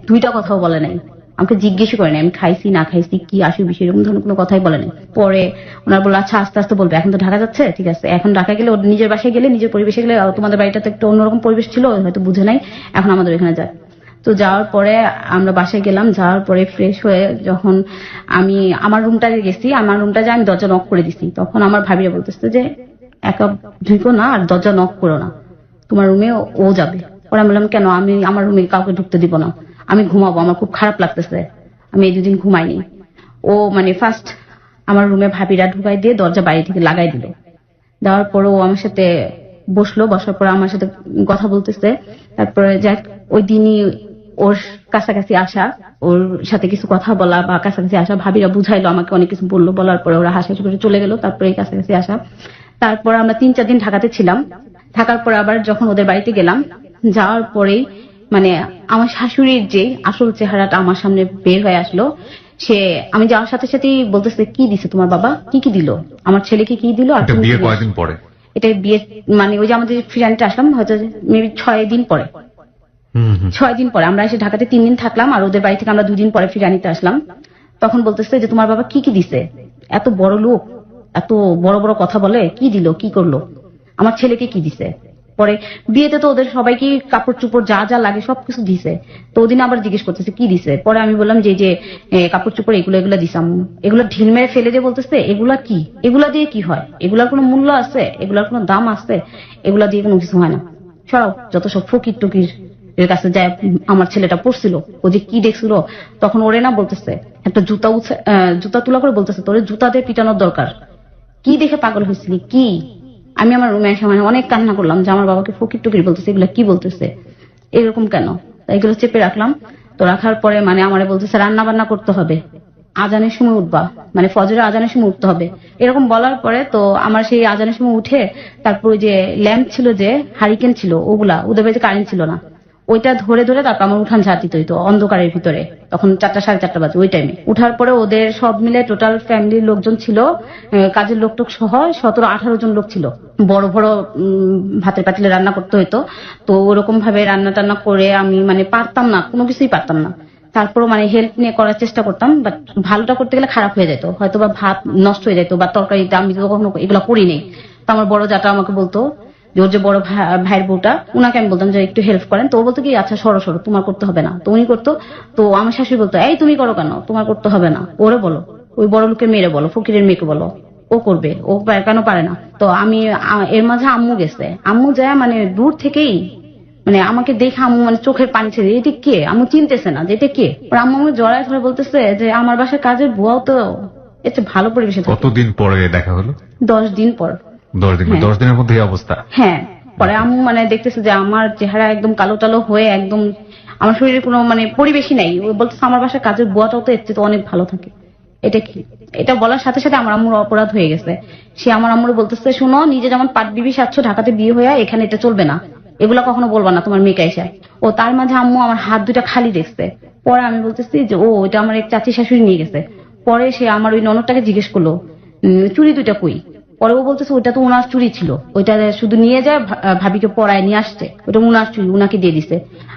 2টা কথাও বলে নাই। আমাকে জিজ্ঞেসই করেনি আমি খাইছি না খাইছি কি আসি বিষয় এরকম ধরনের কোনো কথাই বলেনি। পরে ওনার বললো আচ্ছা আস্তে আস্তে বলবে, এখন তো ঢাকা যাচ্ছে ঠিক আছে, এখন ঢাকা গেলে ওর নিজের বাসায় গেলে নিজের পরিবেশে গেলে তোমাদের বাড়িটা তো একটু অন্যরকম পরিবেশ ছিল হয়তো বুঝে নাই, এখন আমাদের এখানে যায়। তো যাওয়ার পরে আমরা বাসায় গেলাম, যাওয়ার পরে ফ্রেশ হয়ে যখন আমি আমার রুমটা গেছি, আমার রুমটা যে আমি দরজা নক করে দিছি, তখন আমার ভাবিরা বলতেছে যে একা ঢুকো না আর দরজা নক করো না, তোমার রুমে ও যাবে। পরে আমি বললাম কেন, আমি আমার রুমে কাউকে ঢুকতে দিব না, আমি ঘুমাবো, আমার খুব খারাপ লাগতেছে, আমি এই দুদিন ঘুমাইনি। ও মানে ফার্স্ট আমার রুমে ভাবিরা ঢুকাই দিয়ে দরজা বাইরে থেকে লাগাই দিল। দেওয়ার পরে ও আমার সাথে বসলো, বসার পরে আমার সাথে কথা বলতেছে। তারপরে যাক ওই দিনই ওর কাছাকাছি আসা, ওর সাথে কিছু কথা বলা বা কাছাকাছি আসা, ভাবিরা বুঝাইলো আমাকে, অনেক কিছু বললো, বলার পরে ওরা হাসাহাসি করে চলে গেল। তারপরে এই কাছাকাছি আসা, তারপর আমরা 3-4 দিন ঢাকাতে ছিলাম। থাকার পরে আবার যখন ওদের বাড়িতে গেলাম, যাওয়ার পরেই মানে আমার শাশুড়ির যে আসল চেহারাটা আমার সামনে বের হয়ে আসলো। সে আমি যাওয়ার সাথে সাথেই বলতেছে কি দিছে তোমার বাবা, কি কি দিল, আমার ছেলেকে কি দিল। আর এটা বিয়ে কয়দিন পরে? এটা বিয়ে মানে ওই যে আমাদের ফিরানিতে আসলাম হয়তো মেবি 6 দিন পরে। 6 দিন পরে আমরা এসে ঢাকাতে 3 দিন থাকলাম, আর ওদের বাড়ি থেকে আমরা 2 দিন পরে ফিরানিতে আসলাম। তখন বলতেছে যে তোমার বাবা কি কি দিছে, এত বড় লোক, এত বড় বড় কথা বলে, কি দিল, কি করলো, আমার ছেলেকে কি দিছে। পরে বিয়েতে তো ওদের সবাইকে কাপড় চোপড় যা যা লাগে সবকিছু দিছে। তো ওদিন আবার জিজ্ঞেস করতেছে কি দিছে। পরে আমি বললাম যে যে কাপড় চোপড় এগুলো এগুলো দিসাম, এগুলো ঢিল মেরে ফেলে দিয়ে বলতেছে এগুলা কি, এগুলা দিয়ে কি হয়, এগুলার কোনো মূল্য আছে, এগুলার কোনো দাম আছে, এগুলা দিয়ে কোনো কিছু হয় না, সরাও যত সব ফকির টকির এর কাছে যায়। আমার ছেলেটা পড়ছিল, ও যে কি দেখছিল, তখন ওরে না বলতেছে একটা জুতা তুলা করে বলতেছে তোরে জুতা দিয়ে পিটানোর দরকার, কি দেখে পাগল হয়েছিলি কি। আমি আমার রুমে এসে মানে অনেক কান্না করলাম যে আমার বাবাকে ফকির টকির বলতেছে, এগুলা কি বলতেছে, এরকম কেন। এগুলো চেপে রাখলাম। তো রাখার পরে মানে আমারে বলতেছে রান্না বান্না করতে হবে, আজানের সময় উঠবা, মানে ফজরের আজানের সময় উঠতে হবে, এরকম বলার পরে তো আমার সেই আজানের সময় উঠে তারপর ওই যে ল্যাম্প ছিল, যে হারিকেন ছিল, ওগুলা ওদের বাড়িতে কারেন্ট ছিল না, ওইটা ধরে ধরে তারপর আমার উঠান ঝাড় দিতে হইতো অন্ধকারের ভিতরে। তখন 4-4:30 বাজে ওই টাইমে। উঠার পরে ওদের সব মিলে টোটাল ফ্যামিলির লোকজন ছিল, কাজের লোকটোক সহ 17-18 জন লোক ছিল। বড় বড় ভাতের পাতিলে রান্না করতে হইতো। তো ওরকম ভাবে রান্না টান্না করে আমি মানে পারতাম না, কোনো কিছুই পারতাম না। তারপরও মানে হেল্প নিয়ে করার চেষ্টা করতাম, বাট ভালোটা করতে গেলে খারাপ হয়ে যেত, হয়তো বা ভাত নষ্ট হয়ে যেত বা তরকারিটা আমি তো কখনো এগুলো করি নেই। তো আমার বড় জাটা আমাকে বলতো, ওর যে বড় ভাইয়ের বউটা, উনাকে আমি বলতাম যে একটু হেল্প করেন, তো ও বলতো কি আচ্ছা সরো সরো তোমার করতে হবে না, তো উনি করতো। তো আমার শাশুড়ি বলতো এই তুমি করো কেন, তোমার করতে হবে না, ওরে বলো, ওই বড় লোকের মেয়েরে বলো, ফকিরের মেয়েকে বলো, ও করবে, ও কেন পারে না। তো আমি এর মাঝে আম্মু গেছে, আম্মু যায় মানে দূর থেকেই মানে আমাকে দেখে আম্মু মানে চোখের পানি ছেড়ে এটা কে, আম্মু চিনতেছে না যে এটা কে। আম্মু আমাকে জড়ায় ধরে বলতেছে যে আমার বাসায় কাজের বুয়াও তো এটা ভালো পরিবেশে থাকে। কতদিন পরে দেখা হলো? 10 দিন পর। 10 দিন? 10 দিনের মধ্যে এই অবস্থা? হ্যাঁ। পরে আম্মু মানে দেখতেছে যে আমার চেহারা একদম কালো টালো হয়ে একদম আমার শরীরে কোনো মানে পরিবেশই নাই। ও বলতেছে আমার বাসায় কাজের বুয়াটাও তো এর চেয়ে তো অনেক ভালো থাকে, এটা কি। এটা বলার সাথে সাথে আমার আম্মুর অপরাধ হয়ে গেছে। সে আমার আম্মুর বলতেছে শোনো, নিজে যেমন পাট বিবি সাচ্ছ ঢাকাতে বিয়ে হয়ে, এখানে এটা চলবে না, এগুলা কখনো বলবা না তোমার মেয়েকে এসে। ও তার মাঝে আম্মু আমার হাত দুটা খালি দেখছে। পরে আমি বলতেছি যে ও এটা আমার এক চাচি শাশুড়ি নিয়ে গেছে। পরে সে আমার ওই ননদটাকে জিজ্ঞেস করলো চুড়ি দুইটা কই। পরে ও বলতেছে ওইটা তো উনার চুরি ছিল, ওইটা শুধু নিয়ে যায় ভাবিকে পড়ায় নিয়ে আসছে, ওইটা উনার চুরি, উনাকে দিয়ে দিছে।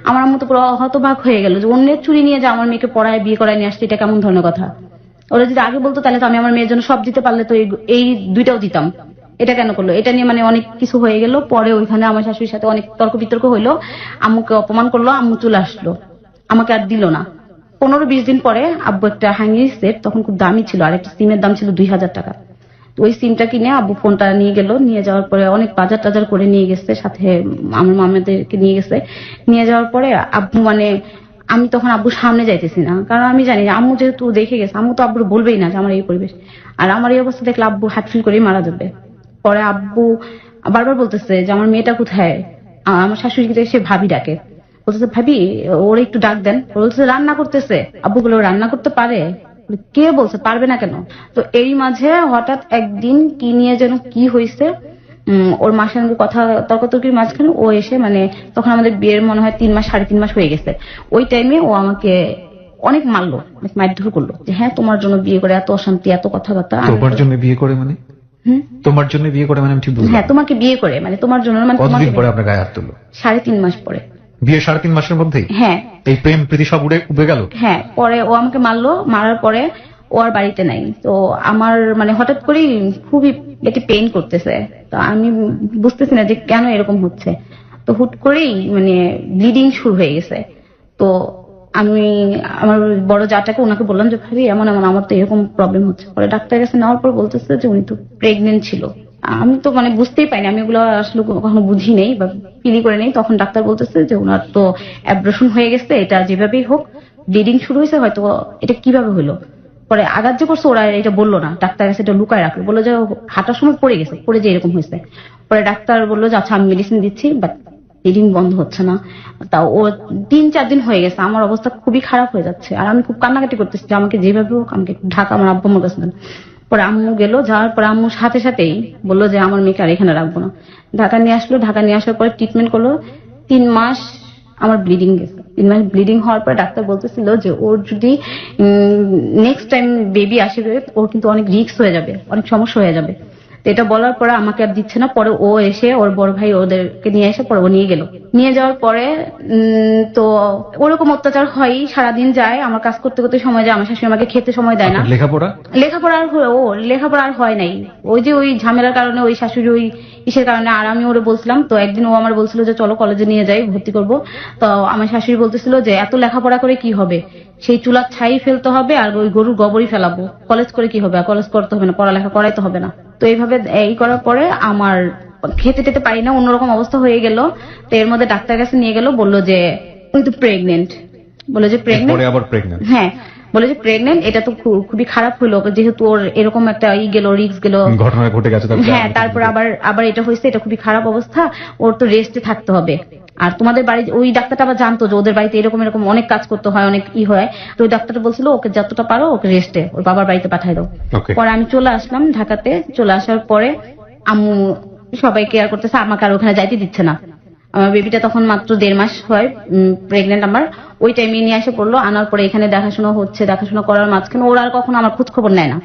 আমার আম্মু তো পুরো হতবাক হয়ে গেল যে অন্যের চুরি নিয়ে যায় আমার মেয়েকে পড়ায় বিয়ে করায় নিয়ে আসছে, এটা কেমন ধরনের কথা। ওরা যদি আগে বলতো তাহলে তো আমি আমার মেয়ের জন্য সব দিতে পারলে তো এই দুইটাও দিতাম, এটা কেন করলো। এটা নিয়ে মানে অনেক কিছু হয়ে গেল। পরে ওইখানে আমার শাশুড়ির সাথে অনেক তর্ক বিতর্ক হইলো, আম্মুকে অপমান করলো, আম্মু চলে আসলো, আমাকে আর দিল না। 15-20 দিন পরে আব্বু একটা হ্যাঙ্গিং সেট, তখন খুব দামি ছিল, আর একটা সিমের দাম ছিল 2000 টাকা। ওই সিমটা কিনে আব্বু ফোনটা নিয়ে গেল, নিয়ে যাওয়ার পরে অনেক বাজার টাজার করে নিয়ে গেছে, সাথে আমার মামাদেরকে নিয়ে গেছে। নিয়ে যাওয়ার পরে আব্বু মানে আমি তখন আব্বুর সামনে যাইতেছি না, কারণ আমি জানি আম্মু যেহেতু দেখে গেছে, আম্মু তো আব্বুর বলবেই না যে আমার এই পরিবেশ, আর আমার এই অবস্থা দেখলে আব্বু হার্ট ফিল করেই মারা যাবে। পরে আব্বু বারবার বলতেছে যে আমার মেয়েটা কোথায়। আমার শাশুড়িকে দেখে সে ভাবি ডাকে, বলতেছে ভাবি ওরা একটু ডাক দেন। বলতেছে রান্না করতেছে। আব্বু বলে রান্না করতে পারে, কে বলছে পারবে না কেন। তো এই মাঝে হঠাৎ একদিন কি নিয়ে যেন কি হয়েছে, ওর মার সঙ্গে কথা তর্কাতর্কির মাঝখানে ও এসে মানে তখন আমাদের বিয়ের মনে হয় 3 মাস 3.5 মাস হয়ে গেছে। ওই টাইমে ও আমাকে অনেক মারলো, অনেক মারধর করলো যে হ্যাঁ তোমার জন্য বিয়ে করে এত অশান্তি, এত কথাবার্তা। তোমার জন্য বিয়ে করে মানে? তোমার জন্য বিয়ে করে মানে আমি ঠিক বুঝলাম। হ্যাঁ তোমাকে বিয়ে করে মানে তোমার জন্য মানে। কতদিন পরে আপনার গায়ে হাত তুললো? 3.5 মাস পরে। বিয়ে 3.5 মাসের মধ্যেই হ্যাঁ এই প্রেম প্রীতি সব উবে গেল? হ্যাঁ, পরে ও আমাকে মারলো, মারার পরে ও আর বাড়িতে নাই। তো আমার মানে হঠাৎ করেই খুবই পেটে পেইন করতেছে, তো আমি বুঝতেছি না যে কেন এরকম হচ্ছে। তো হুট করেই মানে ব্লিডিং শুরু হয়ে গেছে। তো আমি আমার বড় জাটাকে ওনাকে বললাম যে ভাবি এমন এমন আমার তো এরকম প্রবলেম হচ্ছে। পরে ডাক্তারের কাছে নেওয়ার পর বলতেছে যে উনি তো প্রেগনেন্ট ছিল। আমি তো মানে বুঝতেই পাইনি, আমি ওগুলো আসলে কখনো বুঝি নেই বা ফিলি করে নেই। তখন ডাক্তার বলতেছে যে ওনার তো অ্যাব্রেশন হয়ে গেছে, এটা যেভাবেই হোক ব্লিডিং শুরু হয়েছে, হয়তো এটা কিভাবে হলো। পরে আঘাত যে করছে ওরা এটা বললো না, ডাক্তার কাছে এটা লুকায় রাখলো, বললো যে হাঁটার সময় পড়ে গেছে, পড়ে যে এরকম হয়েছে। পরে ডাক্তার বললো যে আচ্ছা আমি মেডিসিন দিচ্ছি, বাট ব্লিডিং বন্ধ হচ্ছে না। তা ও 3-4 দিন হয়ে গেছে, আমার অবস্থা খুবই খারাপ হয়ে যাচ্ছে, আর আমি খুব কান্নাকাটি করতেছি যে আমাকে যেভাবে হোক আমাকে ঢাকা আমার আব্বু আমার কাছে দেন। পরে আম্মু গেল, যাওয়ার পরে আম্মুর সাথে সাথেই বললো যে আমার মেয়েকে আর এখানে রাখবো না। ঢাকা নিয়ে আসলো, ঢাকা নিয়ে আসার পরে ট্রিটমেন্ট করলো। 3 মাস আমার ব্লিডিং গেছে। 3 মাস ব্লিডিং হওয়ার পরে ডাক্তার বলতেছিল যে ওর যদি নেক্সট টাইম বেবি আসবে ওর কিন্তু অনেক রিস্ক হয়ে যাবে, অনেক সমস্যা হয়ে যাবে। তো এটা বলার পরে আমাকে আর দিচ্ছে না। পরে ও এসে ওর বড় ভাই ওদেরকে নিয়ে এসে পরে ও নিয়ে গেল। নিয়ে যাওয়ার পরে তো ওরকম অত্যাচার হয়, সারাদিন যায়, আমার কাজ করতে করতে সময় যায়, আমার শাশুড়ি আমাকে খেতে সময় দেয় না। লেখাপড়া আর হয় নাই, ওই যে ওই ঝামেলার কারণে, ওই শাশুড়ি ওই ইসের কারণে। আর আমি ওরে বলছিলাম, তো একদিন ও আমার বলছিল যে চলো কলেজে নিয়ে যাই, ভর্তি করবো। তো আমার শাশুড়ি বলতেছিল যে এত লেখাপড়া করে কি হবে, সেই চুলার ছাই ফেলতে হবে আর ওই গরুর গোবরই ফেলাবো, কলেজ করে কি হবে, কলেজ করতে হবে না, পড়ালেখা করাইতে হবে না। তো এইভাবে এই করার পরে আমার খেতে টেতে পারি না, অন্যরকম অবস্থা হয়ে গেল। তো এর মধ্যে ডাক্তার কাছে নিয়ে গেল, বললো যে উনি তো প্রেগনেন্ট। বলে যে প্রেগনেন্ট, হ্যাঁ বলে যে প্রেগনেন্ট। এটা তো খুবই খারাপ হলো, যেহেতু ওর এরকম একটা রিস্ক গেল, ঘটনা ঘটে গেছে। হ্যাঁ, তারপর আবার এটা হয়েছে, এটা খুবই খারাপ অবস্থা, ওর তো রেস্টে থাকতে হবে। আর তোমাদের বাড়ি ওই ডাক্তারটা আবার জানতো যে ওদের বাড়িতে এরকম এরকম অনেক কাজ করতে হয়, অনেক হয়। তো ওই ডাক্তারটা বলছিল ওকে যতটা পারো ওকে রেস্টে ওর বাবার বাড়িতে পাঠাই দাও। পরে আমি চলে আসলাম ঢাকাতে। চলে আসার পরে আম্মু সবাই কেয়ার করতেছে, আমাকে আর ওখানে যাইতে দিচ্ছে না। আমার বেবিটা তখন মাত্র 1.5 মাস হয় প্রেগনেন্ট আমার। ওই টাইমে নিয়ে এসে পড়লো, আনার পরে এখানে দেখাশোনা হচ্ছে, দেখাশোনা করার মাঝখানে ওরা আর কখনো আমার খোঁজ খবর নেয় না।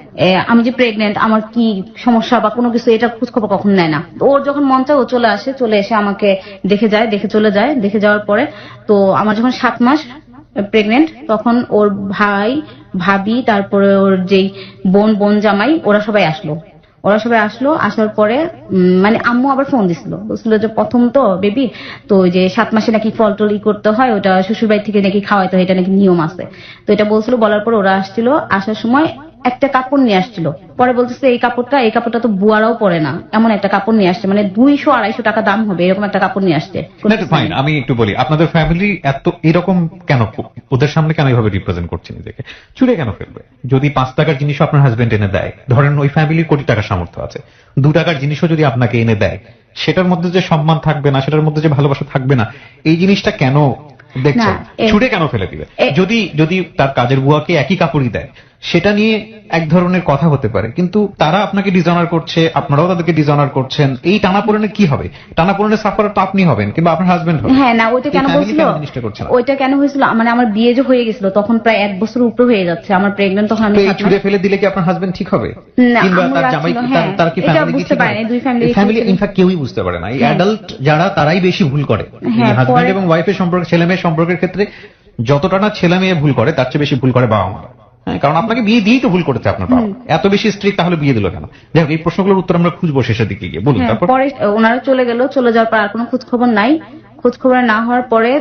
আমি যে প্রেগনেন্ট, আমার কি সমস্যা বা কোনো কিছু, এটা খোঁজ খবর কখনো নেয় না। ওর যখন মন চায় ও চলে আসে, চলে এসে আমাকে দেখে যায়, দেখে চলে যায়। দেখে যাওয়ার পরে তো আমার যখন 7 মাস প্রেগনেন্ট, তখন ওর ভাই ভাবি, তারপরে ওর যেই বোন জামাই, ওরা সবাই আসলো। আসার পরে মানে আম্মু আবার ফোন দিছিল, বলছিল যে প্রথম তো বেবি, তো ওই যে 7 মাসে নাকি ফল টল করতে হয়, ওটা শ্বশুর বাড়ি থেকে নাকি খাওয়াইতে হয়, এটা নাকি নিয়ম আছে। তো এটা বলছিল, বলার পর ওরা আসছিল। আসার সময় একটা কাপড় নিয়ে আসছিল। পরে বলতেছে এই কাপড়টা তো বুয়ারাও পরে না, এমন একটা কাপড় নিয়ে আসছে, মানে 200-250 টাকা দাম হবে এরকম একটা কাপড় নিয়ে আসছে। আমি একটু বলি, আপনাদের ফ্যামিলি এত এরকম কেন, ওদের সামনে কেন এইভাবে রিপ্রেজেন্ট করছে নিজেকে? চুরে কেন ফেলবে? যদি 5 টাকার জিনিস আপনার হাজবেন্ড এনে দেয়, ধরেন ওই ফ্যামিলির কোটি টাকার সামর্থ্য আছে, 2 টাকার জিনিসও যদি আপনাকে এনে দেয়, সেটার মধ্যে যে সম্মান থাকবে না, সেটার মধ্যে যে ভালোবাসা থাকবে না, এই জিনিসটা কেন দেখছেন? ছুটে কেন ফেলে দিবে? যদি তার কাজের বুয়াকে একই কাপড়ই দেয়, সেটা নিয়ে এক ধরনের কথা হতে পারে, কিন্তু তারা আপনাকে ডিসঅনার করছে, আপনারাও তাদেরকে ডিসঅনার করছেন। এই টানাপোড়েনে কি হবে? টানাপোড়েনে সাফার তো আপনি হবেন কিংবা আপনার হাজবেন্ড হবে। হ্যাঁ, না ওইটা কেন বলছিল, ওইটা কেন হয়েছিল, মানে আমার বিয়ে যে হয়ে গেছিল তখন প্রায় 1 বছর উপরে হয়ে যাচ্ছে, আমার প্রেগনেন্ট তখন। আমি ছুড়ে ফেলে দিলে কি আপনার হাজবেন্ড ঠিক হবে? কিংবা তার জামাই, তার কি ফ্যামিলি ইনফ্যাক্ট কেউই বুঝতে পারে না। এই অ্যাডাল্ট যারা, তারাই বেশি ভুল করে। হাজবেন্ড এবং ওয়াইফের সম্পর্ক, ছেলে মেয়ের সম্পর্কের ক্ষেত্রে যতটা না ছেলে মেয়ে ভুল করে, তার চেয়ে বেশি ভুল করে বাবা মা। হ্যাঁ, কারণ আপনাকে বিয়ে দিয়েই তো ভুল করেছে আপনার বাবা। এত বেশি স্ট্রিক্ট তাহলে বিয়ে দিল কেন? যাই হোক, এই প্রশ্নগুলোর উত্তর আমরা খুঁজবো শেষের দিকে গিয়ে। বলুন। তারপর পরে ওনারা চলে গেল, চলে যাওয়ার পর আর কোনো খোঁজ খবর নাই। খোঁজ খবর না হওয়ার পরে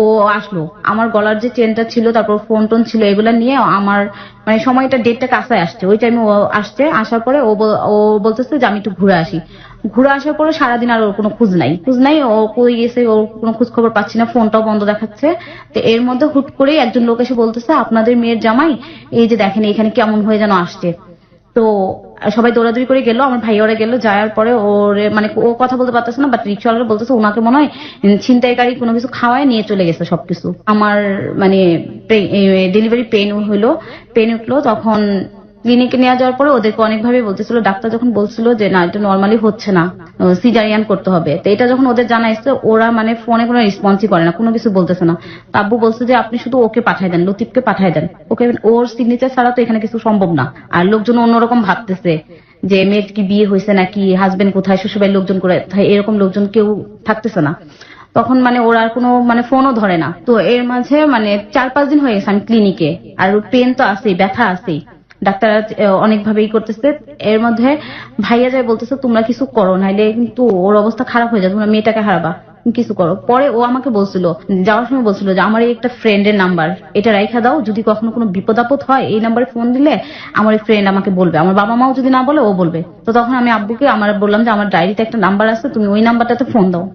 ও আসলো, আমার গলার যে চেনটা ছিল, তারপর ফোন টোন ছিল, এগুলা নিয়ে আমার মানে সময়টা ডেটটা কাছে আসছে, ওই টাইমে ও আসছে। আসার পরে ও বলতেছে যে আমি একটু ঘুরে আসি। ঘুরে আসার পরে সারাদিন আর ওর কোনো খোঁজ নাই, ও কই গেছে, ওর কোনো খোঁজ খবর পাচ্ছি না, ফোনটাও বন্ধ দেখাচ্ছে। তো এর মধ্যে হুট করে একজন লোক এসে বলতেছে আপনাদের মেয়ের জামাই এই যে দেখেন এখানে কেমন হয়ে যেন আসছে। তো সবাই দৌড়াদৌড়ি করে গেল, আমার ভাই ওরা গেল। যাওয়ার পরে ওর মানে ও কথা বলতে পারতেছে না, বাট রিক্সাওয়ালা বলতেছে ওনাকে মনে হয় ছিনতাইকারী কোনো কিছু খাওয়ায় নিয়ে চলে গেছে সবকিছু। আমার মানে ডেলিভারি পেন উঠলো, তখন ক্লিনিকে নিয়ে যাওয়ার পরে ওদেরকে অনেকভাবে বলতেছিল, ডাক্তার যখন বলছিল যে না এটা নর্মালি হচ্ছে না, সিজারিয়ান করতে হবে। তো এটা যখন ওদের জানাইছে, ওরা মানে ফোনে কোনো রেসপন্সই করে না, কোনো কিছু বলতেছে না। আব্বু বলছে যে আপনি শুধু ওকে পাঠাই দেন, লতিফকে পাঠাই দেন, ওকে, ওর সিগনেচার ছাড়া তো এখানে কিছু সম্ভব না। আর লোকজন অন্যরকম ভাবতেছে যে মেয়ের কি বিয়ে হয়েছে নাকি, হাজবেন্ড কোথায়, শ্বশুরবাড়ির লোকজন কোথায়, এরকম লোকজন কেউ থাকতেছে না। তখন মানে ওরা আর কোনো মানে ফোনও ধরে না। তো এর মাঝে মানে 4-5 দিন হয়ে গেছে আমি ক্লিনিকে, আর পেন তো আছেই, ব্যথা আছেই, ডাক্তার অনেকভাবেই করতেছে। এর মধ্যে ভাইয়া যায় বলতেছে তোমরা কিছু করো, নাইলে কিন্তু ওর অবস্থা খারাপ হয়ে যায়, তোমরা মেয়েটাকে হারাবা, কিছু করো। পরে ও আমাকে বলছিল, যাওয়ার সময় বলছিল যে আমার এই একটা ফ্রেন্ডের নাম্বার, এটা রাইখা দাও, যদি কখনো কোনো বিপদ আপদ হয় এই নাম্বারে ফোন দিলে আমার এই ফ্রেন্ড আমাকে বলবে, আমার বাবা মাও যদি না বলে ও বলবে। তো তখন আমি আব্বুকে আমার বললাম যে আমার ডায়েরিতে একটা নাম্বার আছে, তুমি ওই নাম্বারটাতে ফোন দাও,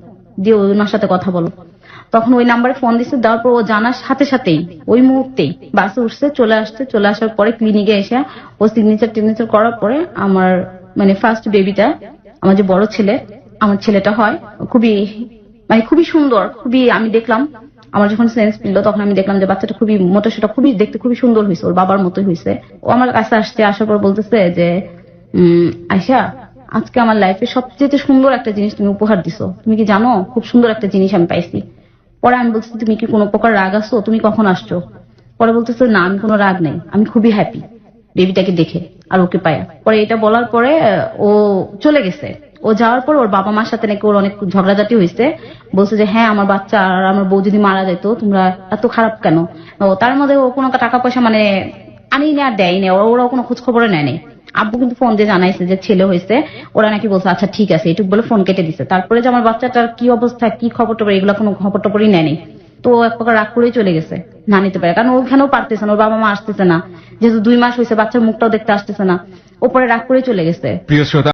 দিয়ে ওনার সাথে কথা বলো। তখন ওই নাম্বারে ফোন দিচ্ছে, দেওয়ার পর ও জানার সাথে সাথেই ওই মুহূর্তেই বাসে উঠছে, চলে আসছে। চলে আসার পরে ক্লিনিকে এসে ও সিগনেচার করার পরে আমার মানে ফার্স্ট বেবিটা, আমার যে বড় ছেলে, আমার ছেলেটা হয় খুবই মানে খুবই সুন্দর, খুবই আমি দেখলাম আমার যখন সেন্স ফিরল তখন আমি দেখলাম যে বাচ্চাটা খুবই মোটাসোটা, খুবই দেখতে খুবই সুন্দর হয়েছে, ওর বাবার মতোই হয়েছে। ও আমার কাছে আসছে, আসার পর বলতেছে যে আয়শা, আজকে আমার লাইফে সবচেয়ে সুন্দর একটা জিনিস তুমি উপহার দিছো, তুমি কি জানো খুব সুন্দর একটা জিনিস আমি পাইছি। পরে আমি বলছি তুমি কি কোনো প্রকার রাগ আছো, তুমি কখন আসছো? পরে বলতেছে না আমি কোনো রাগ নেই, আমি খুবই হ্যাপি বেবিটাকে দেখে আর ওকে পায়া। পরে এটা বলার পরে ও চলে গেছে। ও যাওয়ার পর ওর বাবা মার সাথে নাকি ওর অনেক ঝগড়াঝাটি হয়েছে, বলছে যে হ্যাঁ আমার বাচ্চা আর আমার বউ যদি মারা যেত তোমরা এত খারাপ কেন। ও তার মধ্যে ও কোনো টাকা পয়সা মানে আনিনি আর দেয়নি, ওরা কোনো খোঁজ খবরে নেয়নি। আব্বু কিন্তু ফোন দিয়ে জানাইছে যে ছেলে হয়েছে, ওরা নাকি বলছে আচ্ছা ঠিক আছে এটুক বলে ফোন কেটে দিছে। তারপরে যে আমার বাচ্চাটার কি অবস্থা, কি খবর টবর, এগুলো কোনো খবর টবরই নেয়নি। তো ও এক প্রকার রাগ করেই চলে গেছে, না নিতে পারে, কারণ ওখানেও পারতেছে না, ওর বাবা মা আসতেছে না, যেহেতু 2 মাস হয়েছে বাচ্চার মুখটাও দেখতে আসতেছে না, ওপরে রাগ করে চলে গেছে। প্রিয় শ্রোতা,